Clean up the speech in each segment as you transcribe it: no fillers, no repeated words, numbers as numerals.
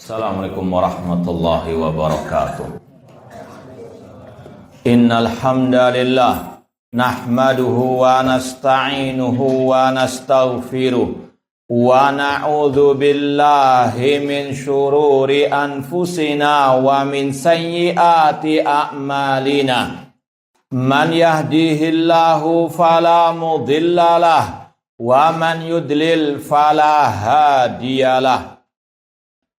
Assalamualaikum warahmatullahi wabarakatuh. Innal hamdalillah nahmaduhu wa nasta'inuhu wa nastaghfiruh wa na'udzu billahi min syururi anfusina wa min sayyiati a'malina. Man yahdihillahu fala mudhillalah wa man yudlil fala hadiyalah.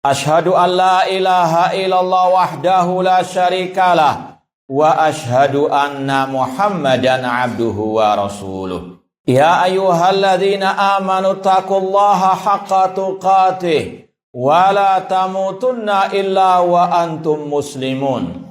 Ashhadu an la ilaha illallah wahdahu la syarikalah wa ashhadu anna Muhammadan abduhu wa rasuluh. Ya ayyuhalladzina amanu taqullaha haqqa tuqatih wa la tamutunna illa wa antum muslimun.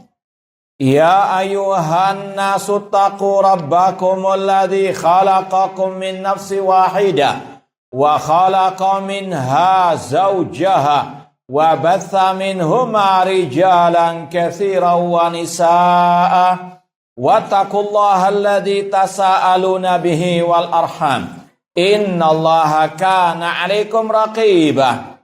Ya ayyuhan nasu taqu rabbakumul ladzi khalaqakum min nafsin wahidah wa khalaqa minha zawjaha wa batha minhuma rijalan katsiran wa nisaa wattaqullaha alladzi tasaaluna bihi wal arham innallaha kana 'alaikum raqiba.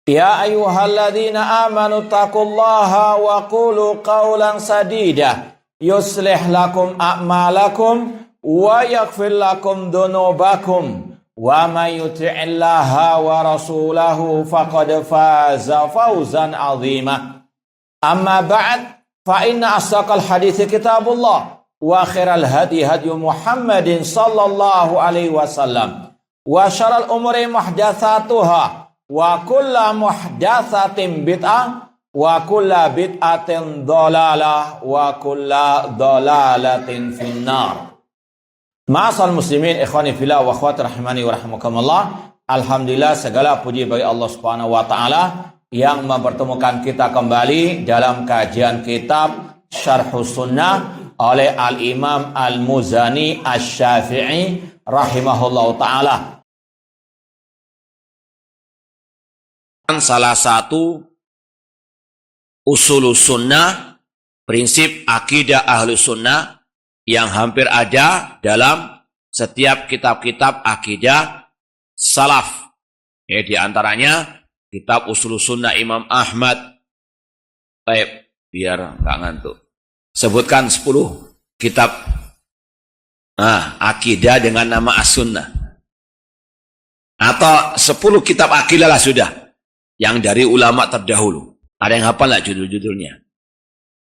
Ya ayyuhalladzina amanu taqullaha wa qulu qawlan sadida yuslih lakum a'malakum wa yaghfir lakum dhunubakum wa may yuti'illaha wa rasulahu faqad faza fawzan 'azima. Amma ba'd, fa inna asdaqal hadithi kitabullah wa khairal hadi hadi Muhammadin sallallahu alaihi wasallam wa syarrul umuri muhdatsatuha wa kullu muhdatsatin bid'ah wa kullu bid'atin dhalalah wa kullu dhalalatin finnar. Ma'asal muslimin ikhwani fillah wa akhwati rahimani wa rahimakumullah. Alhamdulillah, segala puji bagi Allah Subhanahu wa taala yang mempertemukan kita kembali dalam kajian kitab Syarhus Sunnah oleh Al-Imam Al-Muzani Asy-Syafi'i rahimahullahu taala. Salah satu usulus sunnah, prinsip akidah ahlu sunnah yang hampir ada dalam setiap kitab-kitab akidah salaf. Ya, di antaranya kitab Ushulus Sunnah Imam Ahmad. Baik, biar nggak ngantuk. Sebutkan 10 kitab akidah dengan nama As-Sunnah. Atau 10 kitab akidah lah sudah. Yang dari ulama terdahulu. Ada yang hafal nggak judul-judulnya?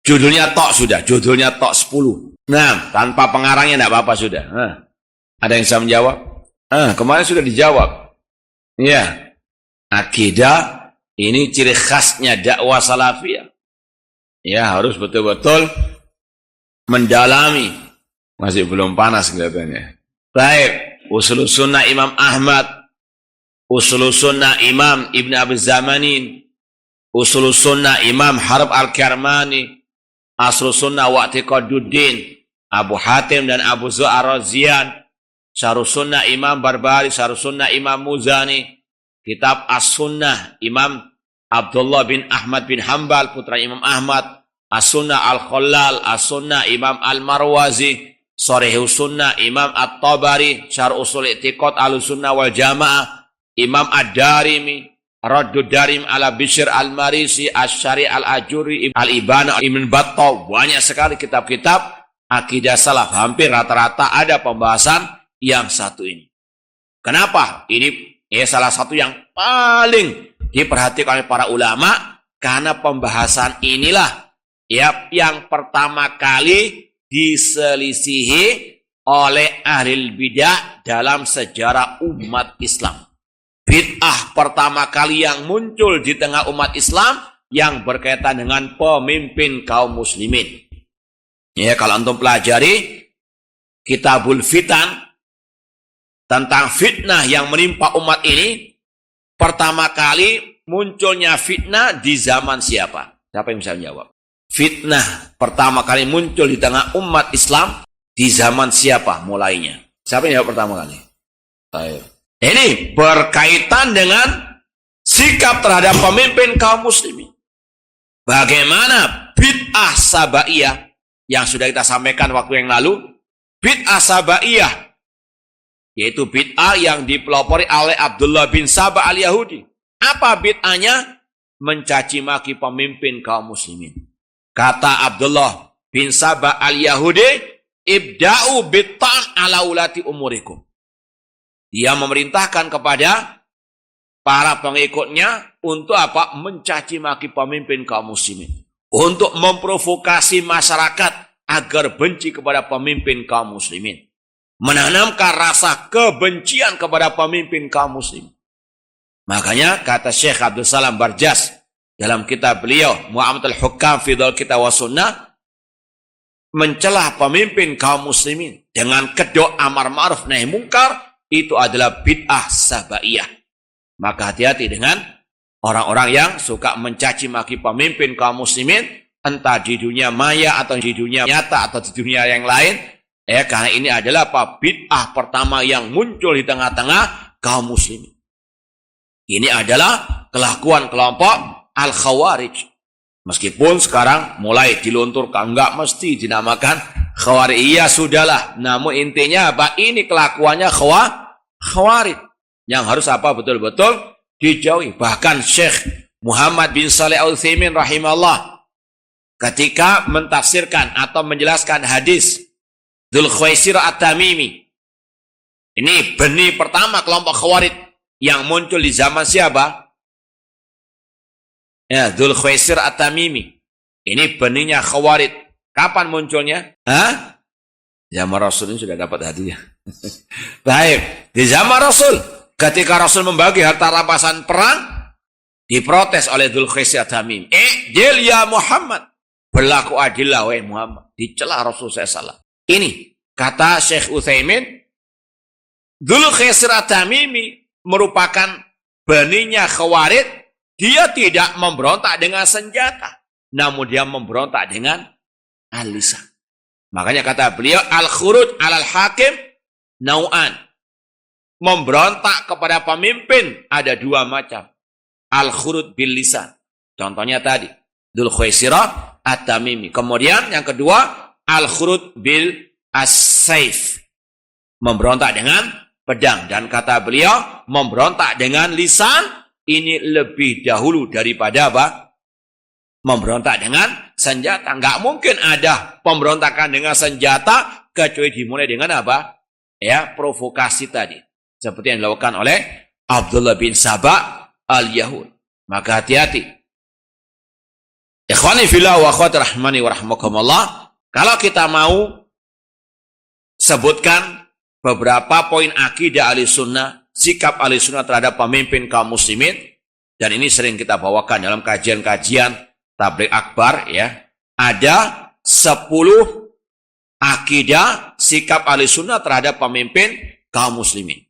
Judulnya tok sudah, judulnya tok 10. Nah, tanpa pengarangnya tidak apa-apa sudah. Ada yang bisa menjawab? Kemarin sudah dijawab. Ya, akidah ini ciri khasnya dakwah salafiyah. Ya, harus betul-betul mendalami. Masih belum panas kelihatannya. Baik, Ushulus Sunnah Imam Ahmad, Ushulus Sunnah Imam Ibn Abi Zamanin, Ushulus Sunnah Imam Harb Al-Kirmani, Asrus Sunnah wa I'tiqaduddin Abu Hatim dan Abu Zu'ar Razian, Syarhus Sunnah Imam Barbari, Syarhus Sunnah Imam Muzani, kitab As-Sunnah Imam Abdullah bin Ahmad bin Hanbal putra Imam Ahmad, As-Sunnah Al-Khallal, As-Sunnah Imam Al-Marwazi, Sharhus Sunnah Imam At-Tabari, Syarh Ushul I'tiqad Ahlussunnah wal Jamaah Imam Ad-Darimi, Raddud Darim ala Bishr al-Marisi, Asy-Syari' al-Ajuri, Al-Ibana Ibn Battah. Banyak sekali kitab-kitab akidah salaf. Hampir rata-rata ada pembahasan yang satu ini. Kenapa? Ini salah satu yang paling diperhatikan oleh para ulama. Karena pembahasan inilah yang pertama kali diselisihi oleh ahli bidah dalam sejarah umat Islam. Bid'ah pertama kali yang muncul di tengah umat Islam yang berkaitan dengan pemimpin kaum muslimin. Ya, kalau antum pelajari Kitabul Fitan tentang fitnah yang menimpa umat ini, pertama kali munculnya fitnah di zaman siapa? Siapa yang bisa menjawab? Fitnah pertama kali muncul di tengah umat Islam di zaman siapa mulainya? Siapa yang jawab pertama kali? Ayo. Ini berkaitan dengan sikap terhadap pemimpin kaum muslimin. Bagaimana bid'ah sabaiyah yang sudah kita sampaikan waktu yang lalu. Bid'ah sabaiyah, yaitu bid'ah yang dipelopori oleh Abdullah bin Saba al-Yahudi. Apa bid'ahnya? mencaci maki pemimpin kaum muslimin. Kata Abdullah bin Sabah al-Yahudi, ibda'u bittan ala ulati umurikum. Dia memerintahkan kepada para pengikutnya untuk apa? Mencaci maki pemimpin kaum muslimin. Untuk memprovokasi masyarakat agar benci kepada pemimpin kaum muslimin. Menanamkan rasa kebencian kepada pemimpin kaum muslim. Makanya kata Syekh Abdul Salam Barjas dalam kitab beliau Mu'amatul Hukam fi Dhul Kitab wa Sunnah, mencelah pemimpin kaum muslimin dengan kedok amar ma'ruf nahi mungkar itu adalah bid'ah sabaiyah. Maka hati-hati dengan orang-orang yang suka mencaci maki pemimpin kaum muslimin, entah di dunia maya atau di dunia nyata atau di dunia yang lain. Karena ini adalah bid'ah pertama yang muncul di tengah-tengah kaum muslimin. Ini adalah kelakuan kelompok Al-Khawarij. Meskipun sekarang mulai dilunturkan, enggak mesti dinamakan Khawarij. Iya sudahlah, namun intinya apa? Ini kelakuannya Khawarij. Yang harus apa? Betul-betul dijauhi. Bahkan Syekh Muhammad bin Shalih Al-Utsaimin rahimahullah ketika mentafsirkan atau menjelaskan hadis Dzul Khuwaisir At-Tamimi. Ini benih pertama kelompok Khawarij yang muncul di zaman siapa? Ya, Dzul Khuwaisir At-Tamimi. Ini benihnya Khawarij. Kapan munculnya? Zaman Rasul ini sudah dapat hadiah. Baik, di zaman Rasul, ketika Rasul membagi harta rampasan perang, diprotes oleh Dzul Khuwaisir At-Tamimi. Jil ya Muhammad, berlaku adillah wahai Muhammad. Dicela Rasul SAW. Ini kata Syekh Utsaimin, Dzul Khuwaisir At-Tamimi merupakan benihnya Khawarij. Dia tidak memberontak dengan senjata, namun dia memberontak dengan al-lisan. Makanya kata beliau, al-khuruj alal hakim nau'an. Memberontak kepada pemimpin ada dua macam. Al-khuruj bil lisan. Contohnya tadi, Dzul Khuwaisir At-Tamimi. Kemudian yang kedua, al-khuruj bil as-saif. Memberontak dengan pedang. Dan kata beliau, memberontak dengan lisan ini lebih dahulu daripada apa? Memberontak dengan senjata. Enggak mungkin ada pemberontakan dengan senjata kecuali dimulai dengan apa? Ya, provokasi tadi. Seperti yang dilakukan oleh Abdullah bin Sabah al-Yahud. Maka hati-hati. Ikhwani fillah wa akhwati rahmani wa rahmakumullah. Kalau kita mau sebutkan beberapa poin akidah Ahlussunnah, sikap Ahlussunnah terhadap pemimpin kaum muslimin, dan ini sering kita bawakan dalam kajian-kajian tabligh akbar, ya. Ada 10 akidah sikap Ahlussunnah terhadap pemimpin kaum muslimin.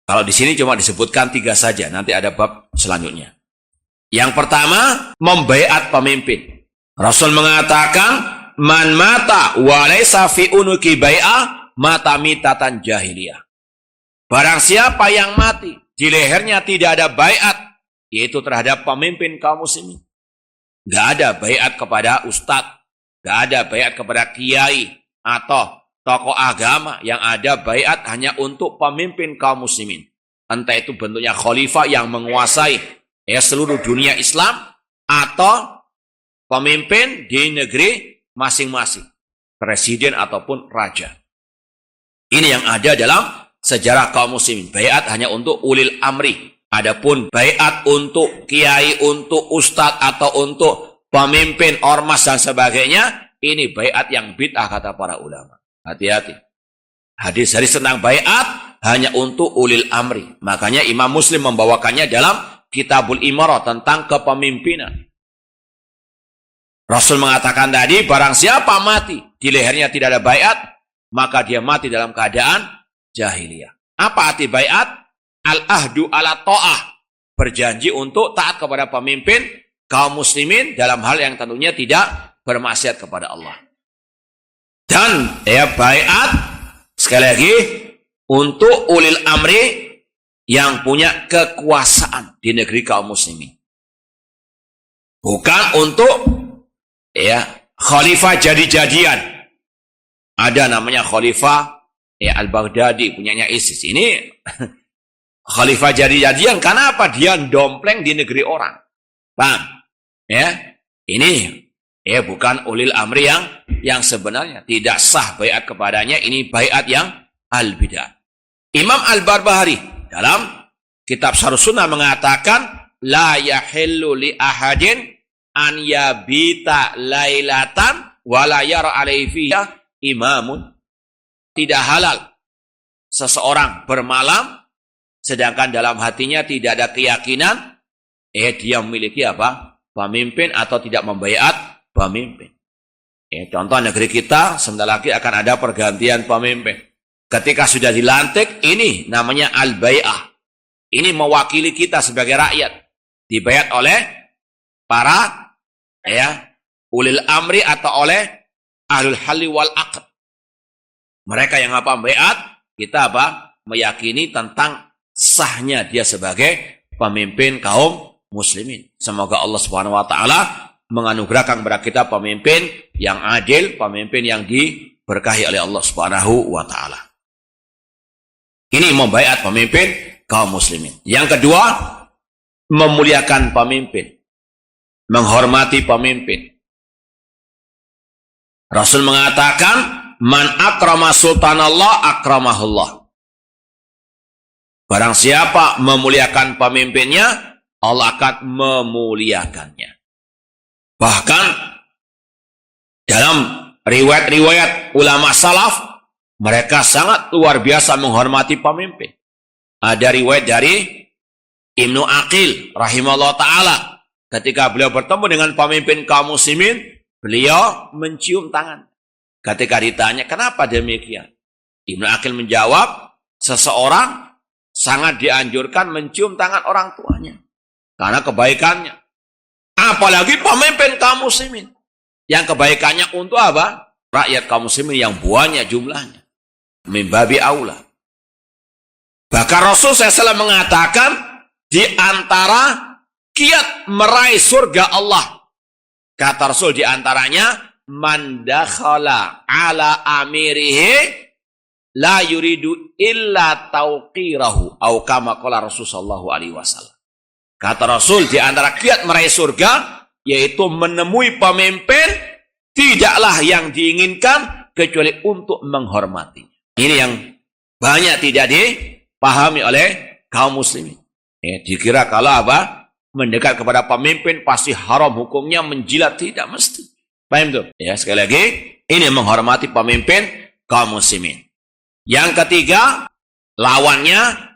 Kalau di sini cuma disebutkan 3 saja, nanti ada bab selanjutnya. Yang pertama, membaiat pemimpin. Rasul mengatakan, man mata wa laysa fi unuki bai'ah mata mitatan jahiliyah. Barang siapa yang mati, di lehernya tidak ada baiat, yaitu terhadap pemimpin kaum muslimin. Gak ada baiat kepada ustadz, gak ada baiat kepada kiai atau tokoh agama. Yang ada baiat hanya untuk pemimpin kaum muslimin. Entah itu bentuknya khalifah yang menguasai seluruh dunia Islam, atau pemimpin di negeri masing-masing, presiden ataupun raja. Ini yang ada dalam sejarah kaum muslimin. Baiat hanya untuk ulil amri. Adapun baiat untuk kiai, untuk ustadz, atau untuk pemimpin ormas dan sebagainya, ini baiat yang bid'ah kata para ulama. Hati-hati. Hadis-hadis tentang baiat hanya untuk ulil amri. Makanya Imam Muslim membawakannya dalam Kitabul Imarah tentang kepemimpinan. Rasul mengatakan tadi, barang siapa mati di lehernya tidak ada baiat, maka dia mati dalam keadaan jahiliyah. Apa arti baiat? Al-ahdu ala ta'ah. Berjanji untuk taat kepada pemimpin kaum muslimin dalam hal yang tentunya tidak bermaksiat kepada Allah. Dan baiat sekali lagi untuk ulil amri yang punya kekuasaan di negeri kaum muslimin. Bukan untuk khalifah jadi-jadian. Ada namanya khalifah Al-Baghdadi, punyanya ISIS. Ini Khalifah jadi-jadian karena apa? Dia dompleng di negeri orang. Paham? Ya. Ini bukan ulil amri yang sebenarnya tidak sah baiat kepadanya. Ini baiat yang al-bid'ah. Imam Al-Barbahari dalam kitab Syarh Sunnah mengatakan la yahillu li ahadin an yabita lailatan wa la yara alaihi fiha imamun. Tidak halal seseorang bermalam sedangkan dalam hatinya tidak ada keyakinan dia memiliki apa? Pemimpin atau tidak membaiat pemimpin. Contoh negeri kita sebentar lagi akan ada pergantian pemimpin. Ketika sudah dilantik, ini namanya al-bai'ah. Ini mewakili kita sebagai rakyat. Dibaiat oleh para ulil amri atau oleh ahlul halli wal aqd. Mereka yang apa? Baiat, kita apa? Meyakini tentang sahnya dia sebagai pemimpin kaum muslimin. Semoga Allah Subhanahu wa taala menganugerahkan kepada kita pemimpin yang adil, pemimpin yang diberkahi oleh Allah Subhanahu wa taala. Ini membaiat pemimpin kaum muslimin. Yang kedua, memuliakan pemimpin, menghormati pemimpin. Rasul mengatakan, "Man akrama sultanallah akramahullah." Barang siapa memuliakan pemimpinnya, Allah akan memuliakannya. Bahkan dalam riwayat-riwayat ulama salaf, mereka sangat luar biasa menghormati pemimpin. Ada riwayat dari Ibnu Aqil rahimahullah ta'ala. Ketika beliau bertemu dengan pemimpin kaum muslimin, beliau mencium tangan. Ketika ditanya, kenapa demikian? Ibnu Aqil menjawab, seseorang sangat dianjurkan mencium tangan orang tuanya. Karena kebaikannya. Apalagi pemimpin kaum muslimin. Yang kebaikannya untuk apa? Rakyat kaum muslimin yang banyak jumlahnya. Min babi aula. Bahkan Rasul SAW mengatakan, di antara kiat meraih surga Allah. Kata Rasul di antaranya, man dakhala ala amirihi la yuridu illa tauqirahu. Au kama qala Rasul sallallahu alaihi wasallam. Kata Rasul, di antara kiat meraih surga, yaitu menemui pemimpin, tidaklah yang diinginkan, kecuali untuk menghormatinya. Ini yang banyak tidak dipahami oleh kaum muslimin. Dikira kalau apa? Mendekat kepada pemimpin, pasti haram hukumnya, menjilat, tidak mesti. Paham tuh? Sekali lagi, ini menghormati pemimpin kaum muslimin. Yang ketiga, lawannya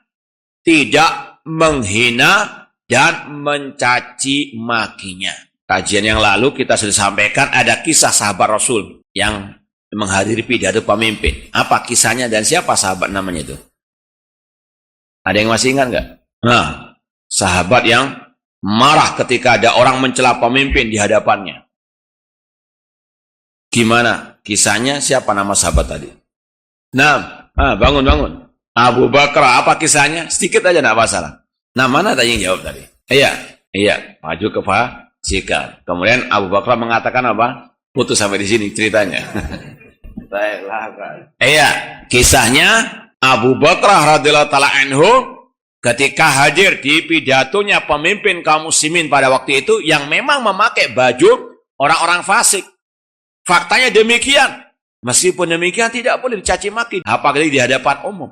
tidak menghina dan mencaci makinya. Kajian yang lalu kita sudah sampaikan ada kisah sahabat Rasul yang menghadiri pidato pemimpin. Apa kisahnya dan siapa sahabat namanya itu? Ada yang masih ingat nggak? Nah, sahabat yang marah ketika ada orang mencela pemimpin di hadapannya. Gimana kisahnya? Siapa nama sahabat tadi? Nah, bangun. Abu Bakar, apa kisahnya? Sedikit aja nggak masalah. Nah, mana tadi yang jawab tadi? Iya, maju ke fasikan. Kemudian Abu Bakar mengatakan apa? Putus sampai di sini ceritanya. Baiklah, Pak. Kisahnya Abu Bakar radhiyallahu taala anhu ketika hadir di pidatonya pemimpin kaum muslimin pada waktu itu yang memang memakai baju orang-orang fasik. Faktanya demikian. Meskipun demikian tidak boleh dicaci maki, apalagi di hadapan umum.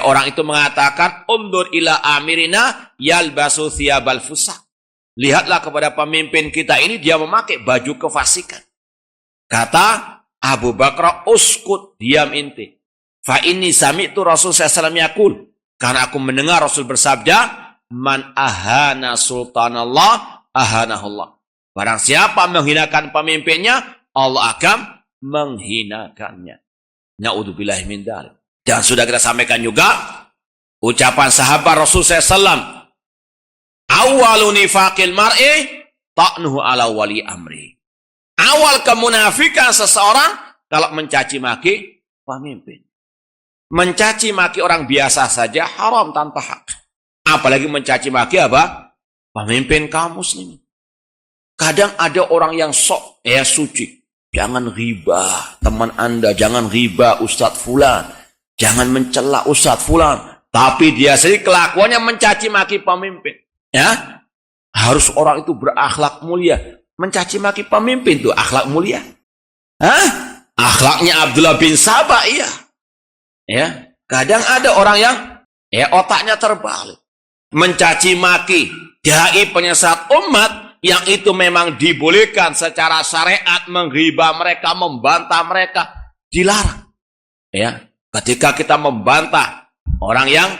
Orang itu mengatakan, undur ila amirina yalbasu thiyabal fusaq. Lihatlah kepada pemimpin kita ini, dia memakai baju kefasikan. Kata Abu Bakar, uskut, diam inti. Fa inni sami'tu Rasul SAW yaqul. Karena aku mendengar Rasul bersabda, man ahana sultanallah ahanahullah. Barang siapa menghinakan pemimpinnya, Allah akan menghinakannya. Na'udzubillahi min dzalik. Dan sudah kita sampaikan juga ucapan sahabat Rasul SAW. Awwalu nifaqil mar'i ta'nuhu ala wali amri. Awal kemunafikan seseorang kalau mencaci maki pemimpin. Mencaci maki orang biasa saja haram tanpa hak. Apalagi mencaci maki apa? Pemimpin kaum muslimin. Kadang ada orang yang sok suci. Jangan riba teman Anda, jangan riba Ustadz Fulan. Jangan mencela Ustadz Fulan. Tapi dia sendiri kelakuannya mencaci maki pemimpin. Ya, harus orang itu berakhlak mulia. Mencaci maki pemimpin itu akhlak mulia. Hah? Akhlaknya Abdullah bin Sabah, iya. Ya, kadang ada orang yang otaknya terbalik. Mencaci maki dai penyesat umat yang itu memang dibolehkan secara syariat, menghibah mereka, membantah mereka, dilarang. Ya, ketika kita membantah orang yang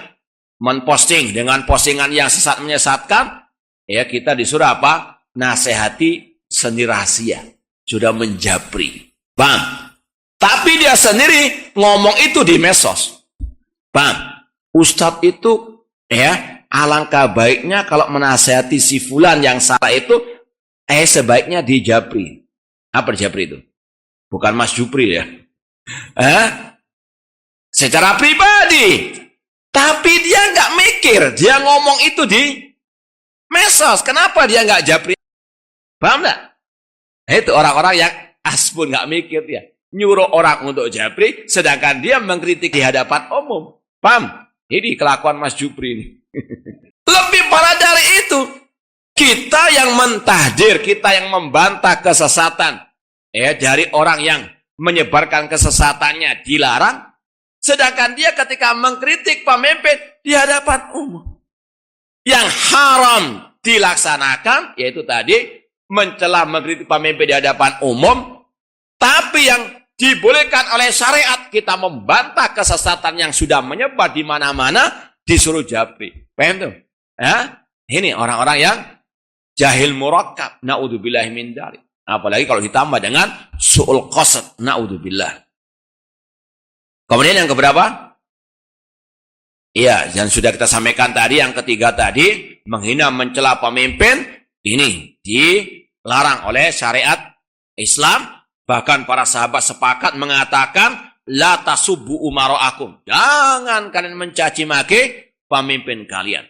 memposting dengan postingan yang sesat menyesatkan, kita disuruh apa? Nasihati seni rahasia. Sudah menjabri. Paham? Tapi dia sendiri ngomong itu di medsos. Paham? Ustadz itu alangkah baiknya kalau menasihati si fulan yang salah itu sebaiknya dijabri. Apa dijabri itu? Bukan Mas Jupri ya. Secara pribadi. Tapi dia nggak mikir. Dia ngomong itu di medsos. Kenapa dia nggak japri? Paham nggak? Itu orang-orang yang aspun nggak mikir dia. Nyuruh orang untuk japri, sedangkan dia mengkritik di hadapan umum. Paham? Ini kelakuan Mas Jupri ini. Lebih parah dari itu, kita yang mentahdir, kita yang membantah kesesatan, dari orang yang menyebarkan kesesatannya dilarang, sedangkan dia ketika mengkritik pemimpin di hadapan umum. Yang haram dilaksanakan, yaitu tadi, mencela mengkritik pemimpin di hadapan umum, tapi yang dibolehkan oleh syariat, kita membantah kesesatan yang sudah menyebar di mana-mana, disuruh japri. Paham tuh? Ini orang-orang yang jahil murakkab. Na'udzubillahi min dzalik. Apalagi kalau ditambah dengan su'ul qasad. Na'udzubillah. Kemudian yang keberapa? Iya, yang sudah kita sampaikan tadi, yang ketiga tadi, menghina mencela pemimpin, ini dilarang oleh syariat Islam. Bahkan para sahabat sepakat mengatakan, la tasubbu umara'akum. Jangan kalian mencaci maki pemimpin kalian.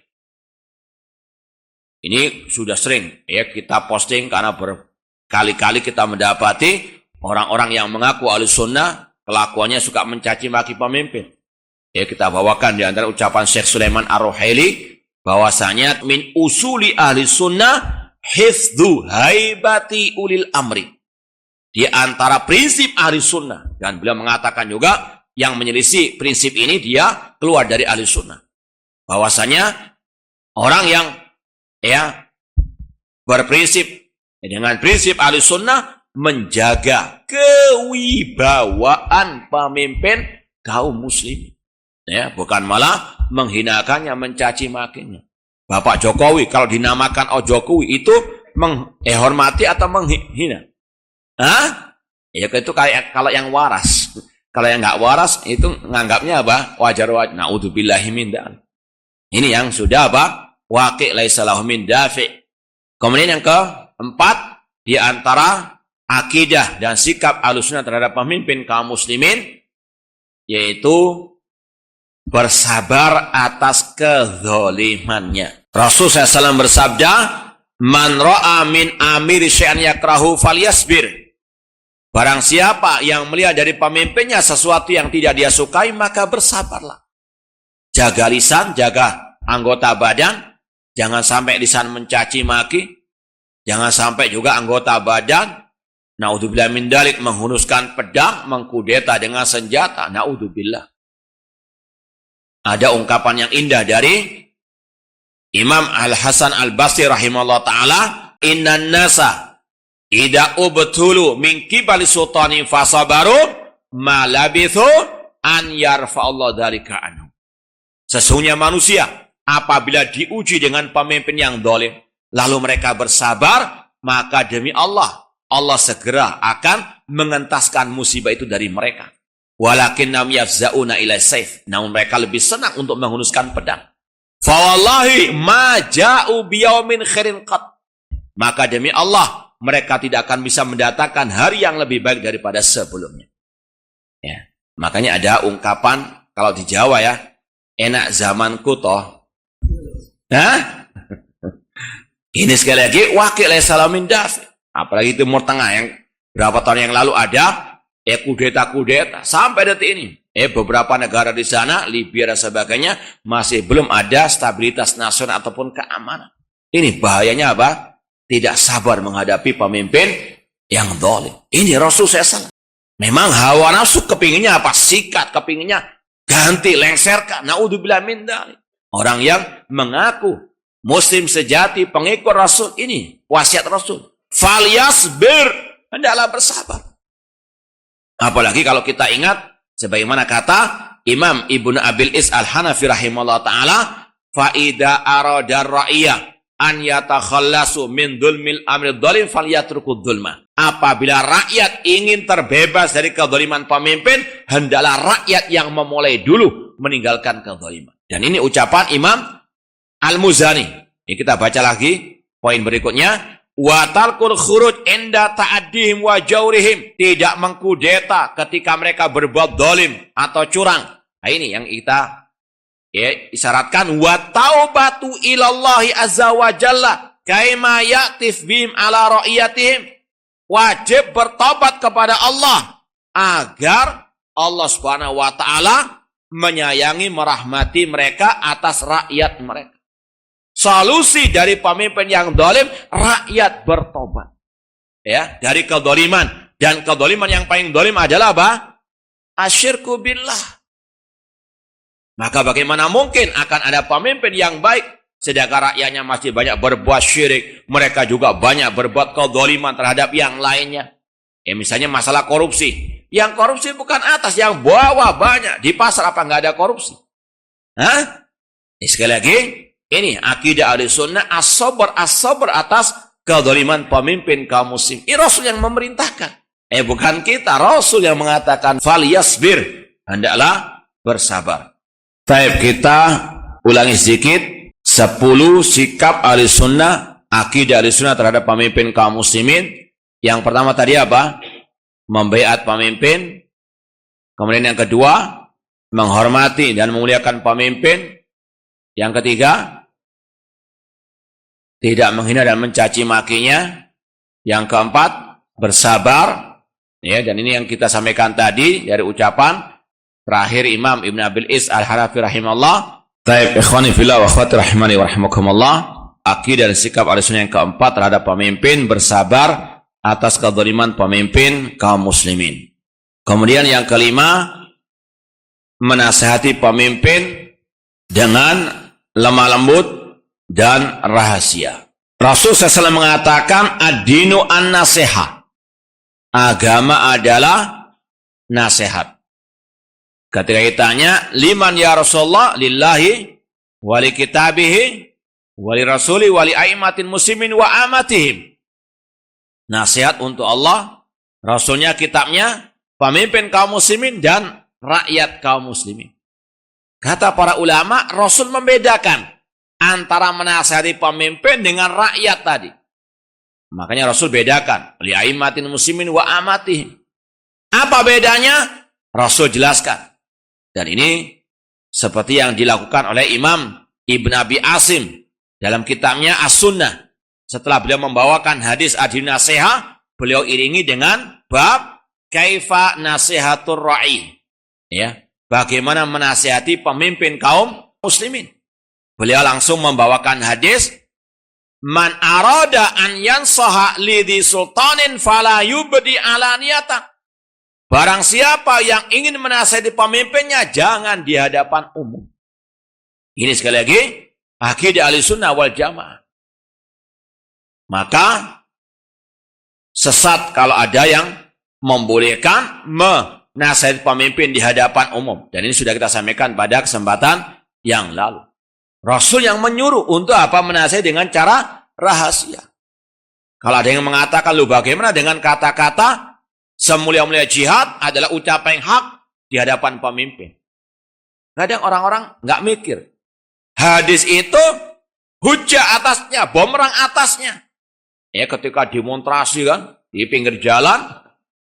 Ini sudah sering kita posting karena berkali-kali kita mendapati orang-orang yang mengaku Ahlus Sunnah kelakuannya suka mencaci maki pemimpin. Kita bawakan di antara ucapan Syekh Sulaiman Ar-Ruhaili bahwasanya min usuli ahli sunnah hifdzu haibati ulil amri. Di antara prinsip ahli sunnah, dan beliau mengatakan juga yang menyelisih prinsip ini dia keluar dari ahli sunnah. Bahwasanya orang yang berprinsip dengan prinsip ahli sunnah menjaga kewibawaan pemimpin kaum muslim. Bukan malah menghinakannya, mencaci makinya. Bapak Jokowi kalau dinamakan Jokowi itu menghormati atau menghina? Itu kayak kalau yang waras. Kalau yang nggak waras itu nganggapnya apa? Wajar-wajar. Na'udzubillahi min dzalik. Ini yang sudah apa? Waqi' laisa lahu min dafi'. Kemudian yang keempat, di antara akidah dan sikap Ahlussunnah terhadap pemimpin kaum muslimin, yaitu bersabar atas kezalimannya. Rasul SAW bersabda, man ra'a min amiri syai'an yakrahu falyasbir. Barang siapa yang melihat dari pemimpinnya sesuatu yang tidak dia sukai, maka bersabarlah. Jaga lisan, jaga anggota badan, jangan sampai lisan mencaci maki, jangan sampai juga anggota badan, na'udzubillah min dzalik, menghunuskan pedang, mengkudeta dengan senjata, na'udzubillah. Ada ungkapan yang indah dari Imam Al-Hasan Al-Basri rahimahullah ta'ala, innan nasa idza ubtulu min qibali sultani fasabaru ma labithu an yarfa'allahu dzalika anhu. Sesungguhnya manusia apabila diuji dengan pemimpin yang zalim lalu mereka bersabar, maka demi Allah segera akan mengentaskan musibah itu dari mereka. Walakinnahum yafza'una ila sayf, namun mereka lebih senang untuk menghunuskan pedang. Fa wallahi ma ja'u biyaumin khairin qat. Maka demi Allah mereka tidak akan bisa mendatangkan hari yang lebih baik daripada sebelumnya. Makanya ada ungkapan kalau di Jawa enak zamanku toh. Ini sekali lagi waqi' laisa lahu min dafi'. Apalagi Timur Tengah yang berapa tahun yang lalu ada kudeta-kudeta sampai detik ini. Beberapa negara di sana, Libya dan sebagainya, masih belum ada stabilitas nasional ataupun keamanan. Ini bahayanya apa? Tidak sabar menghadapi pemimpin yang zalim. Ini Rasul SAW. Memang hawa nafsu kepinginnya apa? Sikat, kepinginnya ganti, lengserkan. Naudzubillah min dzalik. Orang yang mengaku muslim sejati, pengikut Rasul, ini wasiat Rasul. Falyasbir, hendaklah bersabar. Apalagi kalau kita ingat, sebagaimana kata Imam Ibnu Abil Is Al-Hanafi rahimahullah ta'ala, fa'ida aradar ra'iyah an yatakhallasu min dhulmil amri dhalim falyatruku dhulma. Apabila rakyat ingin terbebas dari kezaliman pemimpin, hendaklah rakyat yang memulai dulu meninggalkan kezaliman. Dan ini ucapan Imam Al-Muzani. Ini kita baca lagi poin berikutnya. Wa tarkul khuruj inda ta'addihim wa jawrihim. Tidak mengkudeta ketika mereka berbuat zalim atau curang. Nah, ini yang kita isyaratkan. Wa taubatu ilallahi azza wa jalla kaima ya'tif bihim ala ra'iyatihim. Wajib bertobat kepada Allah agar Allah Subhanahu wa taala menyayangi, merahmati mereka atas rakyat mereka. Solusi dari pemimpin yang zalim, rakyat bertobat. Ya, dari kezaliman. Dan kezaliman yang paling zalim adalah apa? Asyirku billah. Maka bagaimana mungkin akan ada pemimpin yang baik, sedangkan rakyatnya masih banyak berbuat syirik. Mereka juga banyak berbuat kezaliman terhadap yang lainnya. Misalnya masalah korupsi. Yang korupsi bukan atas, yang bawah banyak. Di pasar apa nggak ada korupsi? Hah? Sekali lagi, ini akidah Ahlussunnah as-sabr atas kezaliman pemimpin kaum muslim. Ini Rasul yang memerintahkan. Bukan kita, Rasul yang mengatakan falyasbir, hendaklah bersabar. Baik, kita ulangi sedikit 10 sikap Ahlussunnah, akidah Ahlussunnah terhadap pemimpin kaum muslimin. Yang pertama tadi apa? Membaiat pemimpin. Kemudian yang kedua, menghormati dan memuliakan pemimpin. Yang ketiga, tidak menghina dan mencaci makinya. Yang keempat, bersabar. Ya, dan ini yang kita sampaikan tadi dari ucapan terakhir Imam Ibn Abil Is Al-Hanafi rahimahullah. Taib ikhwani fillah wa akhwati rahimani wa rahimakumullah. Akidah dan sikap Ahlussunnah yang keempat terhadap pemimpin, bersabar atas kezaliman pemimpin kaum muslimin. Kemudian yang kelima, menasihati pemimpin dengan lemah lembut dan rahasia. Rasul SAW mengatakan ad-dinu an-nasiha. Agama adalah nasihat. Ketika ditanya, liman ya Rasulullah? Lillahi wa li kitabihi wa li rasuli wa li aimatin muslimin wa amatihim. Nasihat untuk Allah, Rasulnya, kitabnya, pemimpin kaum muslimin dan rakyat kaum muslimin. Kata para ulama, Rasul membedakan antara menasihati pemimpin dengan rakyat tadi. Makanya Rasul bedakan, li aimatin muslimin wa amatihim. Apa bedanya? Rasul jelaskan. Dan ini seperti yang dilakukan oleh Imam Ibn Abi Asim dalam kitabnya As-Sunnah. Setelah beliau membawakan hadis adil nasihat, beliau iringi dengan bab kaifa nasihatur ra'i. Ya, bagaimana menasihati pemimpin kaum muslimin. Beliau langsung membawakan hadis, man arada an yansaha lidhi sultanin fala yubdi alaniyata. Barang siapa yang ingin menasihati pemimpinnya, jangan di hadapan umum. Ini sekali lagi, akidah Ahlussunnah wal Jamaah. Maka, sesat kalau ada yang membolehkan menasihati pemimpin di hadapan umum. Dan ini sudah kita sampaikan pada kesempatan yang lalu. Rasul yang menyuruh untuk apa? Menasihati dengan cara rahasia. Kalau ada yang mengatakan, lu bagaimana dengan kata-kata semulia-mulia jihad adalah ucapan yang hak di hadapan pemimpin. Kadang orang-orang nggak mikir. Hadis itu hujah atasnya, bumerang atasnya. Ya, ketika demonstrasi kan di pinggir jalan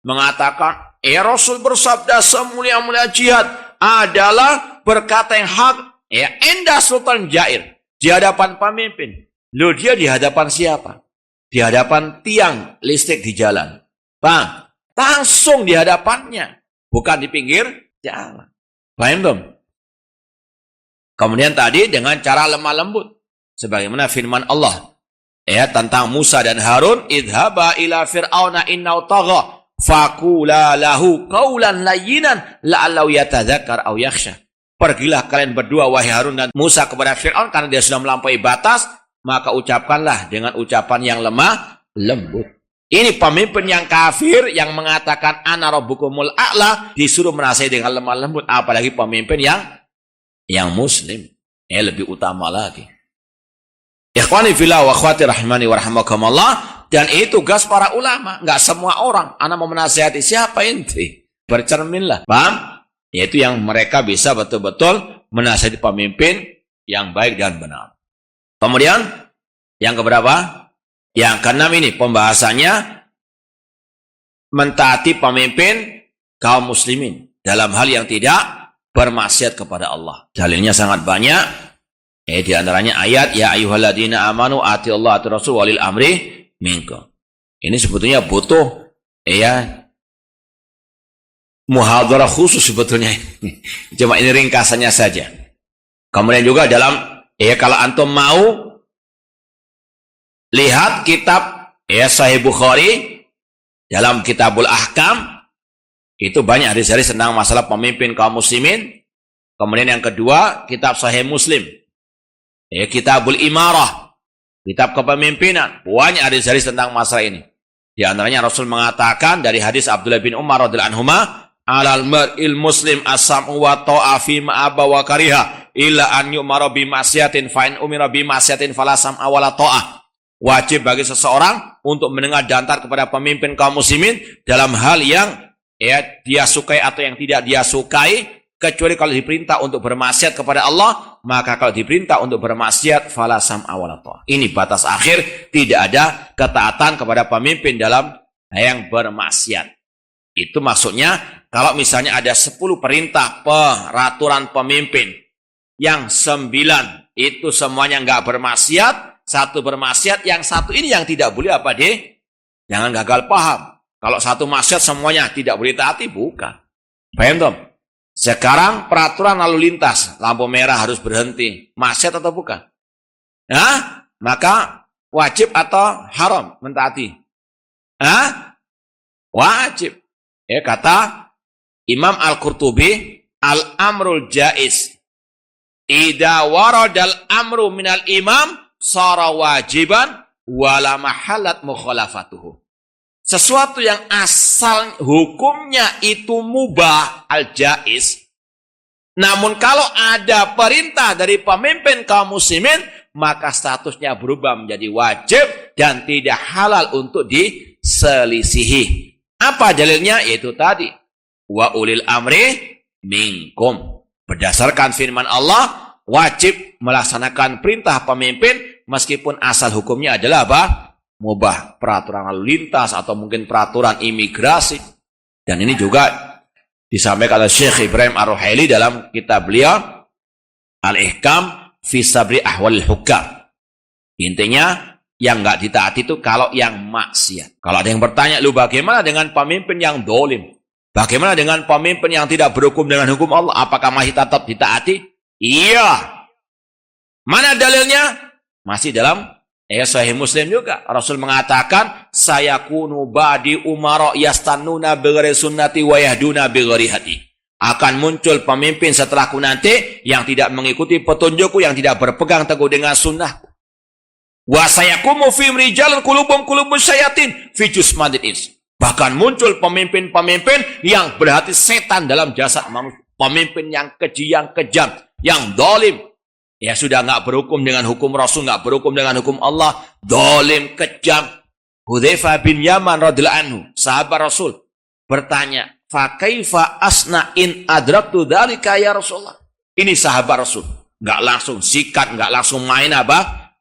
mengatakan, Rasul bersabda semulia-mulia jihad adalah berkata yang hak. Ya, indah Sultan Jair di hadapan pemimpin. Loh, dia di hadapan siapa? Di hadapan tiang listrik di jalan. Bang, Langsung di hadapannya. Bukan di pinggir jalan. Paham belum? Kemudian tadi dengan cara lemah lembut. Sebagaimana firman Allah. Ya, tentang Musa dan Harun. Idhaba ila fir'auna innau tagha. Fakula lahu qawlan layyinan la'allahu yatadzakkar aw yakhsha. Pergilah kalian berdua wahai Harun dan Musa kepada Fir'aun karena dia sudah melampaui batas, maka ucapkanlah dengan ucapan yang lemah lembut. Ini pemimpin yang kafir yang mengatakan ana rabbukumul a'la disuruh menasihati dengan lemah lembut, apalagi pemimpin yang muslim. Lebih utama lagi. Ikhwani fillah wa akhwati rahimani wa rahimakumullah, dan itu tugas para ulama, enggak semua orang. Ana mau menasihati siapa inti? Bercerminlah. Paham? Yaitu yang mereka bisa betul-betul menasihati pemimpin yang baik dan benar. Kemudian yang keberapa? Yang keenam ini pembahasannya mentaati pemimpin kaum muslimin dalam hal yang tidak bermaksiat kepada Allah. Dalilnya sangat banyak. Di antaranya ayat ya ayyuhalladzina amanu atiullaha wa rasul walil amri minkum. Ini sebetulnya butuh muhadharah khusus sebetulnya. Cuma ini ringkasannya saja. Kemudian juga dalam kalau antum mau lihat kitab Sahih Bukhari dalam Kitabul Ahkam, itu banyak hadis-hadis tentang masalah pemimpin kaum muslimin. Kemudian yang kedua, kitab Sahih Muslim, Kitabul Imarah, kitab kepemimpinan, banyak hadis-hadis tentang masalah ini. Di antaranya Rasul mengatakan dari hadis Abdullah bin Umar radhiyallahu anhuma, alal mar'il muslim as-sam'u wa ta'a fi ma aba wa kariha illa an yu'mara bi ma'siyatin fa in umira bi ma'siyatin fala sam'a wa la ta'ah. Wajib bagi seseorang untuk mendengar dan taat kepada pemimpin kaum muslimin dalam hal yang dia sukai atau yang tidak dia sukai, kecuali kalau diperintah untuk bermaksiat kepada Allah, maka kalau diperintah untuk bermaksiat fala sam'a wa la ta'ah. Ini batas akhir, tidak ada ketaatan kepada pemimpin dalam yang bermaksiat. Itu maksudnya kalau misalnya ada 10 perintah peraturan pemimpin, yang 9 itu semuanya enggak bermaksiat, 1 bermaksiat, yang 1 ini yang tidak boleh apa deh? Jangan gagal paham. Kalau 1 maksiat semuanya tidak boleh taati, bukan. Paham dong? Sekarang peraturan lalu lintas, lampu merah harus berhenti. Maksiat atau bukan? Maka wajib atau haram mentaati? Wajib. Kata Imam Al-Qurtubi, al-amrul jaiz idza waradal amru minal imam sara wajiban wala mahalat mukhalafatuhu. Sesuatu yang asal hukumnya itu mubah al-jaiz. Namun kalau ada perintah dari pemimpin kaum muslimin, maka statusnya berubah menjadi wajib dan tidak halal untuk diselisihi. Apa dalilnya? Yaitu tadi wa ulil amri minkum. Berdasarkan firman Allah, wajib melaksanakan perintah pemimpin meskipun asal hukumnya adalah apa? Mubah, peraturan lalu lintas atau mungkin peraturan imigrasi. Dan ini juga disampaikan oleh Syekh Ibrahim Ar-Ruhaili dalam kitab beliau Al-Ihkam fi Sabri Ahwalil Hukam. Intinya yang enggak ditaati itu kalau yang maksiat. Kalau ada yang bertanya, lu bagaimana dengan pemimpin yang dolim? Bagaimana dengan pemimpin yang tidak berhukum dengan hukum Allah? Apakah masih tetap ditaati? Iya. Mana dalilnya? Masih dalam Sahih Muslim juga. Rasul mengatakan, sayakunu ba'di umara yastannuna bighairi sunnati wa yahduna bighairi hadi. Akan muncul pemimpin setelahku nanti yang tidak mengikuti petunjukku, yang tidak berpegang teguh dengan sunnah. Wa sayakumu fi rijalun qulubum syayatin fi jusmadil ins. Bahkan muncul pemimpin-pemimpin yang berhati setan dalam jasad manusia. Pemimpin yang keji, yang kejam, yang dolim. Ya sudah enggak berhukum dengan hukum Rasul, enggak berhukum dengan hukum Allah. Dolim, kejam. Hudzaifah bin Yaman radhiyallahu anhu, sahabat Rasul, bertanya, fa kaifa asna in adraktu dzalika ya Rasulullah. Ini sahabat Rasul. Enggak langsung sikat, enggak langsung main apa?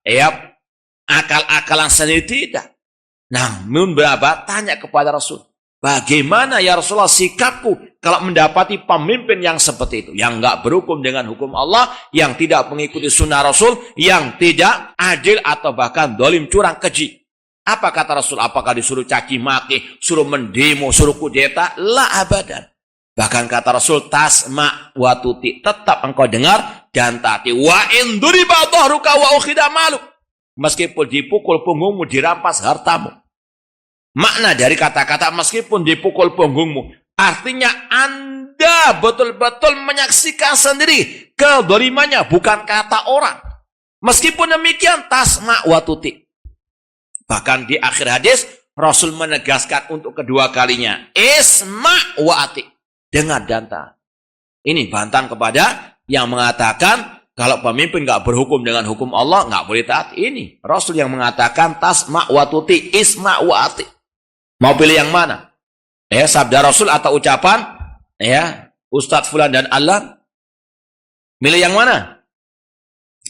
Akal-akalan sendiri tidak. Namun berapa? Tanya kepada Rasul. Bagaimana ya Rasulullah sikapku kalau mendapati pemimpin yang seperti itu, yang enggak berhukum dengan hukum Allah, yang tidak mengikuti sunnah Rasul, yang tidak adil atau bahkan dolim, curang, keji. Apa kata Rasul? Apakah disuruh caci maki, suruh mendemo, suruh kudeta? La abadan. Bahkan kata Rasul, tasma wa tuti, tetap engkau dengar dan taati. Wa in duriba dhahruka wa ukhida maluk. Meskipun dipukul punggungmu, dirampas hartamu. Makna dari kata-kata meskipun dipukul punggungmu, artinya Anda betul-betul menyaksikan sendiri kedolimannya, bukan kata orang. Meskipun demikian, tasma wa tuti. Bahkan di akhir hadis, Rasul menegaskan untuk kedua kalinya, isma wa ati. Dengar dan taat. Ini bantahan kepada yang mengatakan kalau pemimpin nggak berhukum dengan hukum Allah nggak boleh taat. Ini Rasul yang mengatakan tasma wa tuti, isma wa ati. Mau pilih yang mana? Sabda Rasul atau ucapan Ustadz Fulan dan Allah? Milih yang mana?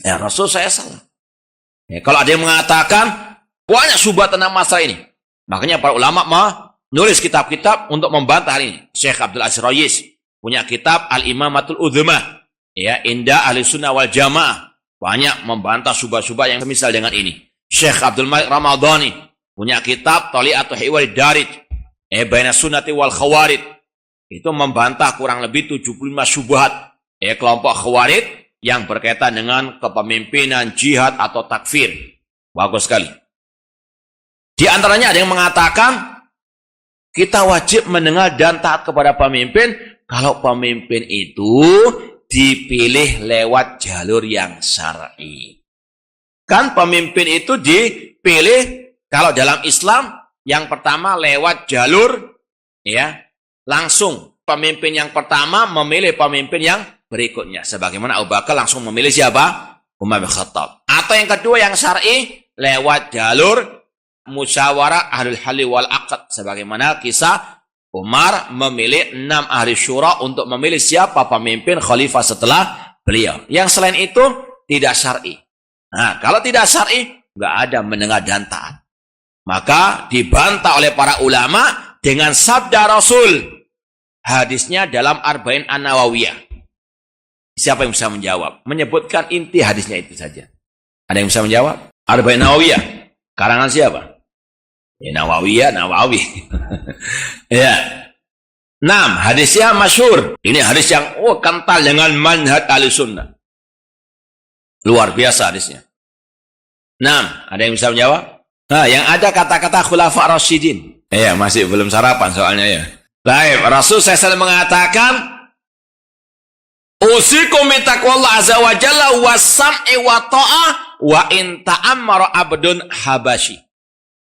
Rasul saya salah. Kalau ada yang mengatakan banyak subhat tentang masalah ini, makanya para ulama nulis kitab-kitab untuk membantah hal ini. Syekh Abdul Aziz Rais punya kitab Al-Imamatul Udzma, Indah Ahli Sunnah wal Jamaah, banyak membantah subhat-subhat yang semisal dengan ini. Syekh Abdul Malik Ramadhani punya kitab Thali'atul Hiwar Darij, Baina Sunnati wal Khawarij, itu membantah kurang lebih 75 subhat kelompok Khawarij yang berkaitan dengan kepemimpinan, jihad atau takfir. Bagus sekali. Di antaranya ada yang mengatakan kita wajib mendengar dan taat kepada pemimpin kalau pemimpin itu dipilih lewat jalur yang syar'i. Kan pemimpin itu dipilih kalau dalam Islam yang pertama lewat jalur langsung. Pemimpin yang pertama memilih pemimpin yang berikutnya. Sebagaimana Abu Bakar langsung memilih siapa? Umar bin Khattab. Atau yang kedua yang syar'i lewat jalur musyawarah ahlul halli wal aqd, sebagaimana kisah Umar memilih 6 ahli syura untuk memilih siapa pemimpin khalifah setelah beliau. Yang selain itu tidak syar'i. Nah, kalau tidak syar'i enggak ada mendengar dan taat. Maka dibantah oleh para ulama dengan sabda Rasul. Hadisnya dalam Arba'in An-Nawawiyah. Siapa yang bisa menjawab? Menyebutkan inti hadisnya itu saja. Ada yang bisa menjawab? Arba'in Nawawiyah. Karangan siapa? Nawawiyah, Nawawi. Hadisnya masyhur. Ini hadis yang kental dengan manhaj Ahlussunnah. Luar biasa hadisnya. Ada yang bisa menjawab? Yang ada kata-kata khulafa rasyidin. Masih belum sarapan soalnya ya. Baik, Rasul SAW mengatakan, usikum min taqwallah azza wa jalla wa sam'i wa ta'ah wa in ta'ammara abdun habashi.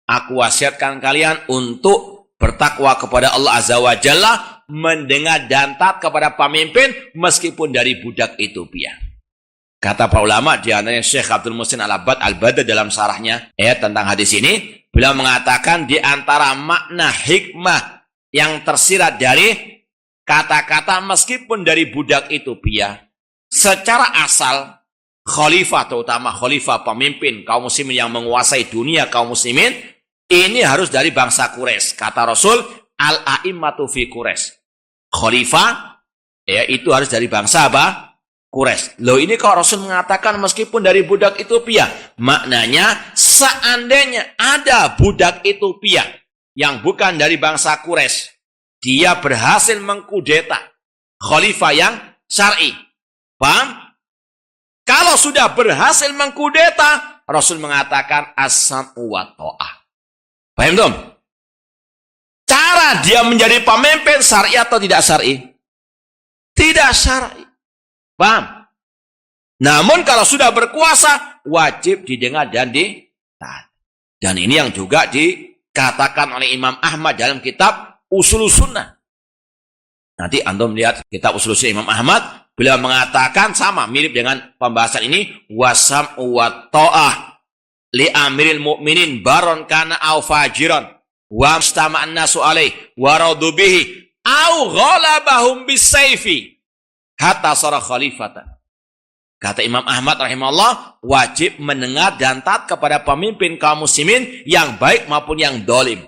Aku wasiatkan kalian untuk bertakwa kepada Allah azza wa jalla, mendengar dan taat kepada pemimpin meskipun dari budak Ethiopia. Kata para ulama, di antaranya Syekh Abdul Muhsin Al-Abbad Al-Badr dalam syarahnya tentang hadis ini, beliau mengatakan di antara makna hikmah yang tersirat dari kata-kata meskipun dari budak Ethiopia, secara asal khalifah, terutama khalifah pemimpin kaum muslimin yang menguasai dunia kaum muslimin, ini harus dari bangsa Quraisy. Kata Rasul, al-a'immatu fi Quraisy. Khalifah itu harus dari bangsa apa? Quraisy. Loh, ini kalau Rasul mengatakan meskipun dari budak Ethiopia, maknanya seandainya ada budak Ethiopia yang bukan dari bangsa Quraisy, dia berhasil mengkudeta khalifah yang syar'i. Paham? Kalau sudah berhasil mengkudeta, Rasul mengatakan as-sam'u wa ta'ah. Paham dong? Cara dia menjadi pemimpin syar'i atau tidak syar'i? Tidak syar'i. Paham? Namun kalau sudah berkuasa, wajib didengar dan ditaat. Dan ini yang juga dikatakan oleh Imam Ahmad dalam kitab Ushulus Sunnah. Nanti antum lihat kitab Ushulus Sunnah Imam Ahmad, beliau mengatakan sama, mirip dengan pembahasan ini, wasam'u wa ta'ah li amiril mu'minin baron kana au fajiran wa mustama'an nasu alaih wa radu bihi au ghalabahum bisayfi hatta sara khalifatan. Kata Imam Ahmad rahimahullah, wajib mendengar dan taat kepada pemimpin kaum muslimin yang baik maupun yang dolim,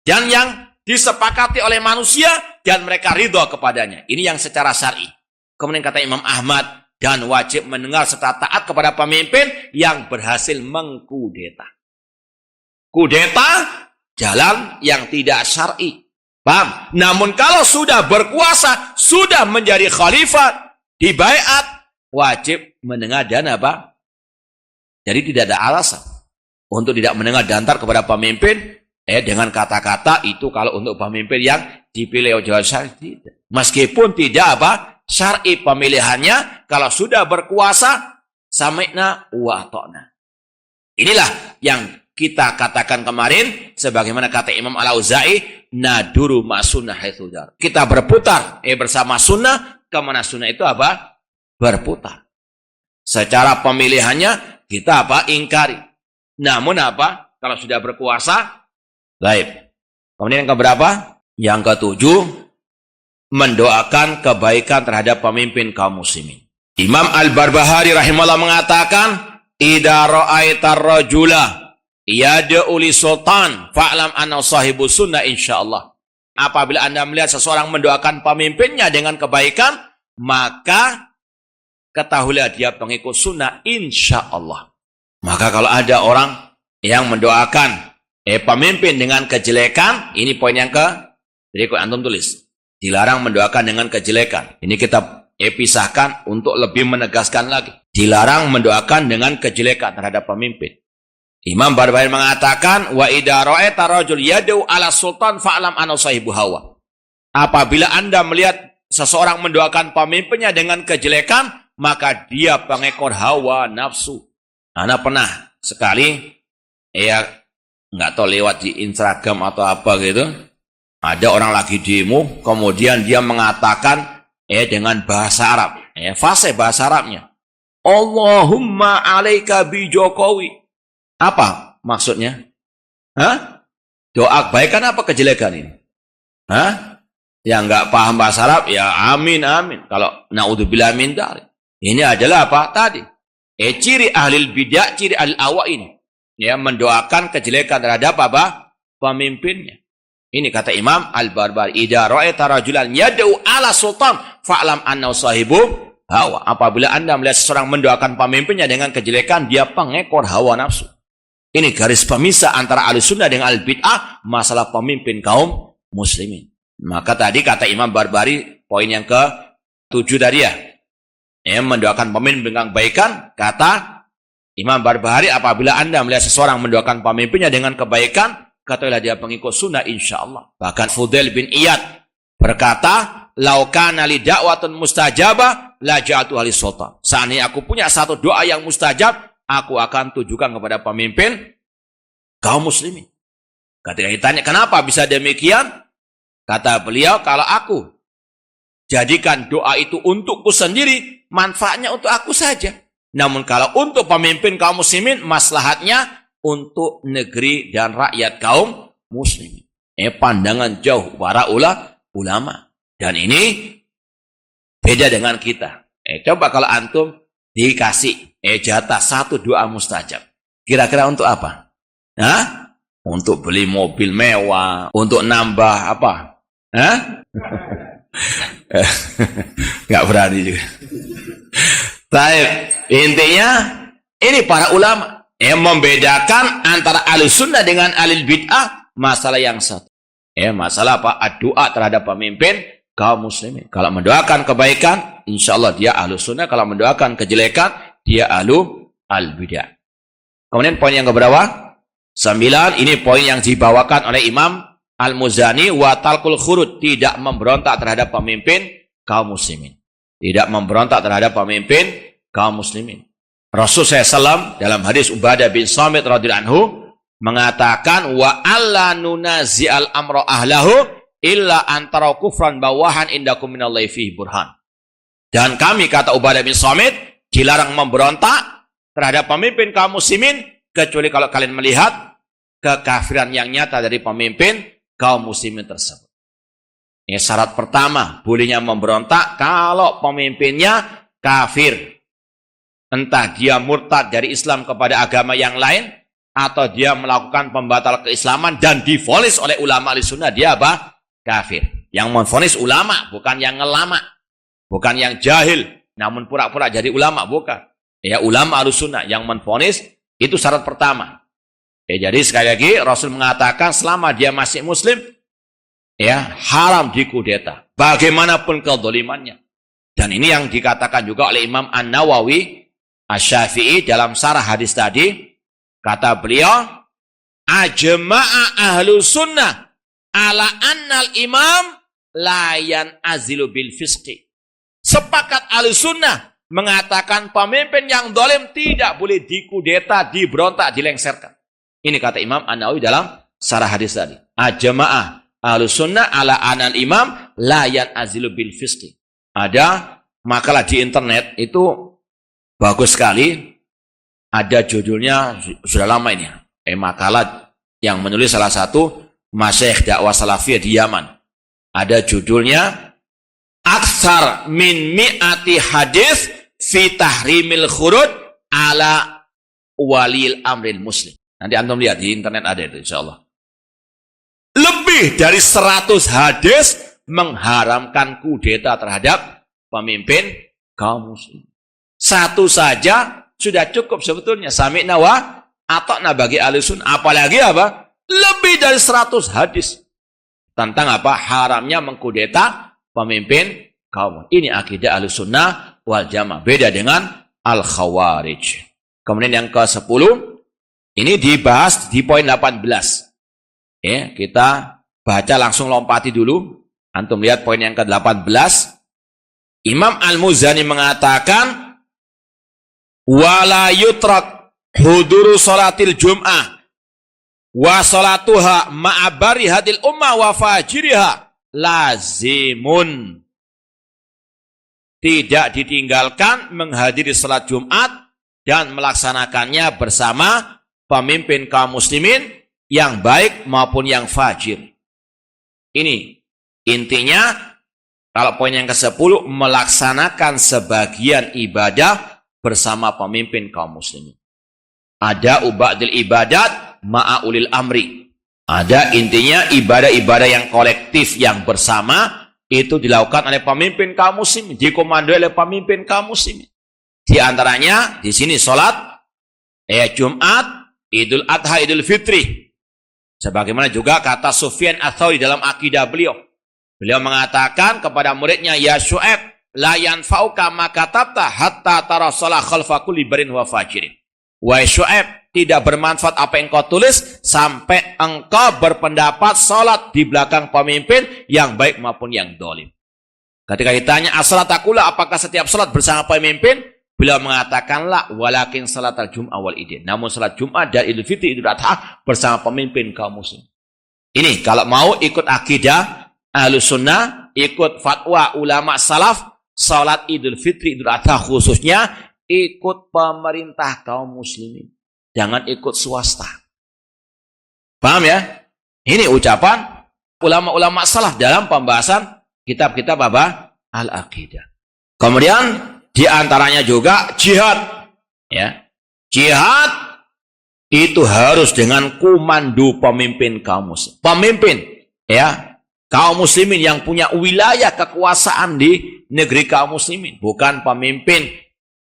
dan yang disepakati oleh manusia dan mereka ridho kepadanya. Ini yang secara syar'i. Kemudian kata Imam Ahmad, dan wajib mendengar serta taat kepada pemimpin yang berhasil mengkudeta. Kudeta, jalan yang tidak syar'i. Paham? Namun kalau sudah berkuasa, sudah menjadi khalifah, dibaiat, wajib mendengar dan apa? Jadi tidak ada alasan untuk tidak mendengar dan taat kepada pemimpin dengan kata-kata itu kalau untuk pemimpin yang dipilih oleh syar'i. Meskipun tidak apa? Syar'i pemilihannya, kalau sudah berkuasa, sami'na wa ata'na. Inilah yang kita katakan kemarin, sebagaimana kata Imam Al-Auza'i, naduru ma'sunnah haitsu dar. Kita berputar bersama sunnah, kemana sunnah itu apa? Berputar. Secara pemilihannya, kita apa? Ingkari. Namun apa? Kalau sudah berkuasa, baik. Kemudian yang keberapa? Yang ketujuh, mendoakan kebaikan terhadap pemimpin kaum muslimin. Imam Al-Barbahari rahimahullah mengatakan, idza ra'aitar rajula yad'u li sultan fa'lam anna sahibu sunnah insyaallah. Apabila Anda melihat seseorang mendoakan pemimpinnya dengan kebaikan, maka ketahuilah dia pengikut sunnah insyaallah. Maka kalau ada orang yang mendoakan pemimpin dengan kejelekan, ini poin yang jadi antum tulis. Dilarang mendoakan dengan kejelekan. Ini kita pisahkan untuk lebih menegaskan lagi. Dilarang mendoakan dengan kejelekan terhadap pemimpin. Imam Barbahari mengatakan, wa idza ra'aita rajul yad'u ala sultan fa'lam anna sahibu hawa. Apabila Anda melihat seseorang mendoakan pemimpinnya dengan kejelekan, maka dia pengekor hawa nafsu. Ana pernah sekali nggak tahu lewat di Instagram atau apa gitu. Ada orang lagi demo, kemudian dia mengatakan dengan bahasa Arab, fasih bahasa Arabnya. Allahumma alaika bi Jokowi. Apa maksudnya? Doa kebaikan apa kejelekan ini? Yang nggak paham bahasa Arab, ya amin amin. Kalau naudzubillah min dzalik. Ini adalah apa tadi? Ciri ahli bidah, ciri ahli awak ini. Mendoakan kejelekan terhadap apa? Pemimpinnya. Ini kata Imam Al-Barbahari, idza ra'aita rajulan yad'u ala sultan fa'lam annahu sahibu hawa. Apabila Anda melihat seseorang mendoakan pemimpinnya dengan kejelekan, dia pengekor hawa nafsu. Ini garis pemisah antara Ahlussunnah dengan Al-Bid'ah, masalah pemimpin kaum muslimin. Maka tadi kata Imam Barbahari, poin yang ke-7 tadi mendoakan pemimpin dengan kebaikan, kata Imam Barbahari, apabila Anda melihat seseorang mendoakan pemimpinnya dengan kebaikan, katakanlah dia pengikut sunnah insyaallah. Bahkan Fudail bin Iyad berkata, "Lau kana li da'watun mustajabah la ja'altu ahli sultan." Seandainya aku punya satu doa yang mustajab, aku akan tujukan kepada pemimpin kaum muslimin. Ketika ditanya, "Kenapa bisa demikian?" Kata beliau, "Kalau aku jadikan doa itu untukku sendiri, manfaatnya untuk aku saja. Namun kalau untuk pemimpin kaum muslimin, maslahatnya untuk negeri dan rakyat kaum muslimin." Pandangan jauh para ulama. Dan ini beda dengan kita. Coba kalau antum dikasih jatah satu doa mustajab. Kira-kira untuk apa? Untuk beli mobil mewah, untuk nambah apa? Nggak berani juga. Tapi intinya ini para ulama yang membedakan antara Ahlussunnah dengan Ahlul Bid'ah masalah yang satu. Masalah apa? Doa terhadap pemimpin kaum muslimin. Kalau mendoakan kebaikan, insyaallah dia Ahlussunnah. Kalau mendoakan kejelekan, dia Ahlul Bid'ah. Kemudian poin yang keberapa? 9. Ini poin yang dibawakan oleh Imam Al-Muzani, wa talqul khurud, tidak memberontak terhadap pemimpin kaum muslimin. Tidak memberontak terhadap pemimpin kaum muslimin. Rasul SAW dalam hadis Ubadah bin Samit radhiyallahu anhu mengatakan, wa alla nunazi'al amra ahlahu illa antara kufran bawahan indakum minallahi fihi burhan. Dan kami, kata Ubadah bin Samit, dilarang memberontak terhadap pemimpin kaum muslimin kecuali kalau kalian melihat kekafiran yang nyata dari pemimpin kaum muslimin tersebut. Ini syarat pertama, bolehnya memberontak kalau pemimpinnya kafir. Entah dia murtad dari Islam kepada agama yang lain, atau dia melakukan pembatal keislaman dan divonis oleh ulama Ahlussunnah, dia apa? Kafir. Yang memvonis ulama, bukan yang ngelama. Bukan yang jahil, namun pura-pura jadi ulama, bukan. Ulama Ahlussunnah yang memvonis, itu syarat pertama. Jadi sekali lagi Rasul mengatakan selama dia masih muslim, haram dikudeta. Bagaimanapun kezalimannya. Dan ini yang dikatakan juga oleh Imam An-Nawawi Asy-Syafi'i dalam syarah hadis tadi. Kata beliau, ajma'a ahlu sunnah ala annal imam layan azilu bil fisqi. Sepakat ahlu sunnah mengatakan pemimpin yang zalim tidak boleh dikudeta, diberontak, dilengserkan. Ini kata Imam An-Nawawi dalam syarah hadis tadi. Ajma'ah ahlu sunnah ala annal imam layan azilu bil fisqi. Ada makalah di internet itu bagus sekali. Ada judulnya, sudah lama ini. Makalah yang menulis salah satu masyaikh dakwah salafiyah di Yaman. Ada judulnya Aktsar min mi'ati hadis fi tahrimil khuruj ala walil amril muslim. Nanti antum lihat di internet ada itu insyaallah. Lebih dari 100 hadis mengharamkan kudeta terhadap pemimpin kaum muslim. Satu saja sudah cukup sebetulnya. Sami'na wa ata'na bagi ahli sunnah. Apalagi apa? Lebih dari 100 hadis. Tentang apa? Haramnya mengkudeta pemimpin kaum. Ini akidah ahli sunnah wal jamaah. Beda dengan al-khawarij. Kemudian yang ke-10. Ini dibahas di poin 18. Kita baca langsung lompati dulu. Antum lihat poin yang ke-18. Imam Al-Muzani mengatakan wala yutrak huduru salatil jum'ah wa salatuha ma'abari hadil ummah wa fajiriha lazimun. Tidak ditinggalkan menghadiri salat Jumat dan melaksanakannya bersama pemimpin kaum muslimin yang baik maupun yang fajir. Ini intinya. Kalau poin yang ke-10, melaksanakan sebagian ibadah bersama pemimpin kaum muslimin. Ada ubadil ibadat ma'aulil amri. Ada intinya ibadah-ibadah yang kolektif, yang bersama, itu dilakukan oleh pemimpin kaum muslimin. Dikomandoi oleh pemimpin kaum muslimin. Di antaranya, di sini sholat, Jumat, Idul Adha, Idul Fitri. Sebagaimana juga kata Sufyan Ats-Tsauri dalam akidah beliau. Beliau mengatakan kepada muridnya, ya Syu'aib, la yanfa'uka ma katabta hatta tara shalah khalfa kulli barin wa fajirin. Wahai Syu'aib, tidak bermanfaat apa yang kau tulis sampai engkau berpendapat salat di belakang pemimpin yang baik maupun yang zalim. Ketika ditanya as-salat aqula, apakah setiap salat bersama pemimpin? Beliau mengatakan la, walakin salatal jum'ah wal idin. Namun salat Jumat dan Idul Fitri, Idul Adha bersama pemimpin kaum muslim. Ini kalau mau ikut akidah Ahlus Sunnah, ikut fatwa ulama salaf, salat Idul Fitri, Idul Adha khususnya, ikut pemerintah kaum muslimin. Jangan ikut swasta. Paham ya? Ini ucapan ulama-ulama salaf dalam pembahasan kitab-kitab apa? Al-Aqidah. Kemudian, di antaranya juga jihad. Ya. Jihad itu harus dengan komando pemimpin kaum muslim. Pemimpin, ya. Kaum muslimin yang punya wilayah kekuasaan di negeri kaum muslimin. Bukan pemimpin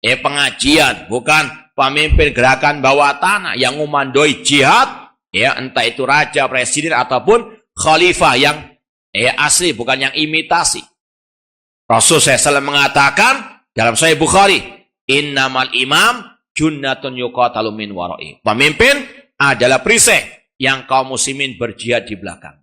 pengajian. Bukan pemimpin gerakan bawah tanah yang memandoi jihad. Ya, entah itu raja, presiden, ataupun khalifah yang asli. Bukan yang imitasi. Rasul SAW mengatakan dalam Sahih Bukhari. Innamal imam junnatun yuqatalu min wara'i. Pemimpin adalah perisai yang kaum muslimin berjihad di belakang.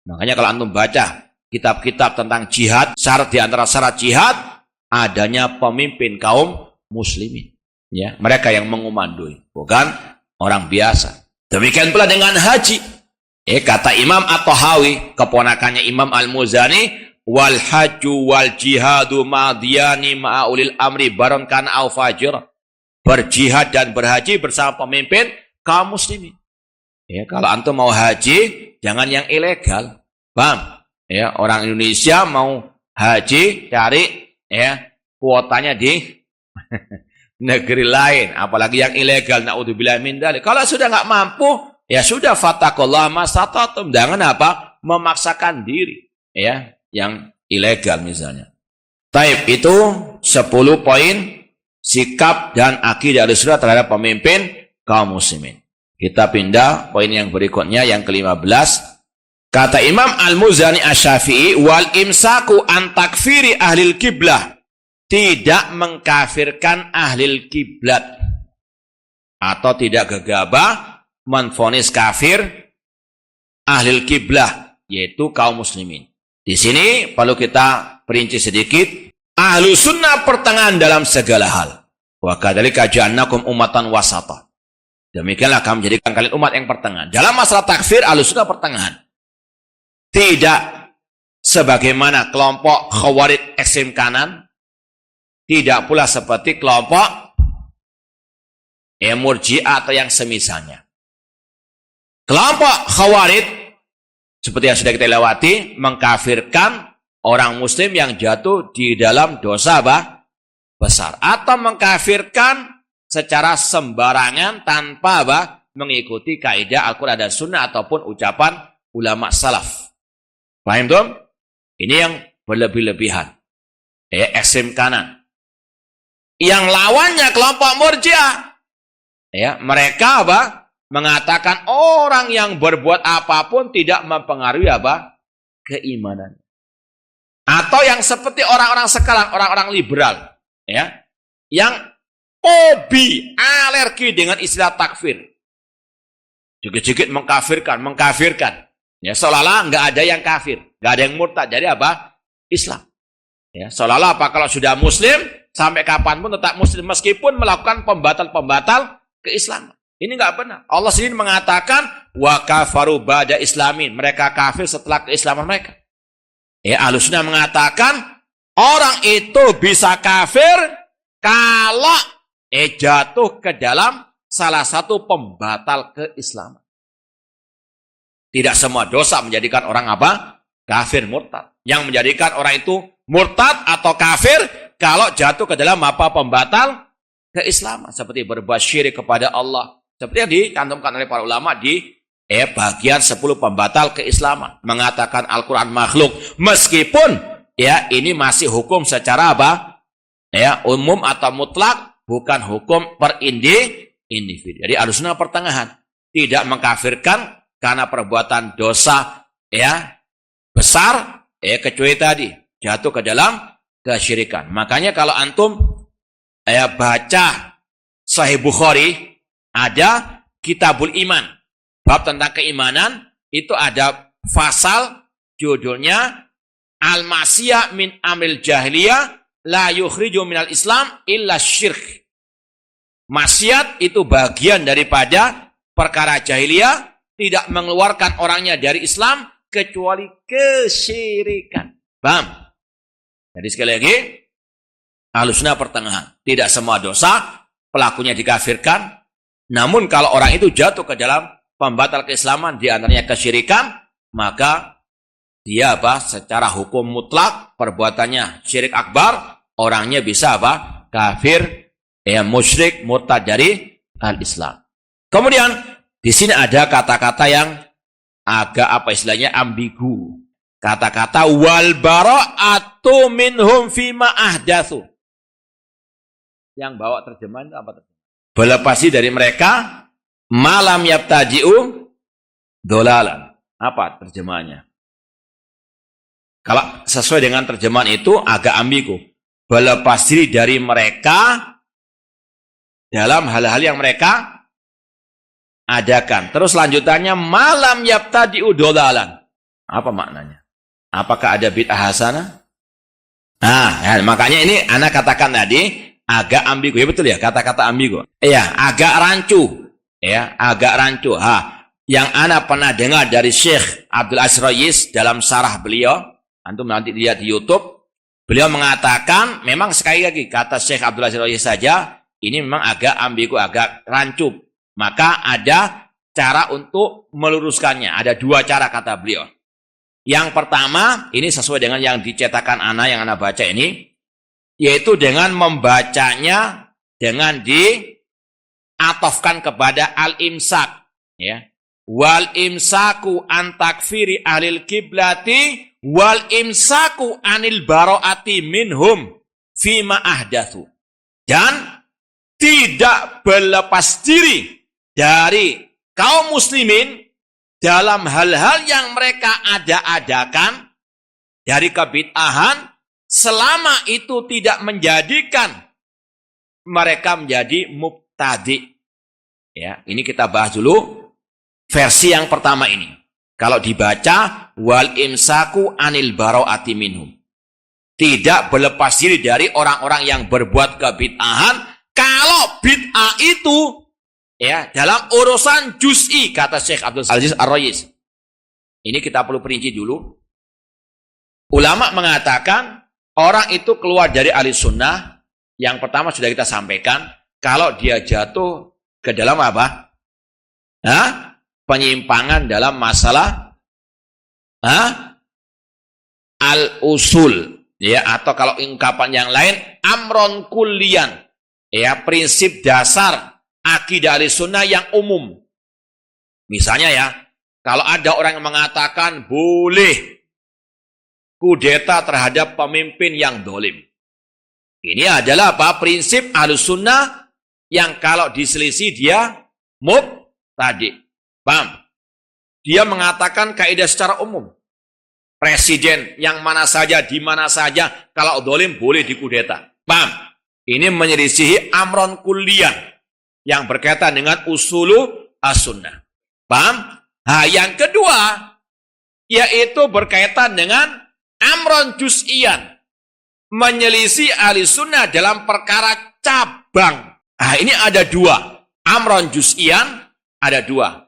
Makanya kalau antum baca kitab-kitab tentang jihad, syarat di antara syarat jihad adanya pemimpin kaum muslimin. Ya, mereka yang mengomandoi, bukan orang biasa. Demikian pula dengan haji. Kata Imam At-Tahawi, keponakannya Imam Al-Muzani, wal haju wal jihadu madiyani ma'ulil amri baron kana au fajir. Berjihad dan berhaji bersama pemimpin kaum muslimin. Ya, kalau antum mau haji, jangan yang ilegal. Paham? Ya, orang Indonesia mau haji, cari kuotanya di negeri lain, apalagi yang ilegal, naudzubillah min dzalik. Kalau sudah nggak mampu, ya sudah fattaqullaha masatatum. Jangan apa? Memaksakan diri, ya, yang ilegal misalnya. Taib itu 10 poin sikap dan akidah Ahlussunnah terhadap pemimpin kaum muslimin. Kita pindah poin yang berikutnya, yang ke-15. Kata Imam Al-Muzani Asy-Syafi'i, wal imsaku an takfiri ahlil kiblah, tidak mengkafirkan ahlil kiblat, atau tidak gegabah menvonis kafir ahlil kiblah, yaitu kaum muslimin. Di sini perlu kita perinci sedikit. Ahlu sunnah pertengahan dalam segala hal. Wa kadzalika ja'alnakum ummatan wasata. Demikianlah kami menjadikan kalian umat yang pertengahan. Dalam masalah takfir, ahlu sunnah pertengahan. Tidak sebagaimana kelompok Khawarij ekstrem kanan, tidak pula seperti kelompok Murji'ah atau yang semisalnya. Kelompok Khawarij, seperti yang sudah kita lewati, mengkafirkan orang muslim yang jatuh di dalam dosa besar, atau mengkafirkan secara sembarangan tanpa mengikuti kaidah Al-Quran dan Sunnah ataupun ucapan ulama salaf. Paham tuh? Ini yang berlebih-lebihan. Ekstrem kanan. Yang lawannya kelompok Murji'ah. Mereka mengatakan orang yang berbuat apapun tidak mempengaruhi keimanan. Atau yang seperti orang-orang sekarang, orang-orang liberal, yang hobi, alergi dengan istilah takfir. Jukit-jukit mengkafirkan. Seolah-olah nggak ada yang kafir, nggak ada yang murtad. Jadi Islam. Seolah-olah kalau sudah muslim, sampai kapanpun tetap muslim, meskipun melakukan pembatal keislaman. Ini nggak benar. Allah sendiri mengatakan, wa kafaru ba'da islamin. Mereka kafir setelah keislaman mereka. Ahlussunnah mengatakan, orang itu bisa kafir kalau jatuh ke dalam salah satu pembatal keislaman. Tidak semua dosa menjadikan orang kafir murtad. Yang menjadikan orang itu murtad atau kafir kalau jatuh ke dalam pembatal keislaman. Seperti berbuat syirik kepada Allah. Seperti yang dicantumkan oleh para ulama di bagian 10 pembatal keislaman. Mengatakan Al-Quran makhluk. Meskipun ini masih hukum secara umum atau mutlak. Bukan hukum per individu. Jadi Ahlussunnah pertengahan. Tidak mengkafirkan karena perbuatan dosa besar kecuali tadi jatuh ke dalam kesyirikan. Makanya kalau antum baca Sahih Bukhari, ada Kitabul Iman, bab tentang keimanan, itu ada pasal judulnya Al-Ma'siyah min amril jahiliyah la yukhriju minal Islam illa syirk. Maksiat itu bagian daripada perkara jahiliyah, tidak mengeluarkan orangnya dari Islam kecuali kesyirikan. Paham? Jadi sekali lagi, Ahlussunnah pertengahan. Tidak semua dosa pelakunya dikafirkan. Namun kalau orang itu jatuh ke dalam pembatal keislaman, di antaranya kesyirikan, maka dia secara hukum mutlak perbuatannya syirik akbar, orangnya bisa kafir, musyrik, murtad dari al-Islam. Kemudian di sini ada kata-kata yang agak istilahnya ambigu. Kata-kata wal bara'atu minhum fima ahdatsu. Yang bawa terjemahan apa? Berlepas dari mereka malam yabtaji'u dolalan. Apa terjemahannya? Kalau sesuai dengan terjemahan itu agak ambigu. Berlepas diri dari mereka dalam hal-hal yang mereka adakan. Terus lanjutannya malam yabtadi'u dolalan. Apa maknanya? Apakah ada bid'ah hasanah? Makanya ini anak katakan tadi agak ambigu. Ya betul ya, kata-kata ambigu. Agak rancu. Agak rancu. Yang anak pernah dengar dari Syekh Abdul Aziz Rayis dalam sarah beliau, antum nanti lihat di YouTube, beliau mengatakan memang sekali lagi kata Syekh Abdul Aziz Rayis saja ini memang agak ambigu, agak rancu. Maka ada cara untuk meluruskannya. Ada 2 cara kata beliau. Yang pertama, ini sesuai dengan yang dicetakan anak yang anak baca ini, yaitu dengan membacanya dengan diatofkan kepada al-imsak. Wal imsaku an takfiri ahlil kiblati wal imsaku anil baro'ati minhum fima ahdatsu. Dan tidak berlepas diri dari kaum muslimin dalam hal-hal yang mereka ada-adakan dari kebid'ahan, selama itu tidak menjadikan mereka menjadi mubtadi'. Ya, ini kita bahas dulu versi yang pertama ini. Kalau dibaca wal imsaku anil bara'ati minhum. Tidak berlepas diri dari orang-orang yang berbuat kebid'ahan kalau bid'ah itu ya dalam urusan juz'i, kata Syekh Abdul Aziz Ar-Rayis. Ini kita perlu perinci dulu. Ulama mengatakan orang itu keluar dari ahli sunnah. Yang pertama sudah kita sampaikan, kalau dia jatuh ke dalam apa? Penyimpangan dalam masalah al-usul, ya, atau kalau ungkapan yang lain amron kulliyan, ya, prinsip dasar akidah ahli sunnah yang umum. Misalnya ya, kalau ada orang yang mengatakan boleh kudeta terhadap pemimpin yang dolim. Ini adalah apa? Prinsip ahli sunnah yang kalau diselisih dia mubtadi'. Paham? Dia mengatakan kaidah secara umum. Presiden yang mana saja, di mana saja, kalau dolim boleh dikudeta. Paham? Ini menyelisihi amron kulliyan yang berkaitan dengan usulu as-sunnah. Paham? Nah, yang kedua, yaitu berkaitan dengan amron juz'iyan. Menyelisih ahli sunnah dalam perkara cabang. Nah, ini ada dua. Amron juz'iyan ada dua.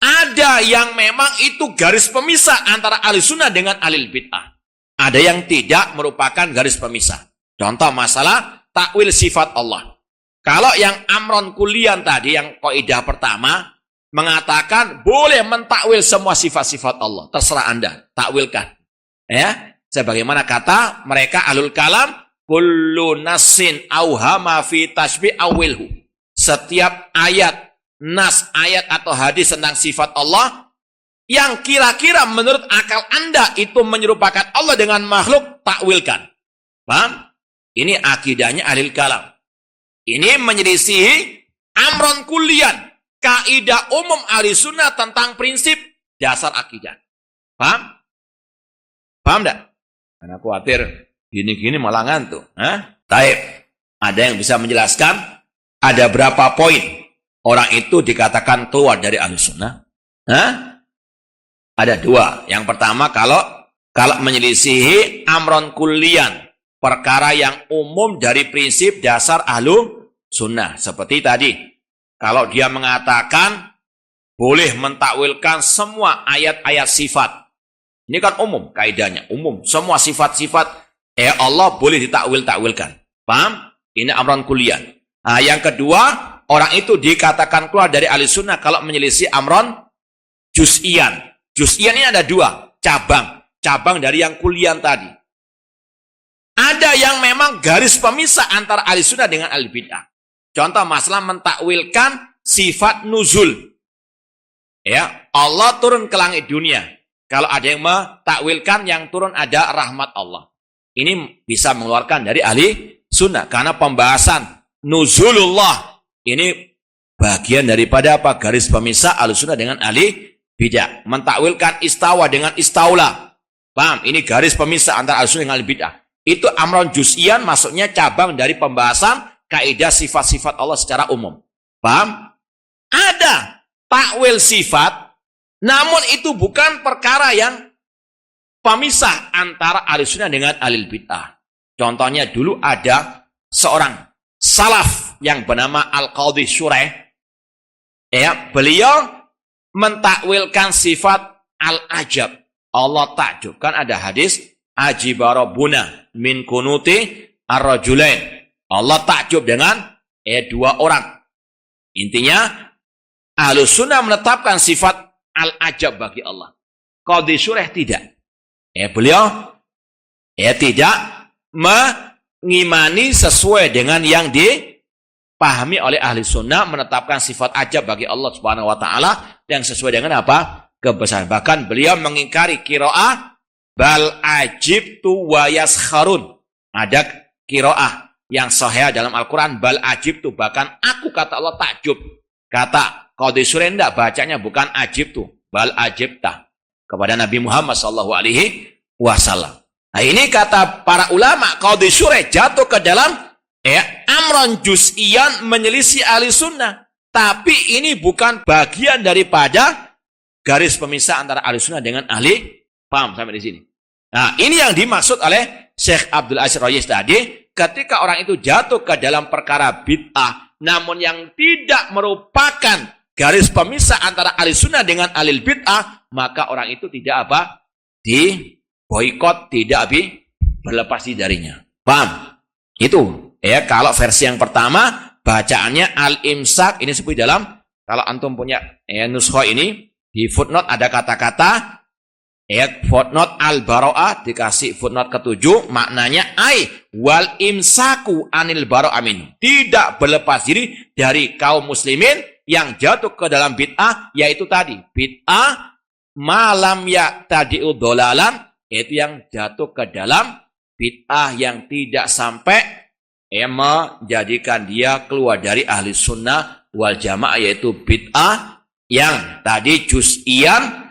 Ada yang memang itu garis pemisah antara ahli sunnah dengan ahli bid'ah. Ada yang tidak merupakan garis pemisah. Contoh masalah takwil sifat Allah. Kalau yang amron kulian tadi, yang kaidah pertama, mengatakan boleh mentakwil semua sifat-sifat Allah. Terserah Anda, takwilkan. Ya, sebagaimana kata mereka ahlul kalam, kullu nassin auhama fi tasbih awilhu. Setiap ayat, nas, ayat atau hadis tentang sifat Allah yang kira-kira menurut akal Anda itu menyerupakan Allah dengan makhluk, takwilkan. Paham? Ini akidahnya ahlul kalam. Ini menyelisihi amron kulian, kaidah umum ahli sunnah tentang prinsip dasar akidah. Paham? Paham enggak? Karena khawatir gini-gini malah ngantuk. Taib. Ada yang bisa menjelaskan ada berapa poin orang itu dikatakan keluar dari ahli sunnah? Ada dua. Yang pertama, kalau menyelisihi amron kulian, perkara yang umum dari prinsip dasar ahlu sunnah. Seperti tadi, kalau dia mengatakan boleh mentakwilkan semua ayat-ayat sifat. Ini kan umum, kaidahnya umum. Semua sifat-sifat Allah boleh ditakwil-takwilkan. Paham? Ini amron kulian. Nah, yang kedua, orang itu dikatakan keluar dari ahli sunnah kalau menyelisih amron juz'iyan. Juz'iyan ini ada dua, cabang dari yang kulian tadi. Ada yang memang garis pemisah antara ahli sunnah dengan ahli bid'ah. Contoh masalah mentakwilkan sifat nuzul. Ya, Allah turun ke langit dunia. Kalau ada yang mentakwilkan yang turun ada rahmat Allah. Ini bisa mengeluarkan dari ahli sunnah. Karena pembahasan nuzulullah ini bagian daripada apa? Garis pemisah ahli sunnah dengan ahli bid'ah. Mentakwilkan istawa dengan istaula. Paham? Ini garis pemisah antara ahli sunnah dengan ahli bid'ah. Itu amron juz'iyan, maksudnya cabang dari pembahasan kaidah sifat-sifat Allah secara umum. Paham? Ada takwil sifat, namun itu bukan perkara yang pemisah antara ahli sunnah dengan ahli bid'ah. Contohnya dulu ada seorang salaf yang bernama Al-Qadhi Syuraih. Ya, beliau mentakwilkan sifat al-ajab. Allah takjub. Kan ada hadis ajiba rabbuna min kunuti ar-rajulain. Allah takjub dengan dua orang. Intinya Ahlus Sunnah menetapkan sifat al-ajab bagi Allah. Qadhi Syuraih tidak. Beliau tidak mengimani sesuai dengan yang dipahami oleh ahli sunnah, menetapkan sifat ajab bagi Allah Subhanahu wa taala yang sesuai dengan apa? Kebesaran. Bahkan beliau mengingkari qiraah bal ajibtu wa yaskharun. Ada qiraah yang sahih dalam Al-Quran, bal ajibtu, bahkan aku kata Allah takjub. Kata Qadhi Surah tidak bacanya bukan ajib tuh, bal ajibta kepada Nabi Muhammad SAW. Nah ini kata para ulama, Qadhi Surah jatuh ke dalam amron juz'iyan menyelisih ahli sunnah. Tapi ini bukan bagian daripada garis pemisah antara ahli sunnah dengan ahli. Paham sampai di sini? Nah ini yang dimaksud oleh Syekh Abdul Aziz Ar-Rayis tadi, ketika orang itu jatuh ke dalam perkara bid'ah, namun yang tidak merupakan garis pemisah antara ahli sunnah dengan ahli bid'ah, maka orang itu tidak boikot, tidak berlepas darinya. Paham? Itu ya, kalau versi yang pertama bacaannya al-imsak, ini seperti dalam, kalau antum punya nuskha ini di footnote ada kata-kata footnote al-bara'ah, dikasih footnote ke-7, maknanya wal imsaku anil bara'ah min, tidak berlepas diri dari kaum muslimin yang jatuh ke dalam bid'ah, yaitu tadi bid'ah malam ya tadi'u dolalan, yaitu yang jatuh ke dalam bid'ah yang tidak sampai menjadikan dia keluar dari ahli sunnah wal jamaah, yaitu bid'ah yang tadi juz'iyan,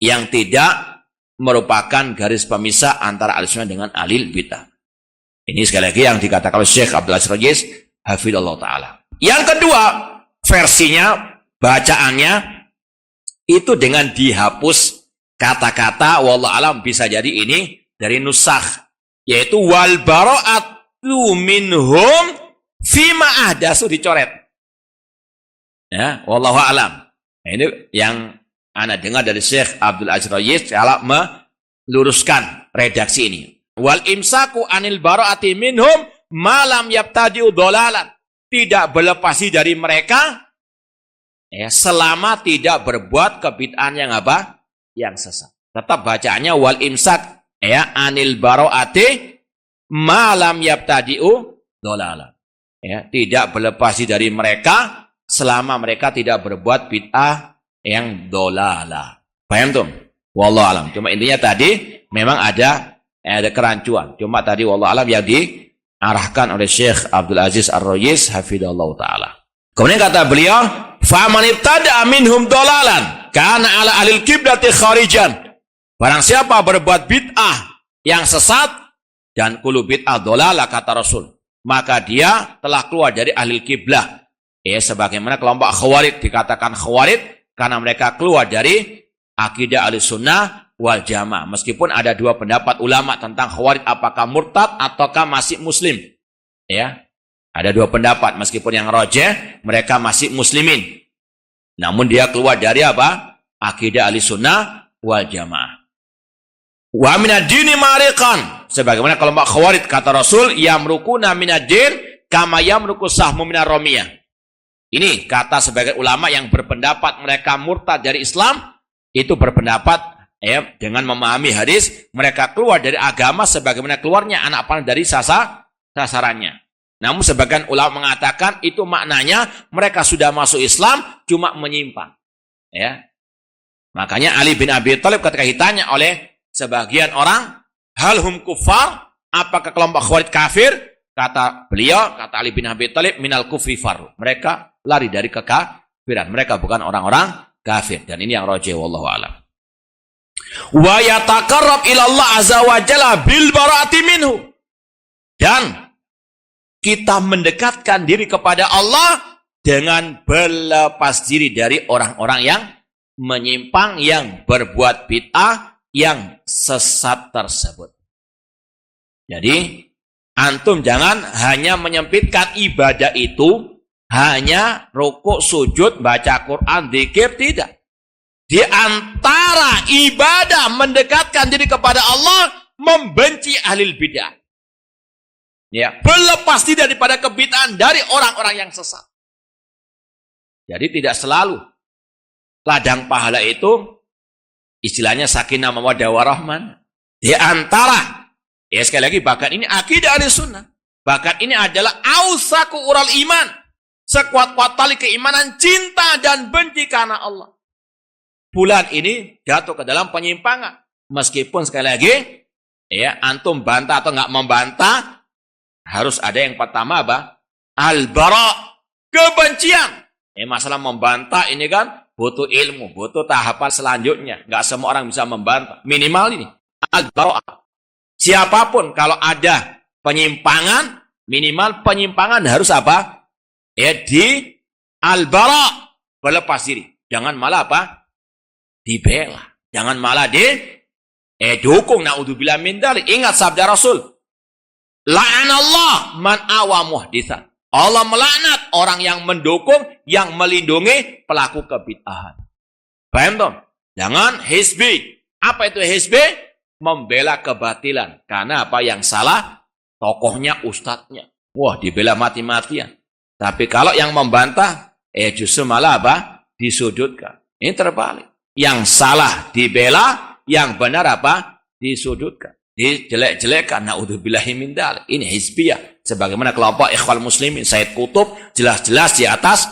yang tidak merupakan garis pemisah antara ahli sunnah dengan ahli bid'ah. Ini sekali lagi yang dikatakan oleh Syekh Abdul Aziz Ar-Rayis hafizallahu ta'ala. Yang kedua, versinya, bacaannya itu dengan dihapus kata-kata wallahu alam, bisa jadi ini dari nusakh, yaitu wal bara'atu minhum fima ahdasu, dicoret. Ya, wallahu alam. Nah, ini yang ana dengar dari Syekh Abdul Aziz Ar-Rayis kalau meluruskan redaksi ini. Wal imsaku anil bara'ati minhum malam yabtadi'u dolalan, tidak berlepas dari mereka selama tidak berbuat kebid'ahan yang apa? Yang sesat. Tetap bacaannya wal imsak anil bara'ati malam yabtadi'u dolalan. Tidak berlepas dari mereka selama mereka tidak berbuat bid'ah yang dolala. Paham tuh? Wallahu alam. Cuma intinya tadi memang ada kerancuan. Cuma tadi wallahu alam yang diarahkan oleh Syekh Abdul Aziz Ar-Rayis hafizallahu taala. Kemudian kata beliau, "Fa man ibtada minhum dolalan kana ala ahli qiblati kharijan." Barang siapa berbuat bid'ah yang sesat, dan kullu bid'ah dolalah kata Rasul, maka dia telah keluar dari ahli kiblah. Sebagaimana kelompok Khawarij dikatakan Khawarij karena mereka keluar dari akidah Ahlussunnah wal Jamaah. Meskipun ada dua pendapat ulama tentang Khawarij, apakah murtad ataukah masih muslim. Ada dua pendapat, meskipun yang rajih mereka masih muslimin. Namun dia keluar dari apa? Akidah Ahlussunnah wal Jamaah. Wa minad-dini mariqan, sebagaimana kelompok Khawarij kata Rasul, yamrukuna minad-din kama yamruku sahmu minar ramiyah. Ini kata sebagai ulama yang berpendapat mereka murtad dari Islam, itu berpendapat dengan memahami hadis, mereka keluar dari agama sebagaimana keluarnya anak panah dari sasarannya. Namun sebagian ulama mengatakan itu maknanya mereka sudah masuk Islam, cuma menyimpang. Makanya Ali bin Abi Thalib ketika ditanya oleh sebagian orang, hal hum kufar, apakah kelompok Khawarij kafir? Kata beliau, kata Ali bin Abi Thalib, minal kufri faru. Mereka lari dari kekafiran. Mereka bukan orang-orang kafir. Dan ini yang rajih wallahu a'lam. Wa yataqarrab ila Allah azza wa jalla bil bara'ati minhu. Dan kita mendekatkan diri kepada Allah dengan berlepas diri dari orang-orang yang menyimpang, yang berbuat bid'ah, yang sesat tersebut. Jadi antum jangan hanya menyempitkan ibadah itu hanya rukuk, sujud, baca Quran, zikir, tidak. Di antara ibadah mendekatkan diri kepada Allah, membenci ahli bid'ah. Berlepas diri daripada kebid'ahan dari orang-orang yang sesat. Jadi tidak selalu ladang pahala itu istilahnya sakinah mawaddah warahmah. Di antara, sekali lagi, bahkan ini akidah Ahlussunnah. Bahkan ini adalah ausaku ural iman. Sekuat-kuat tali keimanan, cinta dan benci karena Allah. Bulan ini jatuh ke dalam penyimpangan. Meskipun sekali lagi, antum bantah atau nggak membantah, harus ada yang pertama apa? Al-bara', kebencian. Masalah membantah ini kan butuh ilmu, butuh tahapan selanjutnya. Nggak semua orang bisa membantah. Minimal ini al-bara'ah. Siapapun kalau ada penyimpangan, minimal penyimpangan harus apa? Di al-bara', berlepas diri. Jangan malah apa? Dibela. Jangan malah dukung. Na'udzubillah min dzalik. Ingat sabda Rasul. La'anallah man awa muhditsan. Allah melaknat orang yang mendukung, yang melindungi pelaku kebid'ahan. Paham toh? Jangan hizbi. Apa itu hizbi? Membela kebatilan. Karena apa yang salah? Tokohnya, ustadznya. Wah, dibela mati-matian. Tapi kalau yang membantah, justru malah apa? Disudutkan. Ini terbalik. Yang salah dibela, yang benar apa? Disudutkan. Dijelek-jelekkan. Na'udzubillahi min dzalik. Ini hizbiyah. Sebagaimana kelompok Ikhwal Muslimin Said Qutb jelas-jelas di atas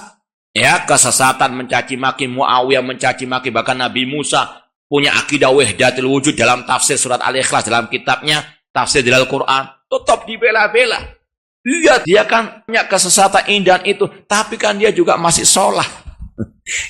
kesesatan, mencaci maki Muawiyah, mencaci maki bahkan Nabi Musa, punya akidah wahdatul wujud dalam tafsir surat Al-Ikhlas dalam kitabnya tafsir Al Quran, tetap dibela-bela. Dia kan punya kesesatan indah itu, tapi kan dia juga masih sholat.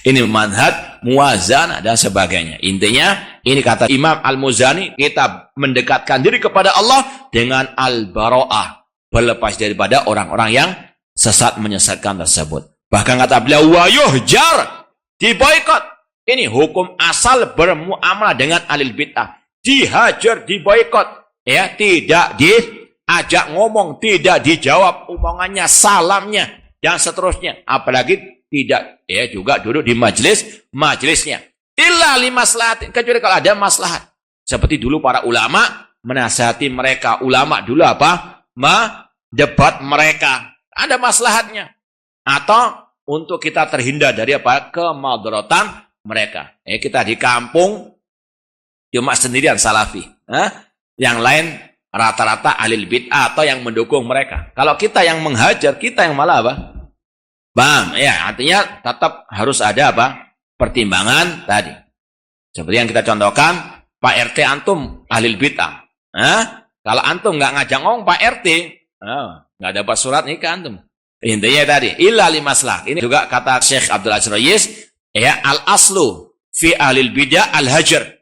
Ini manhaj muwazanah dan sebagainya. Intinya ini kata Imam Al-Muzani, kita mendekatkan diri kepada Allah dengan al-bara'ah, berlepas daripada orang-orang yang sesat menyesatkan tersebut. Bahkan kata beliau, wa yuhjar, diboikot. Ini hukum asal bermuamalah dengan alil bid'ah. Dihajar, diboikot. Tidak diajak ngomong, tidak dijawab omongannya, salamnya, dan seterusnya. Apalagi tidak juga duduk di majelisnya. Illa li maslahatin, kecuali kalau ada maslahat. Seperti dulu para ulama menasihati mereka. Ulama dulu apa? Debat mereka. Ada maslahatnya. Atau untuk kita terhindar dari apa? Kemadaratan mereka. Kita di kampung cuma sendirian salafi. Yang lain rata-rata alil bid'ah atau yang mendukung mereka. Kalau kita yang menghajar, kita yang malah apa? Bang, artinya tetap harus ada apa? Pertimbangan tadi. Seperti yang kita contohkan, Pak RT antum alil bid'ah. Kalau antum nggak ngajak ngomong Pak RT, nggak dapat surat nikah antum. Intinya tadi, illa limaslah. Ini juga kata Syekh Abdul Aziz Rayis, al-aslu fi ahlil bid'ah al-hajar.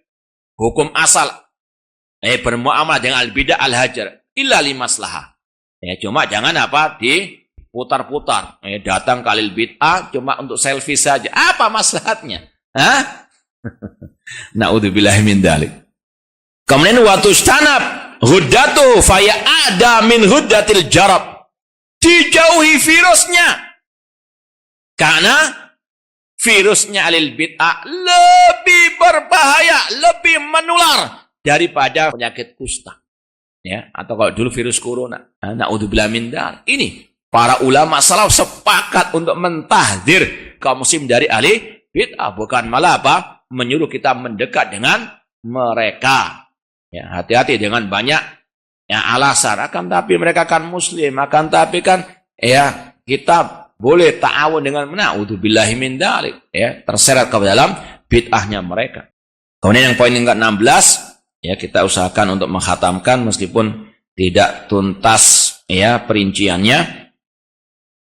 Hukum asal bermuamalah dengan al-bid'ah al-hajar. Illa limaslah. Cuma jangan apa? Diputar-putar. Datang ke ahlil bid'ah cuma untuk selfie saja. Apa maslahatnya? Na'udzubillahi min dzalik. Kemudian waktu stanab huddatu faya ada min huddatil jarab. Dijauhi virusnya. Karena virusnya alil bid'ah lebih berbahaya, lebih menular daripada penyakit kusta. Atau kalau dulu virus corona. Na'udzubillah min dzalik. Ini para ulama salaf sepakat untuk mentahdir kaum muslim dari ahli bid'ah, bukan malah apa? Menyuruh kita mendekat dengan mereka. Hati-hati dengan banyak alasan. Akan tapi mereka kan muslim, akan tapi kan kita boleh ta'awun dengan na'udzubillahi min dzalik, terseret ke dalam bid'ahnya mereka. Kemudian yang poin yang ke-16, kita usahakan untuk menghatamkan meskipun tidak tuntas perinciannya.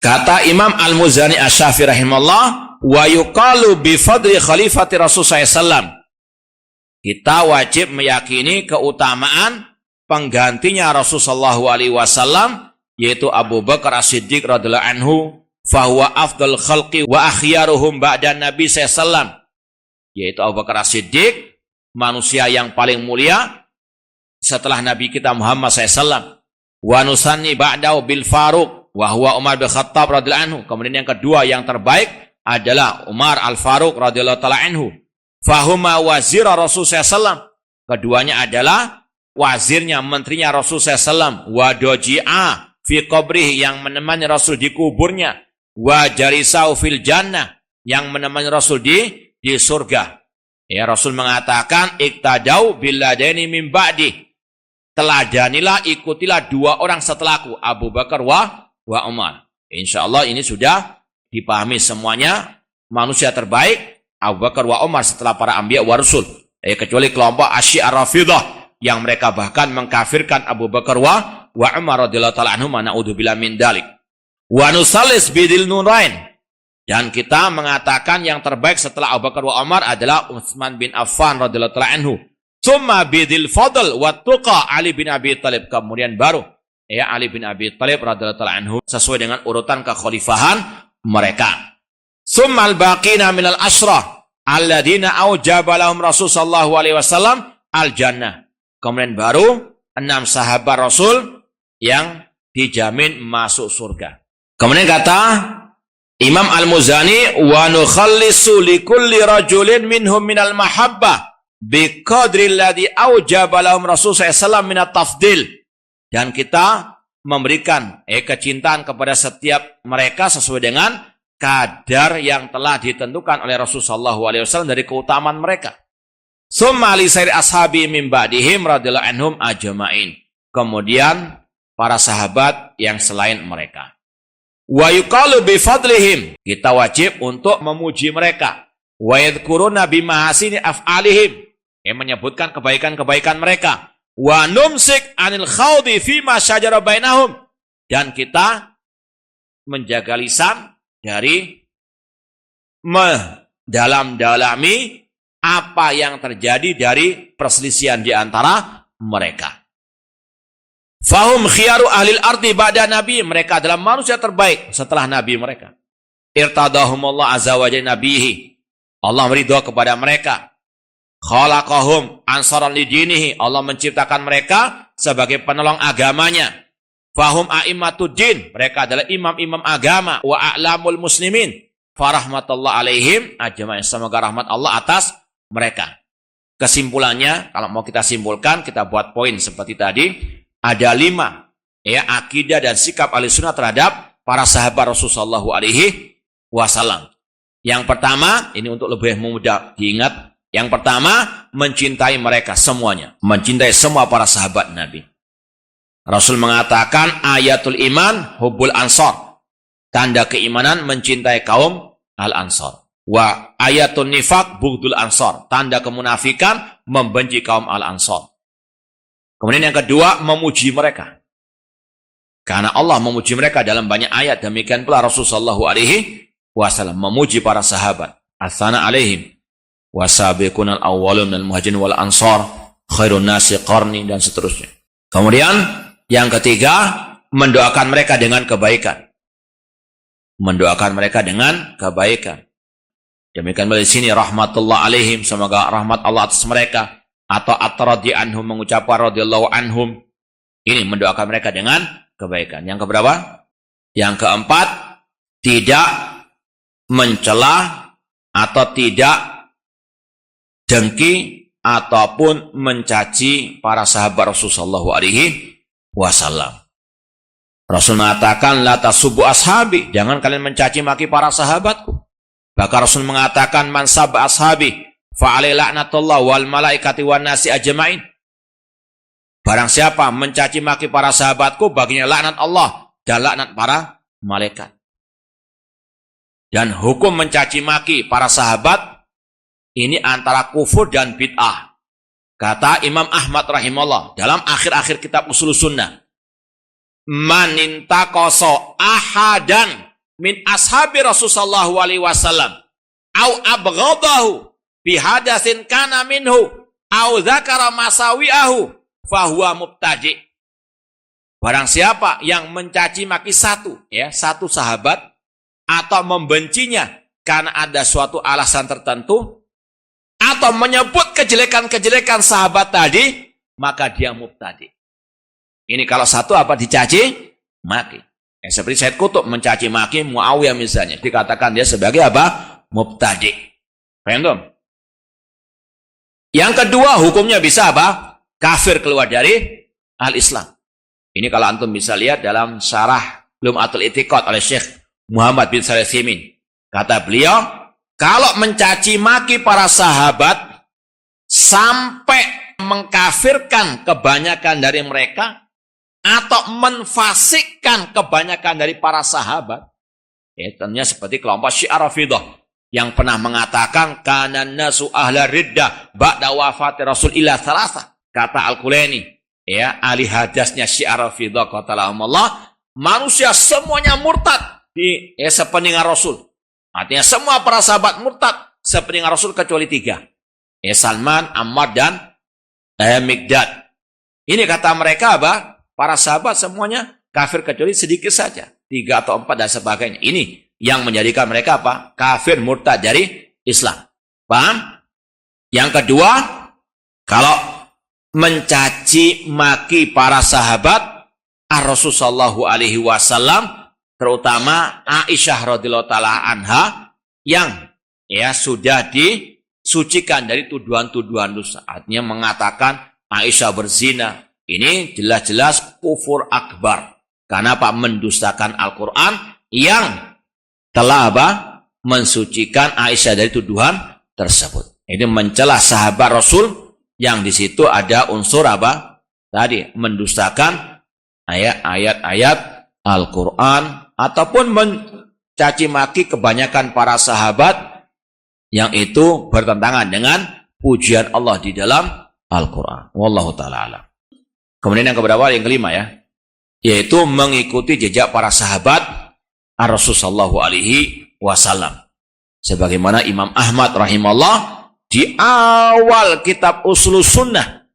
Kata Imam Al-Muzani Asy-Syafi'i rahimahullah, wa yuqalu bi fadli khalifati Rasulullah sallallahu. Kita wajib meyakini keutamaan penggantinya Rasulullah SAW, yaitu Abu Bakar As-Siddiq radhiyallahu anhu, fahuwa afdal khalqi wa akhyaruhum ba'da Nabi SAW, yaitu Abu Bakar As-Siddiq, manusia yang paling mulia setelah Nabi kita Muhammad SAW. Wa nusanni ba'dahu bil Faruq wa huwa Umar bin Khattab radhiyallahu anhu. Kemudian yang kedua yang terbaik adalah Umar Al-Faruq radhiyallahu ta'ala anhu. Fahuma wazira Rasulullah SAW. Keduanya adalah wazirnya, menterinya Rasulullah SAW. Wa doji'a fi qabrihi, yang menemani Rasul di kuburnya. Wa jarisau fil jannah, yang menemani Rasul di surga. Rasul mengatakan, iktadau billadaini min ba'di. Teladanilah, ikutilah dua orang setelahku, Abu Bakar wa Umar. InsyaAllah ini sudah dipahami semuanya. Manusia terbaik Abu Bakar wa Umar setelah para anbiya wa rasul. Kecuali kelompok Asyi'ah Rafidah yang mereka bahkan mengkafirkan Abu Bakar wa Umar radhiyallahu ta'ala anhum, na'udzubillah min dzalik. Wa nusallis bidil nurain. Dan kita mengatakan yang terbaik setelah Abu Bakar wa Umar adalah Utsman bin Affan radhiyallahu ta'ala anhu. Tsumma bidil fadl wa tuqa Ali bin Abi Thalib. Kemudian baru Ali bin Abi Thalib radhiyallahu ta'ala anhu sesuai dengan urutan kekhalifahan mereka. Tsumma al-baqina minal asyrah alladzina aujaba lahum Rasul sallallahu alaihi wasallam al-jannah. Kemudian baru 6 sahabat Rasul yang dijamin masuk surga. Kemudian kata Imam Al-Muzani, wa nukhallisu likulli rajulin minhum minal mahabbah biqadri alladhi aujaba lahum Rasul sallallahu minat tafdil. Dan kita memberikan kecintaan kepada setiap mereka sesuai dengan kadar yang telah ditentukan oleh Rasul sallallahu alaihi wasallam dari keutamaan mereka. Summa li sairi ashabi min ba'dihim radhiyallahu anhum ajma'in. Kemudian para sahabat yang selain mereka. Wa yuqalu bi fadlihim, kita wajib untuk memuji mereka. Wa yadhkuruna bi mahasini af'alihim, yang menyebutkan kebaikan-kebaikan mereka. Wa numsik anil khawdi fi ma syajara bainahum, dan kita menjaga lisan dari mendalam-dalami apa yang terjadi dari perselisihan di antara mereka. Fahum khiyaru ahlil ardi ba'da nabi, mereka adalah manusia terbaik setelah nabi mereka. Irtadahumullah azza wa jalla nabihi, Allah meridho kepada mereka. Khalaqahum ansaran lidinihi, Allah menciptakan mereka sebagai penolong agamanya. Fahum a'immatud din, mereka adalah imam-imam agama. Wa a'lamul muslimin, farahmatullah alaihim ajma'in, semoga rahmat Allah atas mereka. Kesimpulannya, kalau mau kita simpulkan, kita buat poin seperti tadi. Ada 5 akidah dan sikap Ahlussunnah terhadap para sahabat Rasulullah sallallahu alaihi wasallam. Yang pertama, ini untuk lebih mudah diingat. Yang pertama, mencintai mereka semuanya, mencintai semua para sahabat Nabi. Rasul mengatakan ayatul iman hubbul ansar, tanda keimanan mencintai kaum al-ansar. Wa ayatul nifaq bughdul ansar, tanda kemunafikan membenci kaum al-ansar. Kemudian yang kedua, memuji mereka. Karena Allah memuji mereka dalam banyak ayat. Demikian pula Rasulullah sallallahu alaihi wasallam memuji para sahabat. Asana alaihim wasabiqunal awwalun minal muhajirin wal ansar khairun nasi qarni, dan seterusnya. Kemudian yang ketiga, mendoakan mereka dengan kebaikan. Mendoakan mereka dengan kebaikan. Demikian pula di sini rahmatullah alaihim, semoga rahmat Allah atas mereka. Atau at-radhi anhum, mengucapkan radhiyallahu anhum. Ini mendoakan mereka dengan kebaikan. Yang keberapa? Yang keempat, tidak mencela atau tidak dengki ataupun mencaci para sahabat Rasul sallallahu alaihi wasallam. Rasul mengatakan la tasubbu ashabi, jangan kalian mencaci maki para sahabatku. Bahkan Rasul mengatakan man sabba ashabi fa'alai la'natullah wal malaikati wan nasi ajma'in. Barang siapa mencaci maki para sahabatku, baginya laknat Allah dan laknat para malaikat. Dan hukum mencaci maki para sahabat ini antara kufur dan bid'ah. Kata Imam Ahmad rahimahullah dalam akhir-akhir kitab Ushul Sunnah, man intaqasa ahadan min ashabi Rasulullah sallallahu alaihi wasallam au abghadahu bihadasin kana minhu au dzakara masawi'ahu fahuwa mubtadi'. Barang siapa yang mencaci maki satu sahabat atau membencinya karena ada suatu alasan tertentu atau menyebut kejelekan-kejelekan sahabat tadi, maka dia mubtadi'. Ini kalau satu apa dicaci maki. Seperti Said Qutb mencaci maki Muawiyah misalnya, dikatakan dia sebagai apa? Mubtadi'. Paham tuh? Yang kedua, hukumnya bisa apa? Kafir, keluar dari al-Islam. Ini kalau antum bisa lihat dalam syarah Lum'atul I'tiqad oleh Syekh Muhammad bin Shalih Al-Utsaimin. Kata beliau, kalau mencaci maki para sahabat sampai mengkafirkan kebanyakan dari mereka atau menfasikkan kebanyakan dari para sahabat, tentunya seperti kelompok Syiah Rafidhah yang pernah mengatakan kanan nasu ahla riddah ba'da wafati Rasulillah salasa. Kata Al-Qulaini, ahli hadasnya Syiah Rafidhah qatalahumullah, manusia semuanya murtad di sepeninggal Rasul. Artinya semua para sahabat murtad sepeninggal Rasul kecuali 3. Salman, Ammar, dan Miqdad. Ini kata mereka apa? Para sahabat semuanya kafir kecuali sedikit saja. 3 atau 4 dan sebagainya. Ini yang menjadikan mereka apa? Kafir murtad dari Islam. Paham? Yang kedua, kalau mencaci maki para sahabat Rasul sallallahu alaihi wasallam, terutama Aisyah radhiyallahu taala anha yang sudah disucikan dari tuduhan-tuduhan dosa. Artinya mengatakan Aisyah berzina. Ini jelas-jelas kufur akbar. Karena apa? Mendustakan Al-Quran yang telah mensucikan Aisyah dari tuduhan tersebut. Ini mencela sahabat Rasul yang di situ ada unsur tadi mendustakan ayat-ayat Al-Quran ataupun mencaci maki kebanyakan para sahabat yang itu bertentangan dengan pujian Allah di dalam Al-Quran. Wallahu ta'ala alam. Kemudian yang keberapa? Yang kelima yaitu mengikuti jejak para sahabat Rasul sallallahu alaihi wasallam. Sebagaimana Imam Ahmad rahimahullah di awal kitab Usulus Sunnah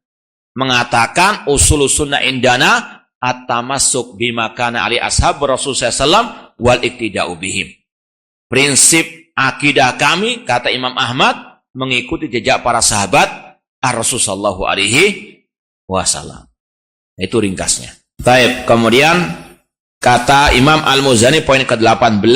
mengatakan Usulus Sunnah indana at-tamassuk bima kana ali ashab Rasul sallallahu wal iktida'u bihim. Prinsip akidah kami, kata Imam Ahmad, mengikuti jejak para sahabat Rasul sallallahu alaihi wasallam. Itu ringkasnya. Baik, kemudian kata Imam Al-Muzani poin ke-18,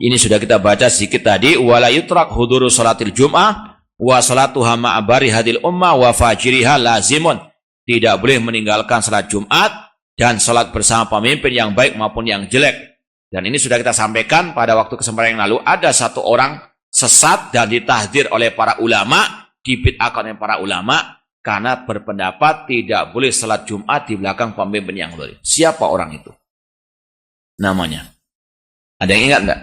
ini sudah kita baca sedikit tadi, wala yutrak huduru salatil jum'ah wa salatuha ma'abari hadil ummah wa fajiriha lazimun. Tidak boleh meninggalkan salat Jumat dan salat bersama pemimpin yang baik maupun yang jelek. Dan ini sudah kita sampaikan pada waktu kesempatan yang lalu, ada satu orang sesat dan ditahdir oleh para ulama, dibid'ahkan oleh para ulama karena berpendapat tidak boleh salat Jumat di belakang pemimpin yang zalim. Siapa orang itu? Namanya. Ada yang ingat enggak?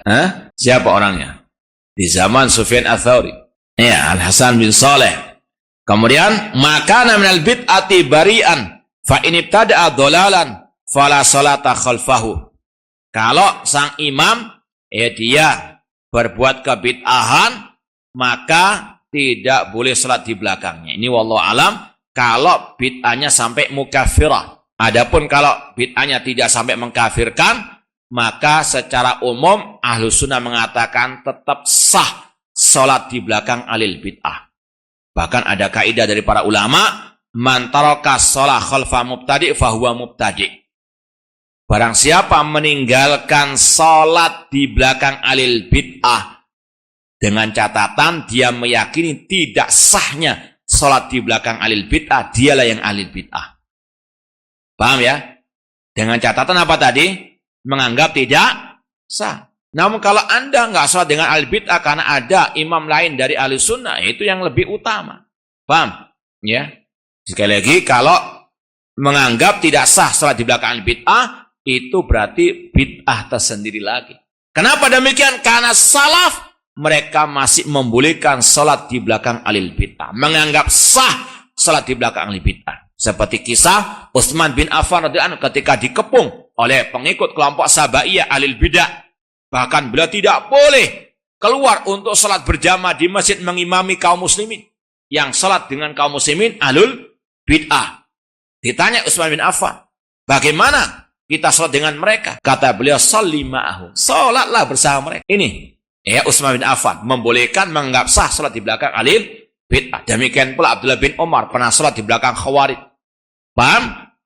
Siapa orangnya? Di zaman Sufyan Ats-Tsauri. Ya, Al-Hasan bin Saleh. Kemudian, makana minal bid'ati bari'an fa in ibtada'a dhalalan fala salata khalfahu. Kalau sang imam dia berbuat kebid'ahan, maka tidak boleh salat di belakangnya. Ini wallahu alam kalau bid'ahnya sampai mukafirah. Adapun kalau bid'ahnya tidak sampai mengkafirkan, maka secara umum Ahlus Sunnah mengatakan tetap sah salat di belakang alil bid'ah. Bahkan ada kaidah dari para ulama, man taraka shalah khalfa mubtadi' fahuwa mubtadi'. Barang siapa meninggalkan salat di belakang alil bid'ah dengan catatan dia meyakini tidak sahnya salat di belakang alil bid'ah, dialah yang alil bid'ah. Paham ya? Dengan catatan apa tadi? Menganggap tidak sah. Namun kalau Anda nggak salat dengan alil bid'ah karena ada imam lain dari ahli sunnah, itu yang lebih utama. Paham? Ya. Sekali lagi, kalau menganggap tidak sah salat di belakang alil bid'ah, itu berarti bid'ah tersendiri lagi. Kenapa demikian? Karena salaf mereka masih membolehkan salat di belakang alil bid'ah, menganggap sah salat di belakang alil bid'ah. Seperti kisah Utsman bin Affan radhiyallahu anhu ketika dikepung oleh pengikut kelompok Sabaiyah alil bid'ah. Bahkan beliau tidak boleh keluar untuk salat berjamaah di masjid mengimami kaum muslimin. Yang salat dengan kaum muslimin ahlul bid'ah. Ditanya Utsman bin Affan, bagaimana kita salat dengan mereka? Kata beliau, sholli ma'ahum. Salatlah bersama mereka. Ini Utsman bin Affan membolehkan menganggap sah salat di belakang alil bid'ah. Demikian pula Abdullah bin Umar pernah salat di belakang Khawarij. Paham?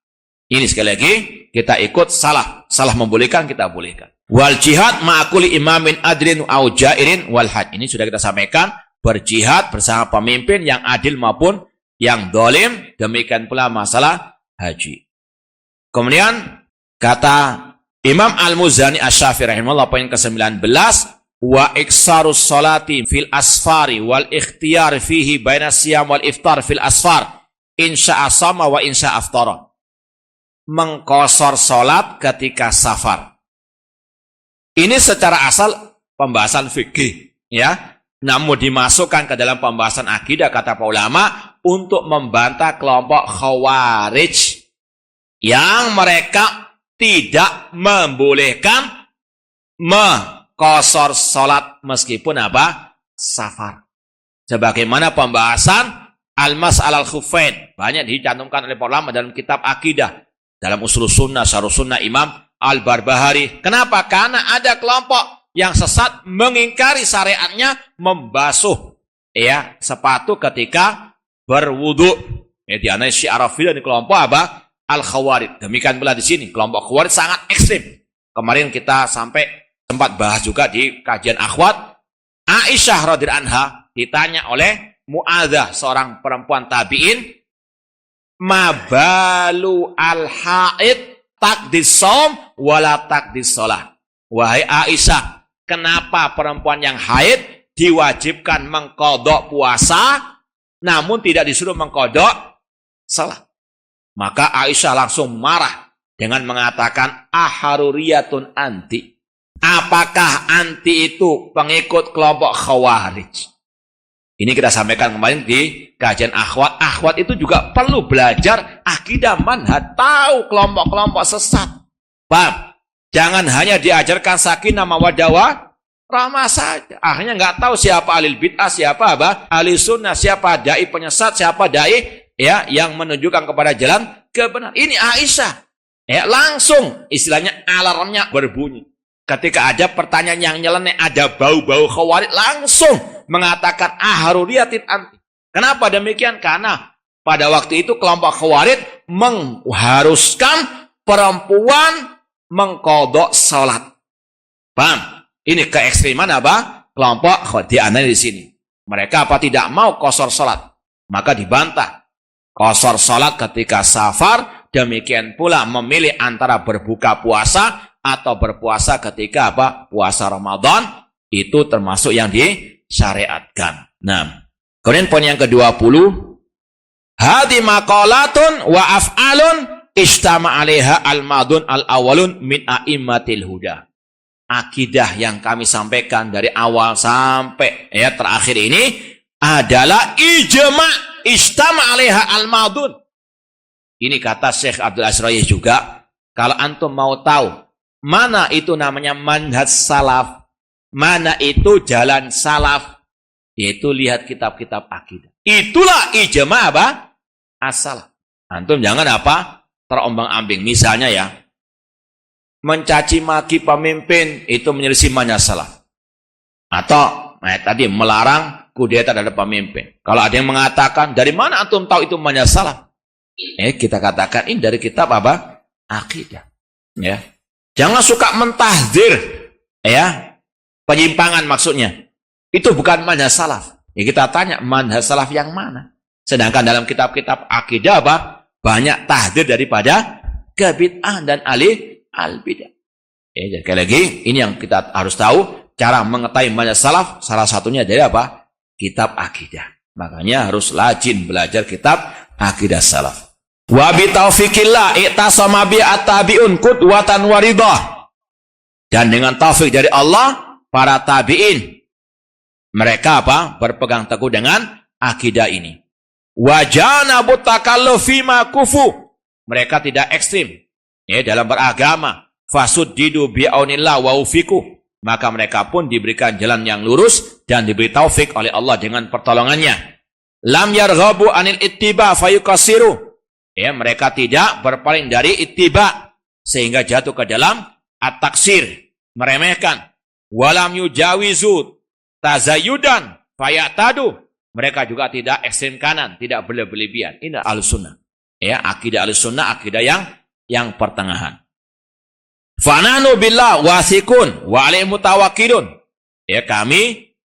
Ini sekali lagi kita ikut salah membolehkan, kita bolehkan. Wal jihad ma'akuli imamin adlin au jairin wal haj. Ini sudah kita sampaikan, berjihad bersama pemimpin yang adil maupun yang zalim. Demikian pula masalah haji. Kemudian kata Imam Al-Muzani Asy-Syafi'i rahimahullah poin ke-19, wa iksarus salati fil asfari wal ikhtiyar fihi baina siyam wal iftar fil asfar insya'a sama wa insya'a aftara. Mengkosor salat ketika safar. Ini secara asal pembahasan fikih, ya. Namun dimasukkan ke dalam pembahasan akidah kata para ulama untuk membantah kelompok Khawarij yang mereka tidak membolehkan qasar salat meskipun apa? Safar. Sebagaimana pembahasan al-mas'al al-khuffain banyak dicantumkan oleh para ulama dalam kitab akidah, dalam usul sunnah, syarh sunnah Imam Al-Barbahari. Kenapa? Karena ada kelompok yang sesat mengingkari syariatnya membasuh sepatu ketika berwudu. Di anai Syiah Rafidah di kelompok apa? Al-Khawarij. Demikian pula di sini kelompok Khawarij sangat ekstrim. Kemarin kita sampai sempat bahas juga di kajian akhwat. Aisyah radhiyallahu anha ditanya oleh Mu'adzah, seorang perempuan tabi'in, mabalu al-haid takdis saum wala takdis sholah. Wahai Aisyah, kenapa perempuan yang haid diwajibkan mengkodok puasa namun tidak disuruh mengkodok salat? Maka Aisyah langsung marah dengan mengatakan, aharuriyatun anti. Apakah anti itu pengikut kelompok Khawarij? Ini kita sampaikan kemarin di kajian akhwat. Akhwat itu juga perlu belajar akidah manhaj, tahu kelompok-kelompok sesat. Paham? Jangan hanya diajarkan sakinah mawaddah warahmah saja. Akhirnya nggak tahu siapa ahli bid'ah, siapa ahli sunnah, siapa dai penyesat, siapa dai yang menunjukkan kepada jalan kebenaran. Ini Aisyah. Langsung istilahnya alarmnya berbunyi. Ketika ada pertanyaan yang nyeleneh, ada bau-bau Khawarij, langsung mengatakan aharuriyatin anti. Kenapa demikian? Karena pada waktu itu kelompok Khawarij mengharuskan perempuan mengkodok salat. Paham? Ini keekstriman apa? Kelompok Khawarij dianalisis di sini. Mereka apa? Tidak mau qasar salat. Maka dibantah. Qasar salat ketika safar, demikian pula memilih antara berbuka puasa atau berpuasa ketika apa? Puasa Ramadan, itu termasuk yang disyariatkan. Nah, kemudian poin yang ke-20, hadi maqalatun wa af'alun istama 'alaiha al-madun al-awwalun min a'immatil huda. Akidah yang kami sampaikan dari awal sampai terakhir ini adalah ijma' istama 'alaiha al-madun. Ini kata Syekh Abdul Aziz juga, kalau antum mau tahu mana itu namanya manhaj salaf, mana itu jalan salaf, yaitu lihat kitab-kitab akidah. Itulah ijma' apa? As-salaf. Antum jangan apa? Terombang-ambing. Misalnya mencaci maki pemimpin itu menyelisih manhaj salaf. Atau tadi melarang kudeta terhadap pemimpin. Kalau ada yang mengatakan, dari mana antum tahu itu manhaj salaf? Kita katakan ini dari kitab apa? Akidah. Jangan suka mentahdzir penyimpangan maksudnya. Itu bukan manhaj salaf. Kita tanya manhaj salaf yang mana? Sedangkan dalam kitab-kitab akidah banyak tahdzir daripada kebid'ahan dan al-bid'ah. Jadi sekali lagi ini yang kita harus tahu, cara mengetahui manhaj salaf salah satunya dari apa? Kitab akidah. Makanya harus rajin belajar kitab akidah salaf. Wa bi taufiqillah i'tasama bi at-tabi'un qudwatan waridah. Dan dengan taufik dari Allah, para tabi'in mereka berpegang teguh dengan akidah ini. Wa janabu takalluf fima kufu. Mereka tidak ekstrim dalam beragama. Fasuddidu bi aunillah wa ufiku. Maka mereka pun diberikan jalan yang lurus dan diberi taufik oleh Allah dengan pertolongannya. Lam yarghabu anil ittiba fayuqassiru. Mereka tidak berpaling dari ittiba sehingga jatuh ke dalam at-taksir, meremehkan. Walam yujawizu tazayyudan fayatadu. Mereka juga tidak ekstrem kanan, tidak berlebihan. Ini al-sunnah. Akidah al-sunnah, akidah yang pertengahan. Fananu billah wasikun wa alaihi mutawakkilun. Kami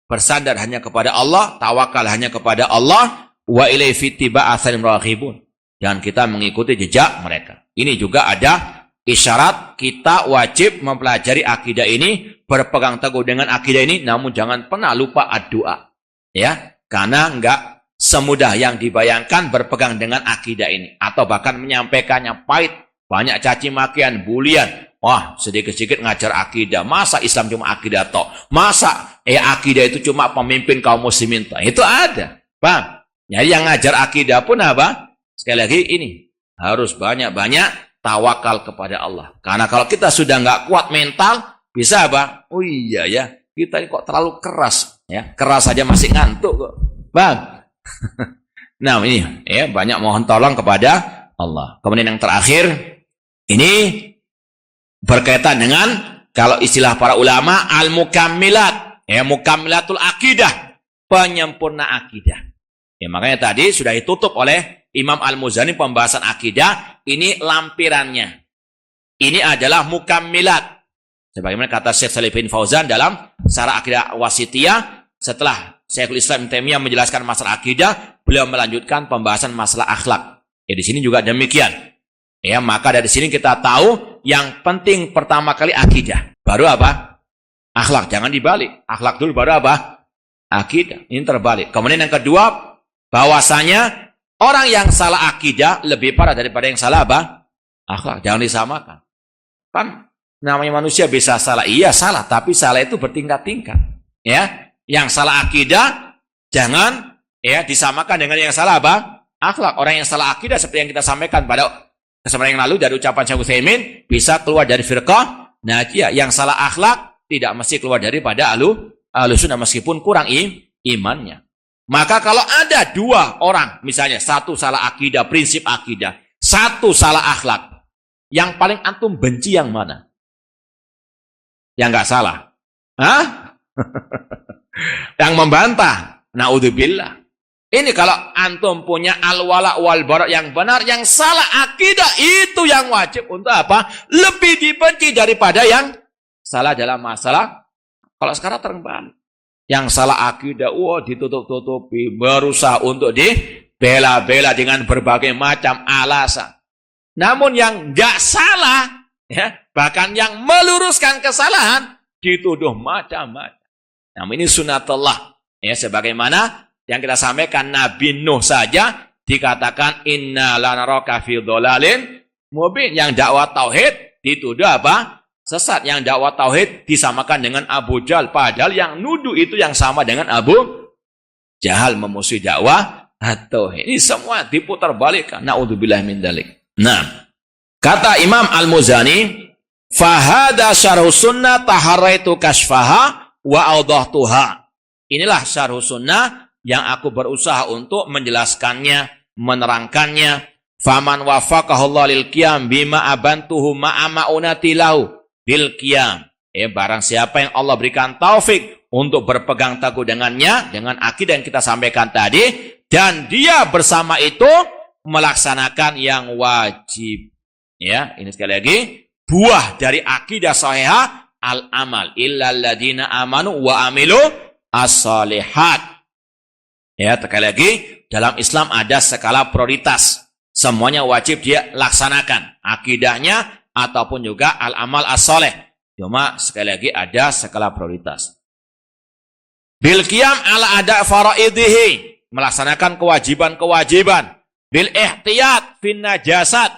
bersandar hanya kepada Allah, tawakal hanya kepada Allah, wa ilaihi fittiba atharim raghibun. Dan kita mengikuti jejak mereka. Ini juga ada isyarat kita wajib mempelajari akidah ini, berpegang teguh dengan akidah ini, namun jangan pernah lupa ad-doa. Karena enggak semudah yang dibayangkan berpegang dengan akidah ini. Atau bahkan menyampaikannya pahit, banyak caci makian, bulian. Wah, sedikit-sedikit ngajar akidah. Masa Islam cuma akidah toh? Masa akidah itu cuma pemimpin kaum muslimin toh? Itu ada. Paham? Jadi yang ngajar akidah pun apa? Sekali lagi ini harus banyak-banyak tawakal kepada Allah. Karena kalau kita sudah nggak kuat mental, bisa apa? Oh iya ya, kita ini kok terlalu keras. Ya, keras saja masih ngantuk kok. Bang. Nah ini ya, banyak mohon tolong kepada Allah. Kemudian yang terakhir, ini berkaitan dengan kalau istilah para ulama al-mukammilat, ya mukammilatul akidah, penyempurna akidah. Ya makanya tadi sudah ditutup oleh Imam Al-Muzani pembahasan akidah, ini lampirannya. Ini adalah mukammilat. Sebagaimana kata Syekh Shalih bin Fauzan dalam Syarah Akidah Wasithiyah, setelah Syekhul Islam Ibnu Taimiyah menjelaskan masalah akidah, beliau melanjutkan pembahasan masalah akhlak. Ya di sini juga demikian. Ya, maka dari sini kita tahu yang penting pertama kali akidah. Baru apa? Akhlak. Jangan dibalik. Akhlak dulu baru apa? Akidah. Ini terbalik. Kemudian yang kedua, bahwasanya orang yang salah akidah lebih parah daripada yang salah apa? Akhlak. Jangan disamakan. Kan namanya manusia bisa salah. Iya salah, tapi salah itu bertingkat-tingkat. Ya, yang salah akidah jangan ya disamakan dengan yang salah apa? Akhlak. Orang yang salah akidah seperti yang kita sampaikan pada kesempatan yang lalu dari ucapan Syekh Utsaimin bisa keluar dari firqah najiyah. Yang salah akhlak tidak mesti keluar daripada ahlussunnah meskipun kurang imannya. Maka kalau ada dua orang, misalnya satu salah akidah, prinsip akidah, satu salah akhlak, yang paling antum benci yang mana? Yang nggak salah? Hah? Yang membantah? Naudzubillah. Ini kalau antum punya al-wala wal bara yang benar, yang salah akidah itu yang wajib untuk apa? Lebih dibenci daripada yang salah dalam masalah. Kalau sekarang terbalik. Yang salah akidah, ditutup-tutupi, berusaha untuk dibela-bela dengan berbagai macam alasan. Namun yang nggak salah, ya, bahkan yang meluruskan kesalahan, dituduh macam-macam. Namun ini sunatullah. Ya, sebagaimana yang kita sampaikan Nabi Nuh saja dikatakan inna lanaraka fi dhalalin mubin. Yang dakwah tauhid dituduh apa? Sesat. Yang dakwah tauhid disamakan dengan Abu Jahal, padahal yang nuduh itu yang sama dengan Abu Jahal, memusuhi dakwah tauhid. Ini semua diputar balikkan. Naudzubillah min dzalik. Nah, kata Imam Al-Muzani, fahada syarhus sunnah taharraitu kashfaha wa awdahtuha. Inilah syarhus sunnah yang aku berusaha untuk menjelaskannya, menerangkannya. Faman wafaqahullah lil qiyam bima abantuhu ma'a ma'unati lahu bil qiyam. Barang siapa yang Allah berikan taufik untuk berpegang teguh dengannya, dengan akidah yang kita sampaikan tadi, dan dia bersama itu melaksanakan yang wajib. Ya, ini sekali lagi, buah dari akidah sahihah al-amal illal ladina amanu wa amilu as-salihat. Ya, sekali lagi, dalam Islam ada skala prioritas. Semuanya wajib dia laksanakan. Akidahnya ataupun juga al-amal as-saleh. Cuma sekali lagi ada skala prioritas. Bil qiyam ala ada faraidihi, melaksanakan kewajiban-kewajiban. Bil ihtiyat fin najasat,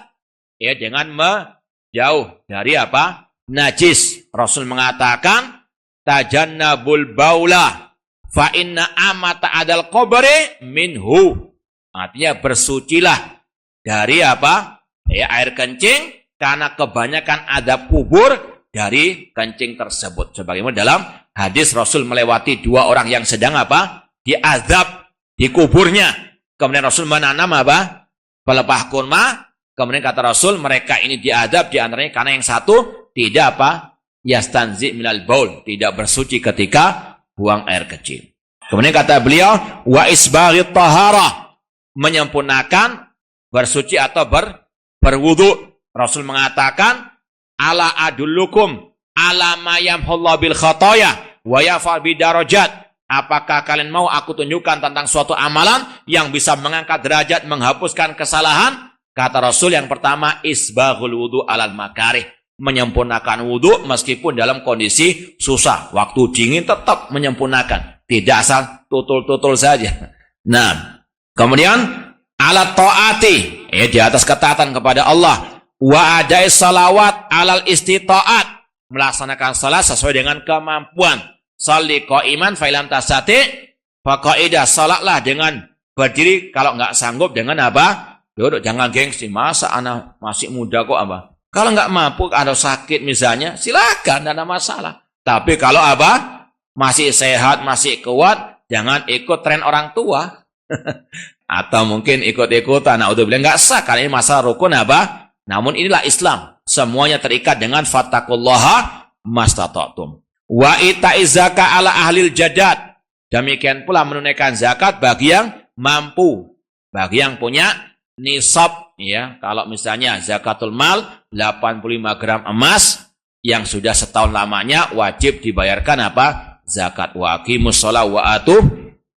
ya, dengan menjauh dari apa? Najis. Rasul mengatakan tajannabul baula fa inna amata adal qabri minhu. Artinya bersucilah dari apa? Ya, air kencing, karena kebanyakan ada kubur dari kencing tersebut. Sebagaimana dalam hadis Rasul melewati dua orang yang sedang apa? Diazab di kuburnya. Kemudian Rasul menanam apa? Pelepah kurma. Kemudian kata Rasul, mereka ini diazab di antaranya karena yang satu tidak apa? Yastanzi minal baul, tidak bersuci ketika buang air kecil. Kemudian kata beliau, wa isbaghit taharah, menyempurnakan bersuci atau berwudu. Rasul mengatakan, ala adullukum ala ma yamhullahu bil khataya wa yaf'al bidarajat. Apakah kalian mau aku tunjukkan tentang suatu amalan yang bisa mengangkat derajat, menghapuskan kesalahan? Kata Rasul, yang pertama, isbaghul wudu alal makarih, menyempurnakan wudu meskipun dalam kondisi susah. Waktu dingin tetap menyempurnakan. Tidak asal tutul-tutul saja. Nah, kemudian alat ta'ati, di atas ketaatan kepada Allah. Wa adai salawat alal istita'at, melaksanakan salat sesuai dengan kemampuan. Shalli qa'iman fa lam tastati fa qa'idah, salatlah dengan berdiri, kalau enggak sanggup dengan apa? Duduk. Jangan gengsi, masa anak masih muda kok apa? Kalau nggak mampu, ada sakit misalnya, silakan, tidak ada masalah. Tapi kalau masih sehat, masih kuat, jangan ikut tren orang tua. Atau mungkin ikut-ikutan. Na'udzubillah, nggak sah, karena ini masalah rukun Namun inilah Islam. Semuanya terikat dengan fattaqullaha mastata'tum. Wa ita'iz zakah ala ahlil jadad. Demikian pula menunaikan zakat bagi yang mampu. Bagi yang punya nisab. Ya, kalau misalnya zakatul mal 85 gram emas yang sudah setahun lamanya wajib dibayarkan zakat. Wa aqimus shalah wa atu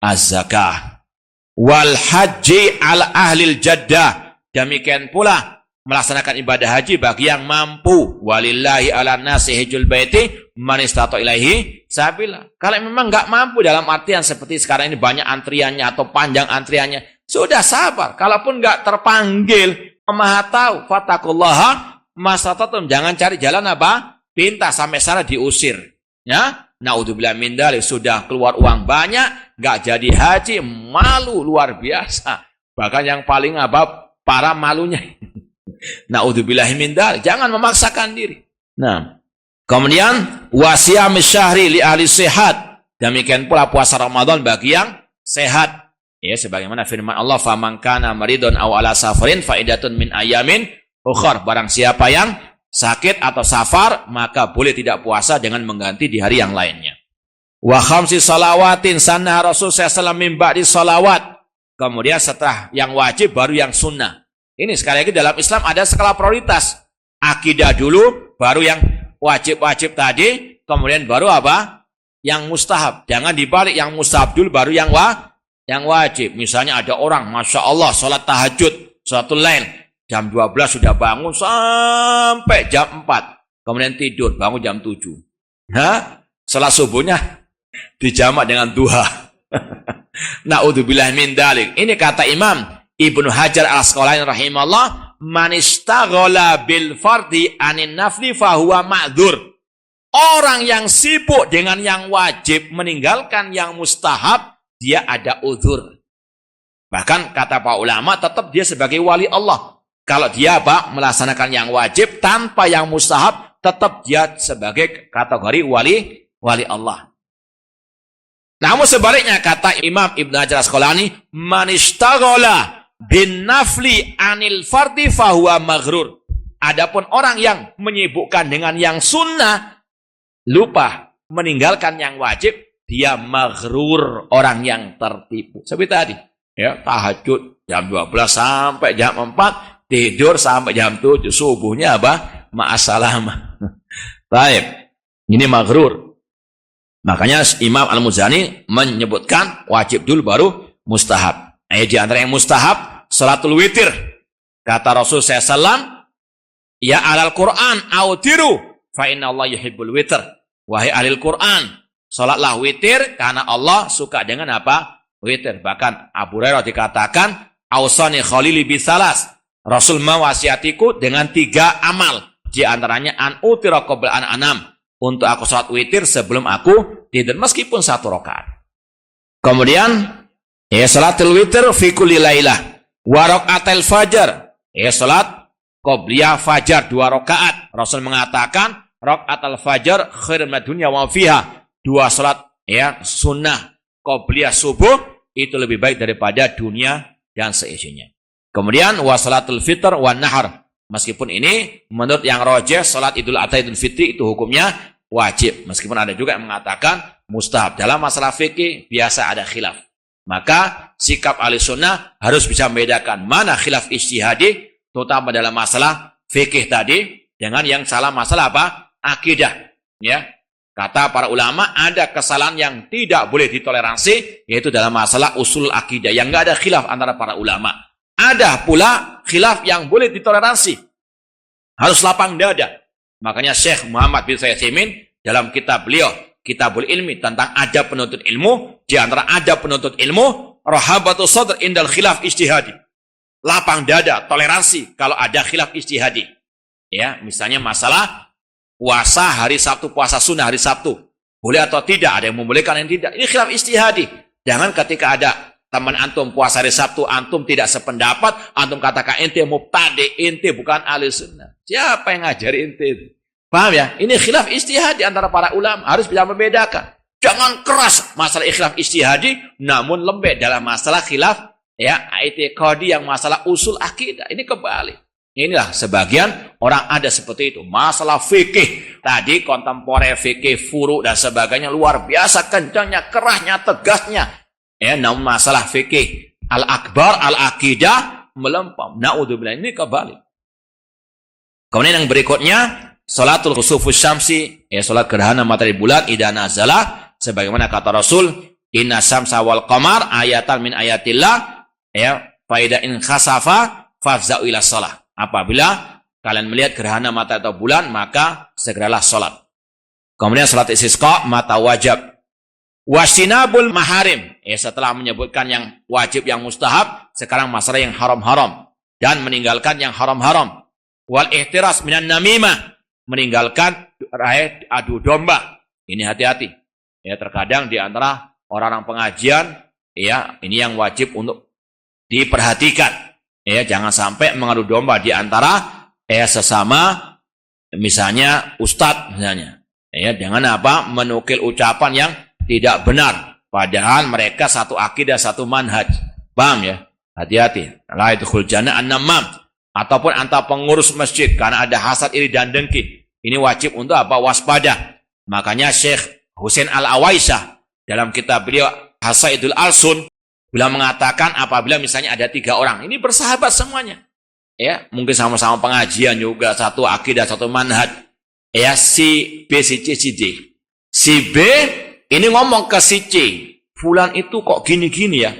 az-zakah. Wal haji ala ahlil jaddah. Demikian pula melaksanakan ibadah haji bagi yang mampu. Walillahi ala nasi hijjul baiti man istata ilaihi sabila. Kalau memang enggak mampu dalam artian seperti sekarang ini banyak antriannya atau panjang antriannya, sudah sabar. Kalaupun enggak terpanggil, Maha tahu, fattaqullaha mastata'tum. Jangan cari jalan pintas sampai sana diusir. Ya, naudzubillah min dzalik, sudah keluar uang banyak, enggak jadi haji, malu luar biasa. Bahkan yang paling para malunya. Naudzubillah min dzalik, jangan memaksakan diri. Nah, kemudian wasiyamis syahri li ahli sehat. Demikian pula puasa Ramadan bagi yang sehat. Ya, sebagaimana firman Allah, faman kana maridun aw ala safarin faidatun min ayamin ukhar. Barang siapa yang sakit atau safar, maka boleh tidak puasa dengan mengganti di hari yang lainnya. Wa khamsi salawatin sanna Rasul sallallahu min ba'di salawat. Kemudian setelah yang wajib baru yang sunnah. Ini sekali lagi dalam Islam ada skala prioritas. Akidah dulu, baru yang wajib-wajib tadi, kemudian baru yang mustahab. Jangan dibalik, yang mustahab dulu baru yang wajib. Misalnya ada orang, Masya Allah, sholat tahajud, sholatul lail, jam 12 sudah bangun sampai jam 4. Kemudian tidur, bangun jam 7. Sholat subuhnya dijamak dengan duha. Na'udzubillah min dzalik. Ini kata Imam Ibnu Hajar al-Asqalani rahimahullah, man istaghala bil fardi anin nafli fahuwa ma'dzur. Orang yang sibuk dengan yang wajib, meninggalkan yang mustahab, dia ada uzur. Bahkan kata para ulama, tetap dia sebagai wali Allah. Kalau dia melaksanakan yang wajib tanpa yang mustahab, tetap dia sebagai kategori wali Allah. Namun sebaliknya kata Imam Ibnu Hajar Asqalani, man ishtaghala bin nafli anil fardi fahuwa maghrur. Adapun orang yang menyibukkan dengan yang sunnah, lupa meninggalkan yang wajib, dia maghrur, orang yang tertipu. Seperti tadi, ya, tahajud jam 12 sampai jam 4, tidur sampai jam 7, subuhnya ma'assalam. Baik, ini maghrur. Makanya Imam Al-Muzani menyebutkan wajib dulu baru mustahab. Di antara yang mustahab, salatul witir. Kata Rasul SAW, ya alal Quran autiru, fa inna Allah yuhibbul witir. Wahai ahli Quran, salatlah witir karena Allah suka dengan witir. Bahkan Abu Hurairah dikatakan, ausani khalili bisalas. Rasul mewasiatiku dengan 3 amal. Di antaranya an utira qabla an anam. Untuk aku salat witir sebelum aku tidur, meskipun 1 rakaat. Kemudian salatul witir fi kulli lailah. Wa rakaatil fajar. Salat qabliyah fajar 2 rakaat. Rasul mengatakan rakaatul fajar khairun minad dunya wa fiha. 2 salat sunnah qabliyah subuh itu lebih baik daripada dunia dan seisinya. Kemudian wa salatul fitr wa nahar. Meskipun ini menurut yang rajih salat Idul Adha Idul Fitri itu hukumnya wajib. Meskipun ada juga yang mengatakan mustahab. Dalam masalah fikih biasa ada khilaf. Maka sikap ahli sunnah harus bisa membedakan mana khilaf ijtihadi, terutama dalam masalah fikih tadi, dengan yang salah masalah akidah. Ya. Kata para ulama, ada kesalahan yang tidak boleh ditoleransi, yaitu dalam masalah usul akidah, yang nggak ada khilaf antara para ulama. Ada pula khilaf yang boleh ditoleransi. Harus lapang dada. Makanya Syekh Muhammad bin Shalih Al-Utsaimin dalam kitab beliau, Kitabul Ilmi, tentang adab penuntut ilmu, di antara adab penuntut ilmu, rahabatus sadr indal khilaf ijtihadi. Lapang dada, toleransi kalau ada khilaf ijtihadi. Ya, misalnya masalah puasa hari Sabtu, puasa sunnah hari Sabtu. Boleh atau tidak, ada yang membolehkan yang tidak. Ini khilaf ijtihadi. Jangan ketika ada teman antum puasa hari Sabtu, antum tidak sependapat, antum katakan ente mubtadi, ente bukan ahli sunnah. Siapa yang ngajari ente itu? Paham ya? Ini khilaf ijtihad di antara para ulama, harus bisa membedakan. Jangan keras masalah khilaf ijtihadi, namun lembek dalam masalah khilaf ya i'tiqadi yang masalah usul akidah. Ini kebalik. Inilah sebagian orang ada seperti itu. Masalah fikih tadi kontemporer, fikih furu dan sebagainya luar biasa kencangnya, kerasnya, tegasnya. Ya, namun masalah fikih al-akbar, al-akidah melempam. Naudzubillah, ini kebalik. Kemudian yang berikutnya, salatul khusufus syamsi, ya salat gerhana matahari bulan idza nazala, sebagaimana kata Rasul, inna syamsa wal qamar ayatan min ayatillah, ya fa idza in khasafa fafza'u ila shalah. Apabila kalian melihat gerhana matahari atau bulan, maka segeralah salat. Kemudian salat istisqa mata wajib. Wasinabul maharim, ya setelah menyebutkan yang wajib, yang mustahab, sekarang masalah yang haram-haram dan meninggalkan yang haram-haram. Wal ihtiras minan namimah, meninggalkan adu domba. Ini hati-hati. Ya terkadang di antara orang-orang pengajian, ya ini yang wajib untuk diperhatikan. Ya jangan sampai mengadu domba di antara sesama, misalnya ustadz misalnya. Ya jangan menukil ucapan yang tidak benar, padahal mereka satu akidah, satu manhaj. Paham ya? Hati-hati. La yadkhul jannah an-namam, ataupun antara pengurus masjid karena ada hasad, iri dan dengki. Ini wajib untuk waspada. Makanya Syekh Husain Al-Awaisyah dalam kitab beliau Hasaidul Alsun beliau mengatakan apabila misalnya ada 3 orang, ini bersahabat semuanya. Ya, mungkin sama-sama pengajian juga, satu akidah, satu manhaj. Ya, si B, si C, si D. Si B ini ngomong ke si C, fulan itu kok gini-gini ya.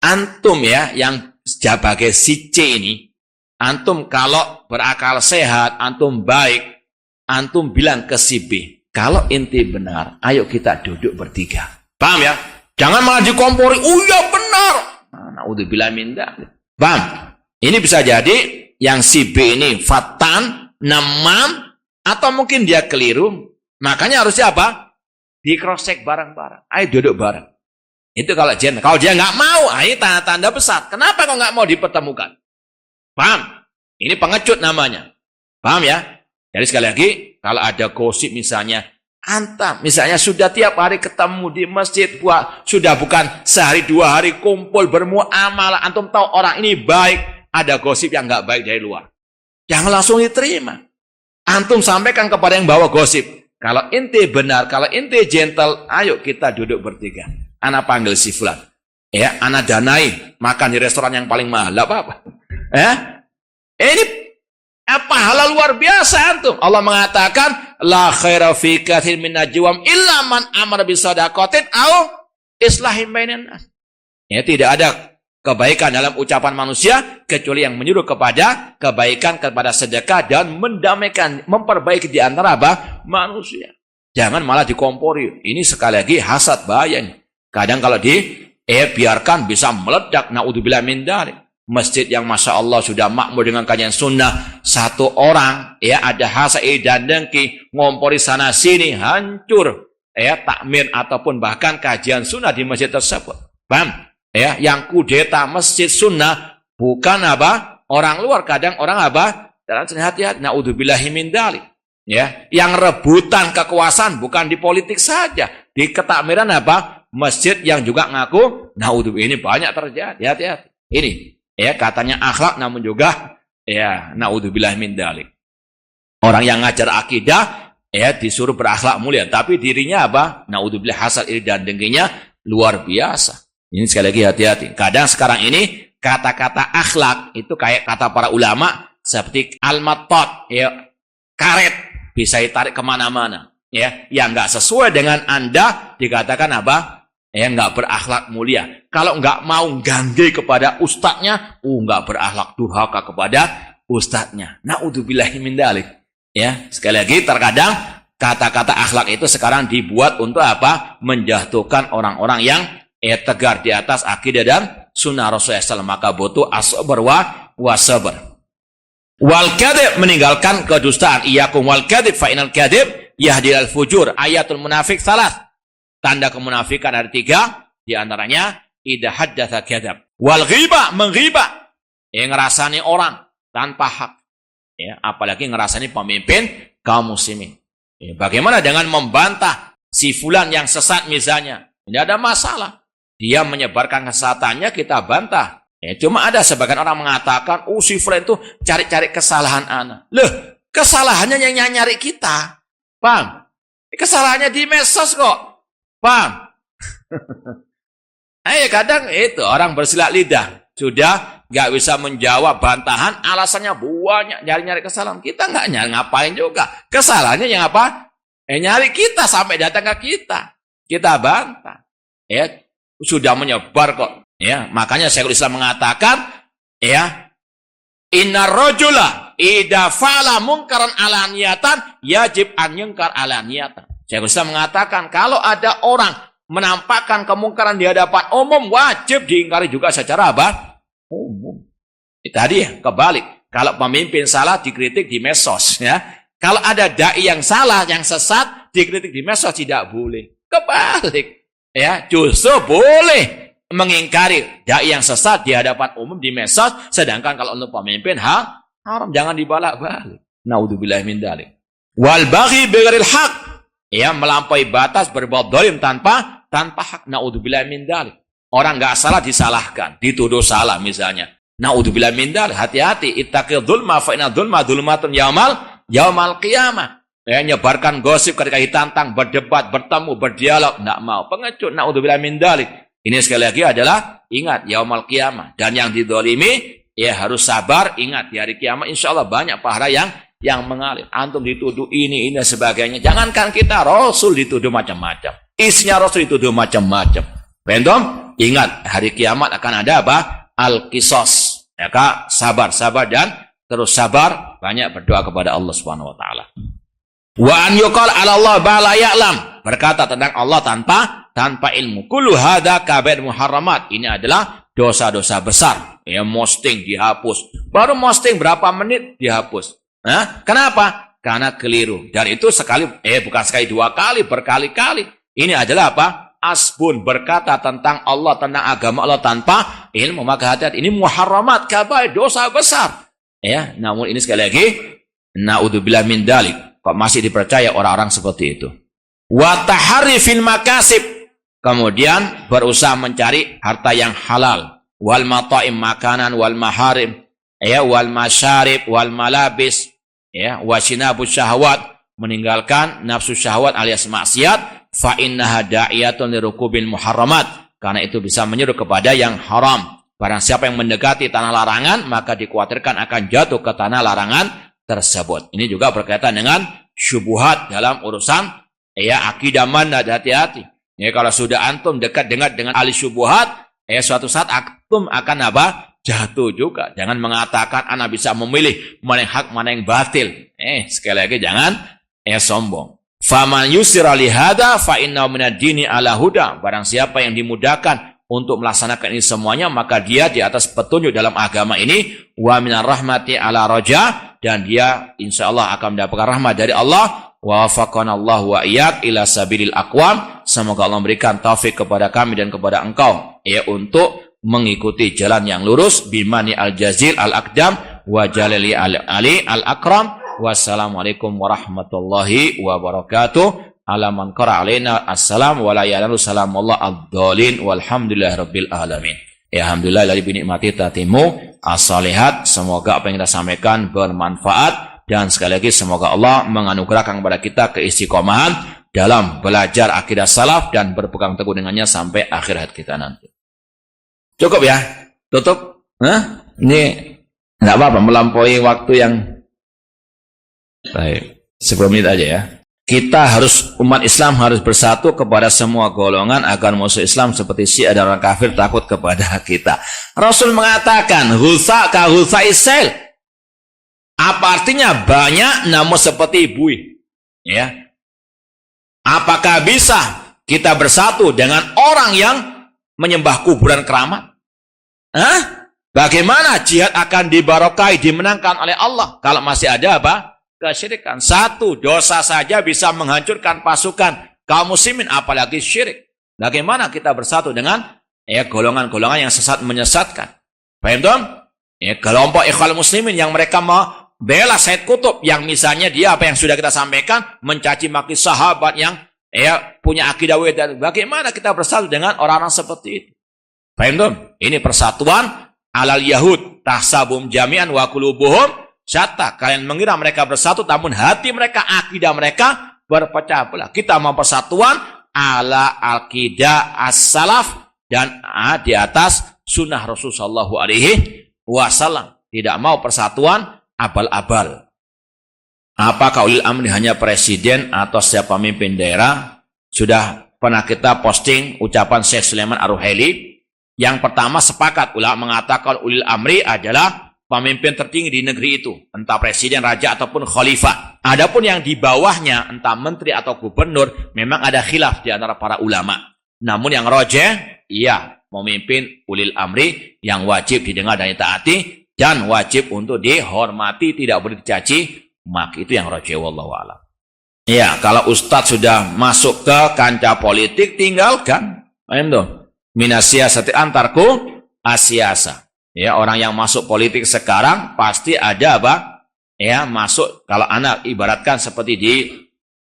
Antum ya, yang sebagai si C ini, antum kalau berakal sehat, antum baik, antum bilang ke si B, kalau inti benar, ayo kita duduk bertiga. Paham ya? Jangan malah dikompori, oh ya benar. Naudzubillah min dzalik. Paham? Ini bisa jadi yang si B ini fatan, namam, atau mungkin dia keliru. Makanya harusnya apa? Di cross check bareng-bareng. Ayo duduk bareng. Itu kalau dia nggak mau, ini tanda-tanda besar. Kenapa kok nggak mau dipertemukan? Paham? Ini pengecut namanya. Paham ya? Jadi sekali lagi, kalau ada gosip misalnya, antam, misalnya sudah tiap hari ketemu di masjid, sudah bukan sehari 2 hari kumpul bermuamalah, antum tahu orang ini baik, ada gosip yang nggak baik dari luar. Jangan langsung diterima. Antum sampaikan kepada yang bawa gosip. Kalau inti benar, kalau inti gentle, ayo kita duduk bertiga. Ana panggil si fulan. Ya, ana danai makan di restoran yang paling mahal, apa-apa. Ini pahala luar biasa antum. Allah mengatakan, la khaira fi katsir min najwam illa man amara bis shadaqatin au islahin bainan nas. Ya, tidak ada kebaikan dalam ucapan manusia kecuali yang menyuruh kepada kebaikan, kepada sedekah dan mendamaikan, memperbaiki di antara manusia. Jangan malah dikompori. Ini sekali lagi hasad, bahayanya. Kadang kalau biarkan bisa meledak. Naudzubillah min dzalik. Masjid yang masya Allah sudah makmur dengan kajian sunnah, satu orang ada hasad dan dengki, ngompori sana sini, hancur takmir ataupun bahkan kajian sunnah di masjid tersebut. Paham? Yang kudeta masjid sunnah bukan orang luar, kadang orang dalam hati-hati. Naudzubillahi min dzalik. Yang rebutan kekuasaan bukan di politik saja, di ketakmiran masjid yang juga ngaku naudzubillah. Ini banyak terjadi. Hati-hati. Ini katanya akhlak, namun juga naudzubillahi min dzalik. Orang yang ngajar akidah disuruh berakhlak mulia, tapi dirinya naudzubillah hasad, iri dan dengkinya luar biasa. Ini sekali lagi hati-hati. Kadang sekarang ini kata-kata akhlak itu kayak kata para ulama seperti al-mattot, karet bisa ditarik kemana-mana. Yang nggak sesuai dengan Anda dikatakan nggak berakhlak mulia. Kalau nggak mau ganggu kepada ustadznya, nggak berakhlak, durhaka kepada ustadznya. Naudzubillahi min dzalik. Sekali lagi terkadang kata-kata akhlak itu sekarang dibuat untuk menjatuhkan orang-orang yang tegar di atas akidah dan sunnah Rasulullah SAW. Maka butuh as-sabr wa sabr. Wal kadhib, meninggalkan kedustaan. Iyyakum wal kadhib fa inal kadhib yahdi al fujur. Ayatul munafik salas. Tanda kemunafikan ada 3, di antaranya idza haddatsa kadzab. Wal ghibah, menghibah. Ngerasani orang tanpa hak. Ya, apalagi ngerasani pemimpin kaum muslimin. Ya, bagaimana dengan membantah si fulan yang sesat misalnya? Tidak ada masalah. Dia menyebarkan kesesatannya, kita bantah. Ya, cuma ada sebagian orang mengatakan, si fulan itu cari-cari kesalahan anak. Loh, kesalahannya yang nyari kita. Paham? Kesalahannya di medsos kok. Paham? Kadang itu orang bersilat lidah. Sudah nggak bisa menjawab bantahan, alasannya banyak, nyari-nyari kesalahan. Kita nggak nyari ngapain juga. Kesalahannya yang apa? Nyari kita sampai datang ke kita. Kita bantah. Ya, sudah menyebar kok. Ya, makanya Syekhul Islam mengatakan, ya, innar rajula idza fa'ala munkaran alaniyatan yajib an yunkar alaniyatan. Syekhul Islam mengatakan kalau ada orang menampakkan kemungkaran di hadapan umum wajib diingkari juga secara apa? Umum. Tadi ya, kebalik. Kalau pemimpin salah dikritik di medsos, ya. Kalau ada dai yang salah, yang sesat dikritik di medsos tidak boleh. Kebalik. Ya, justru boleh mengingkari dai yang sesat di hadapan umum di medsos, sedangkan kalau untuk pemimpin haram, jangan dibalak-balik. Naudzubillahi min dzalik. Wal baghi bighairil haq. Ya, melampaui batas, berbuat zalim tanpa hak. Naudzubillahi min dzalik. Orang enggak salah disalahkan, dituduh salah misalnya. Naudzubillahi min dzalik. Hati-hati, ittaqil dzulma fa inna dzulma dzulumatun yaumal qiyamah. Ya, nyebarkan gosip ketika ditantang, berdebat, bertemu, berdialog, enggak mau. Pengecut, naudzubillahi min dzalik. Ini sekali lagi adalah ingat yaumal qiyamah, dan yang dizalimi ya harus sabar. Ingat di hari kiamat insyaallah banyak pahala yang mengalir. Antum dituduh ini dan sebagainya. Jangankan kita, Rasul dituduh macam-macam. Isinya Rasul dituduh macam-macam. Bentom, ingat hari kiamat akan ada apa? Al-qisas. Ya Kak, sabar dan terus sabar, banyak berdoa kepada Allah Subhanahu wa taala. Wa an yuqal 'ala Allah ma la ya'lam. Berkata tentang Allah tanpa ilmu. Kullu hadza kabir muharramat. Ini adalah dosa-dosa besar. Ya, posting dihapus. Baru posting berapa menit dihapus. Kenapa? Karena keliru. Dan itu bukan sekali, dua kali, berkali-kali. Ini adalah apa? Asbun, berkata tentang Allah, tentang agama Allah tanpa ilmu. Maka hati-hati, ini muharramat, kabair, dosa besar. Ya, namun ini sekali lagi, naudzubillah min dzalik. Kok masih dipercaya orang-orang seperti itu? Wa tahari fil makasib. Kemudian berusaha mencari harta yang halal. Wal mata'im, makanan, wal maharim, ya, wal masyarib, wal malabis, ya, wasinabu syahwat, meninggalkan nafsu syahwat alias maksiat. Fa innaha da'iyatun lirukubil muharramat. Karena itu bisa menyeru kepada yang haram. Barang siapa yang mendekati tanah larangan, maka dikhawatirkan akan jatuh ke tanah larangan tersebut. Ini juga berkaitan dengan syubhat dalam urusan ya akidah manhaj. Hati-hati. Ya, kalau sudah antum dekat dengan ahli syubhat, suatu saat antum akan apa? Jatuh juga. Jangan mengatakan ana bisa memilih mana yang hak, mana yang batil. Sekali lagi jangan sombong. Faman yusira li hada fa innahu minad dini ala huda. Barang siapa yang dimudahkan untuk melaksanakan ini semuanya, maka dia di atas petunjuk dalam agama ini. Wa minar rahmati ala raja, dan dia insyaallah akan mendapatkan rahmat dari Allah. Wa wafaqanallahu wa iyyak ila sabilil aqwam. Semoga Allah memberikan taufik kepada kami dan kepada engkau ya untuk mengikuti jalan yang lurus. Bimani al-jazil al-aqdam wa jalali al-ali al-akram. Wassalamualaikum warahmatullahi wabarakatuh. Ala man qara alaina assalam wa la ya'lamu salamullah ad-dhalin walhamdulillahi rabbil alamin. Ya, alhamdulillah dari binikmati tatimu as-salihat. Semoga apa yang kita sampaikan bermanfaat, dan sekali lagi semoga Allah menganugerahkan kepada kita keistiqomahan dalam belajar akidah salaf dan berpegang teguh dengannya sampai akhir hayat kita nanti. Cukup ya? Tutup? Ini enggak apa-apa melampaui waktu yang baik. 10 menit aja ya. Kita umat Islam harus bersatu kepada semua golongan agar musuh Islam seperti Syiah dan orang kafir takut kepada kita. Rasul mengatakan, "Hulsa ka hulsa isail." Apa artinya? Banyak namun seperti buih. Ya. Apakah bisa kita bersatu dengan orang yang menyembah kuburan keramat? Bagaimana jihad akan dibarokai, dimenangkan oleh Allah kalau masih ada apa? Kesyirikan. Satu dosa saja bisa menghancurkan pasukan kaum muslimin, apalagi syirik. Bagaimana kita bersatu dengan ya golongan-golongan yang sesat menyesatkan. Paham dong? Ya, kelompok Ikhwanul Muslimin yang mereka membela Said Qutb, yang misalnya dia apa yang sudah kita sampaikan, mencaci maki sahabat yang punya akidah dan bagaimana kita bersatu dengan orang-orang seperti itu. Paham dong? Ini persatuan alal Yahud tahsabum jami'an wa qulubuhum syatta. Kalian mengira mereka bersatu, namun hati mereka, akidah mereka berpecah belah. Kita mau persatuan ala akidah as-salaf dan di atas sunnah Rasulullah SAW. Tidak mau persatuan abal-abal. Apakah ulil amri hanya presiden atau siapa pemimpin daerah? Sudah pernah kita posting ucapan Syekh Sulaiman Ar-Ruhaili. Yang pertama, sepakat ulama mengatakan ulil amri adalah pemimpin tertinggi di negeri itu, entah presiden, raja ataupun khalifah. Adapun yang di bawahnya, entah menteri atau gubernur, memang ada khilaf di antara para ulama. Namun yang rajih, iya, memimpin ulil amri yang wajib didengar dan ditaati dan wajib untuk dihormati, tidak boleh dicaci maki. Itu yang rajih, wallahu a'lam. Ya, kalau ustadz sudah masuk ke kancah politik, tinggalkan. Paham tuh? Minasiyasati antarku asyasa. Ya, orang yang masuk politik sekarang pasti ada apa? Ya, masuk, kalau anak ibaratkan seperti di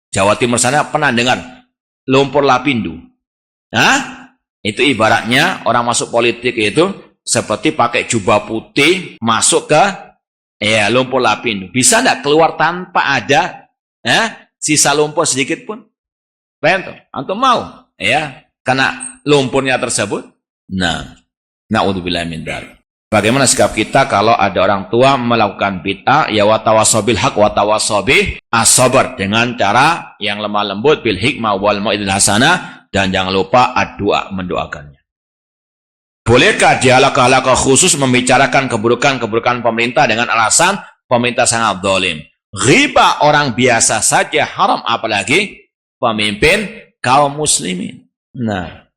Jawa Timur sana pernah dengar lumpur lapindo. Hah? Itu ibaratnya orang masuk politik itu seperti pakai jubah putih masuk ke lumpur lapindo. Bisa enggak keluar tanpa ada sisa lumpur sedikit pun? Paham? Antum mau? Ya, karena lumpurnya tersebut. Nah, na'udzubillah min dzalik. Bagaimana sikap kita kalau ada orang tua melakukan bid'ah, ya wa tawassabil haq wa tawassabi as-sabr, dengan cara yang lemah lembut, bil hikmah wal mau'izatil hasanah, dan jangan lupa ad-du'a, mendoakannya. Bolehkah dialog-alog khusus membicarakan keburukan-keburukan pemerintah dengan alasan pemerintah sangat zalim? Ghibah orang biasa saja haram, apalagi pemimpin kaum muslimin. Nah,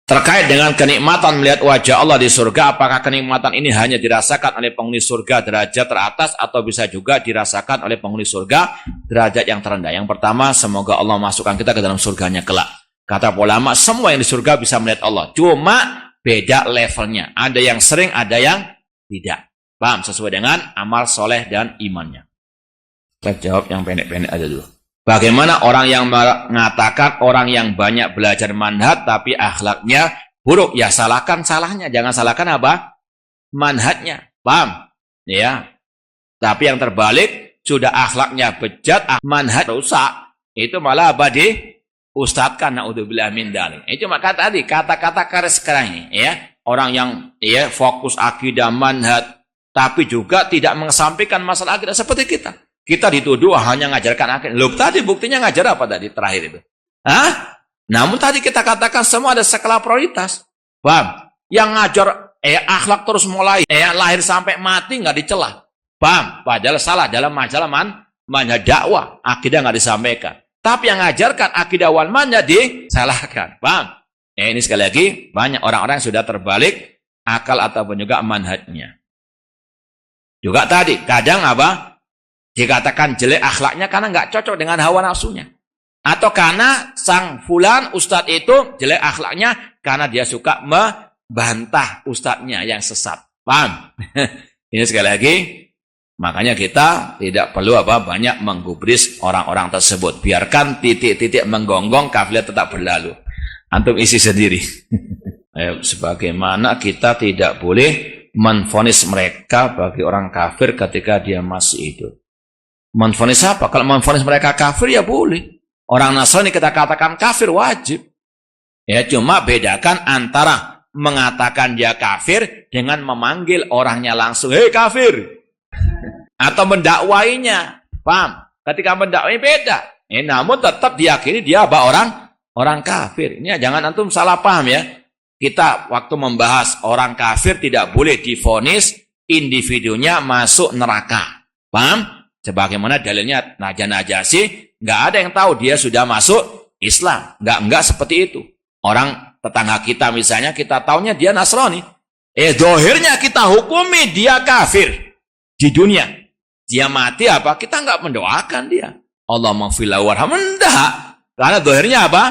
terkait dengan kenikmatan melihat wajah Allah di surga, apakah kenikmatan ini hanya dirasakan oleh penghuni surga derajat teratas atau bisa juga dirasakan oleh penghuni surga derajat yang terendah? Yang pertama, semoga Allah masukkan kita ke dalam surganya kelak. Kata ulama, semua yang di surga bisa melihat Allah. Cuma beda levelnya. Ada yang sering, ada yang tidak. Paham? Sesuai dengan amal soleh dan imannya. Saya jawab yang pendek-pendek aja dulu. Bagaimana orang yang mengatakan orang yang banyak belajar manhaj tapi akhlaknya buruk? Ya salahkan salahnya, jangan salahkan apa? Manhajnya. Paham? Ya. Tapi yang terbalik, sudah akhlaknya bejat, manhaj rusak, itu malah apa ustadzkan, na'udzubillah min dzalik. Itu cuma kata-kata karis sekarang ini, ya. Orang yang fokus akidah manhaj tapi juga tidak mengesampingkan masalah akidah seperti kita. Kita dituduh hanya ngajarkan akidah. Loh, tadi buktinya ngajar apa tadi terakhir itu? Hah? Namun tadi kita katakan semua ada skala prioritas. Paham? Yang ngajar akhlak terus mulai lahir sampai mati nggak dicela. Paham? Padahal salah dalam masalah manhaj dakwah, akidah nggak disampaikan. Tapi yang ngajarkan akidah wal manhaj disalahkan. Paham? Ini sekali lagi banyak orang-orang yang sudah terbalik akal ataupun juga manhajnya. Juga tadi kadang apa? Dikatakan jelek akhlaknya karena nggak cocok dengan hawa nafsunya. Atau karena sang fulan ustadz itu jelek akhlaknya karena dia suka membantah ustadznya yang sesat. Paham? Ini sekali lagi, makanya kita tidak perlu banyak menggubris orang-orang tersebut. Biarkan titik-titik menggonggong, kafilah tetap berlalu. Antum isi sendiri. Sebagaimana kita tidak boleh menvonis mereka bagi orang kafir ketika dia masih hidup. Menvonis apa? Kalau menvonis mereka kafir ya boleh. Orang Nasrani kita katakan kafir wajib. Ya, cuma bedakan antara mengatakan dia kafir dengan memanggil orangnya langsung, "Hei kafir." Atau mendakwainya. Paham? Ketika mendakwai beda. Namun tetap diyakini dia orang kafir. Ini jangan antum salah paham ya. Kita waktu membahas orang kafir tidak boleh divonis individunya masuk neraka. Paham? Sebagaimana dalilnya Najasyi, nggak ada yang tahu dia sudah masuk Islam. Nggak seperti itu. Orang tetangga kita misalnya, kita taunya dia Nasrani. Dohirnya kita hukumi dia kafir di dunia. Dia mati apa? Kita nggak mendoakan dia. Allah maghfirlahu warham. Enggak. Karena dohirnya apa?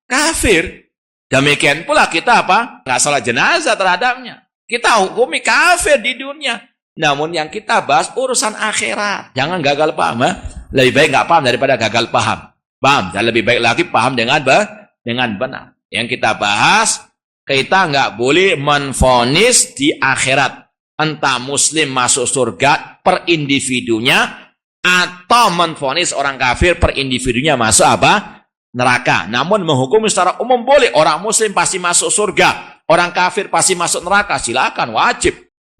Kafir. Demikian pula kita apa? Nggak salat jenazah terhadapnya. Kita hukumi kafir di dunia. Namun yang kita bahas urusan akhirat. Jangan gagal paham. Lebih baik nggak paham daripada gagal paham. Paham? Dan lebih baik lagi paham dengan benar. Yang kita bahas, kita nggak boleh menvonis di akhirat. Entah muslim masuk surga per individunya, atau menvonis orang kafir per individunya masuk apa? Neraka. Namun menghukum secara umum boleh. Orang muslim pasti masuk surga. Orang kafir pasti masuk neraka. Silakan, wajib.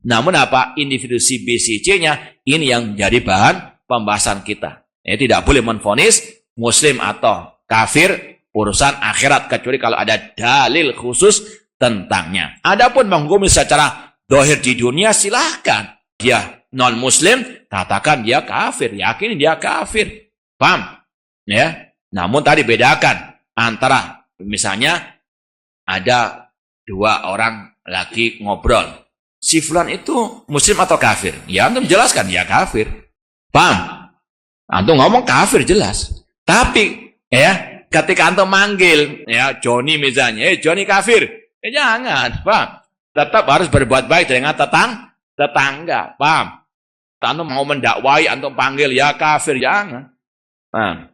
Namun apa? Individu si B, si C-nya, ini yang jadi bahan pembahasan kita. Tidak boleh menvonis muslim atau kafir urusan akhirat. Kecuali kalau ada dalil khusus tentangnya. Adapun menghukumi secara zahir di dunia, silakan. Dia non-muslim, katakan dia kafir. Yakin dia kafir. Paham? Ya. Namun tadi bedakan antara misalnya ada dua orang lagi ngobrol. Si fulan itu muslim atau kafir? Ya antum jelaskan dia kafir. Paham? Antum ngomong kafir jelas. Tapi ya ketika antum manggil ya Joni misalnya, Joni kafir. Jangan, paham? Tetap harus berbuat baik dengan tetangga. Paham? Antum mau mendakwai, antum panggil ya kafir, jangan. Paham?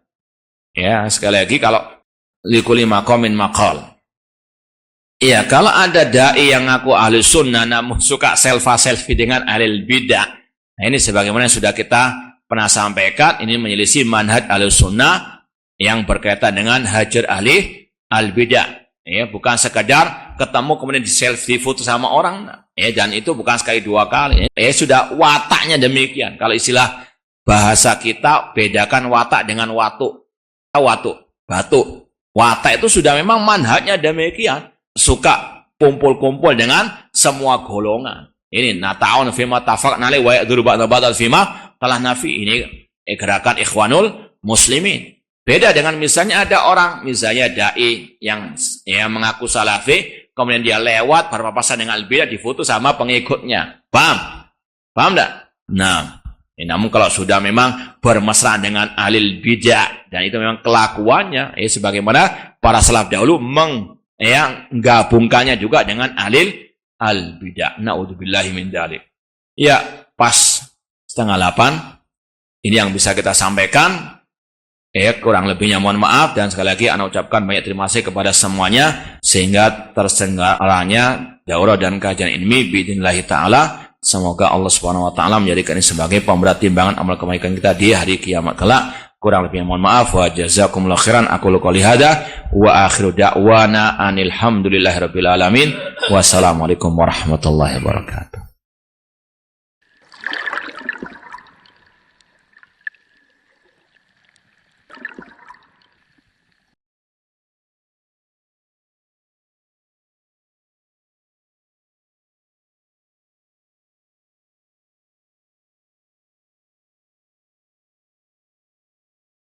Ya, sekali lagi kalau likuli maqamin maqal. Iya, kalau ada dai yang ngaku ahli sunnah namun suka selfie dengan ahli bidah. Nah, ini sebagaimana yang sudah kita pernah sampaikan, ini menyelisih manhaj ahli sunnah yang berkaitan dengan hajar ahli al-bidah. Ya, bukan sekadar ketemu kemudian di selfie foto sama orang. Ya, dan itu bukan sekali dua kali. Ya, sudah wataknya demikian. Kalau istilah bahasa kita bedakan watak dengan watu. Batu. Watak itu sudah memang manhajnya demikian. Suka kumpul-kumpul dengan semua golongan. Ini nata'un fima tafaqna alaihi wa ya'dhuru ba'dal fima telah nafi. Ini gerakan ikhwanul muslimin. Beda dengan misalnya ada orang, misalnya dai yang mengaku salafi, kemudian dia lewat berpapasan dengan al-bidah, difoto sama pengikutnya. Paham? Paham enggak? Nah, namun kalau sudah memang bermesraan dengan ahli bidah dan itu memang kelakuannya sebagaimana para salaf dahulu menggabungkannya juga dengan ahli al-bidah. Na'udzubillahi min dzalik. Ya, pas 7:30 ini yang bisa kita sampaikan. Kurang lebihnya mohon maaf dan sekali lagi ana ucapkan banyak terima kasih kepada semuanya sehingga terselenggaranya daurah dan kajian ilmi biidznillah taala. Semoga Allah Subhanahu wa taala menjadikan ini sebagai pemberat timbangan amal kebaikan kita di hari kiamat kelak. Kurang lebihnya mohon maaf. Wa jazakumullahu khairan. Aqulu qouli hadza wa akhiru da'wana anil hamdulillahirabbil alamin. Wassalamualaikum warahmatullahi wabarakatuh.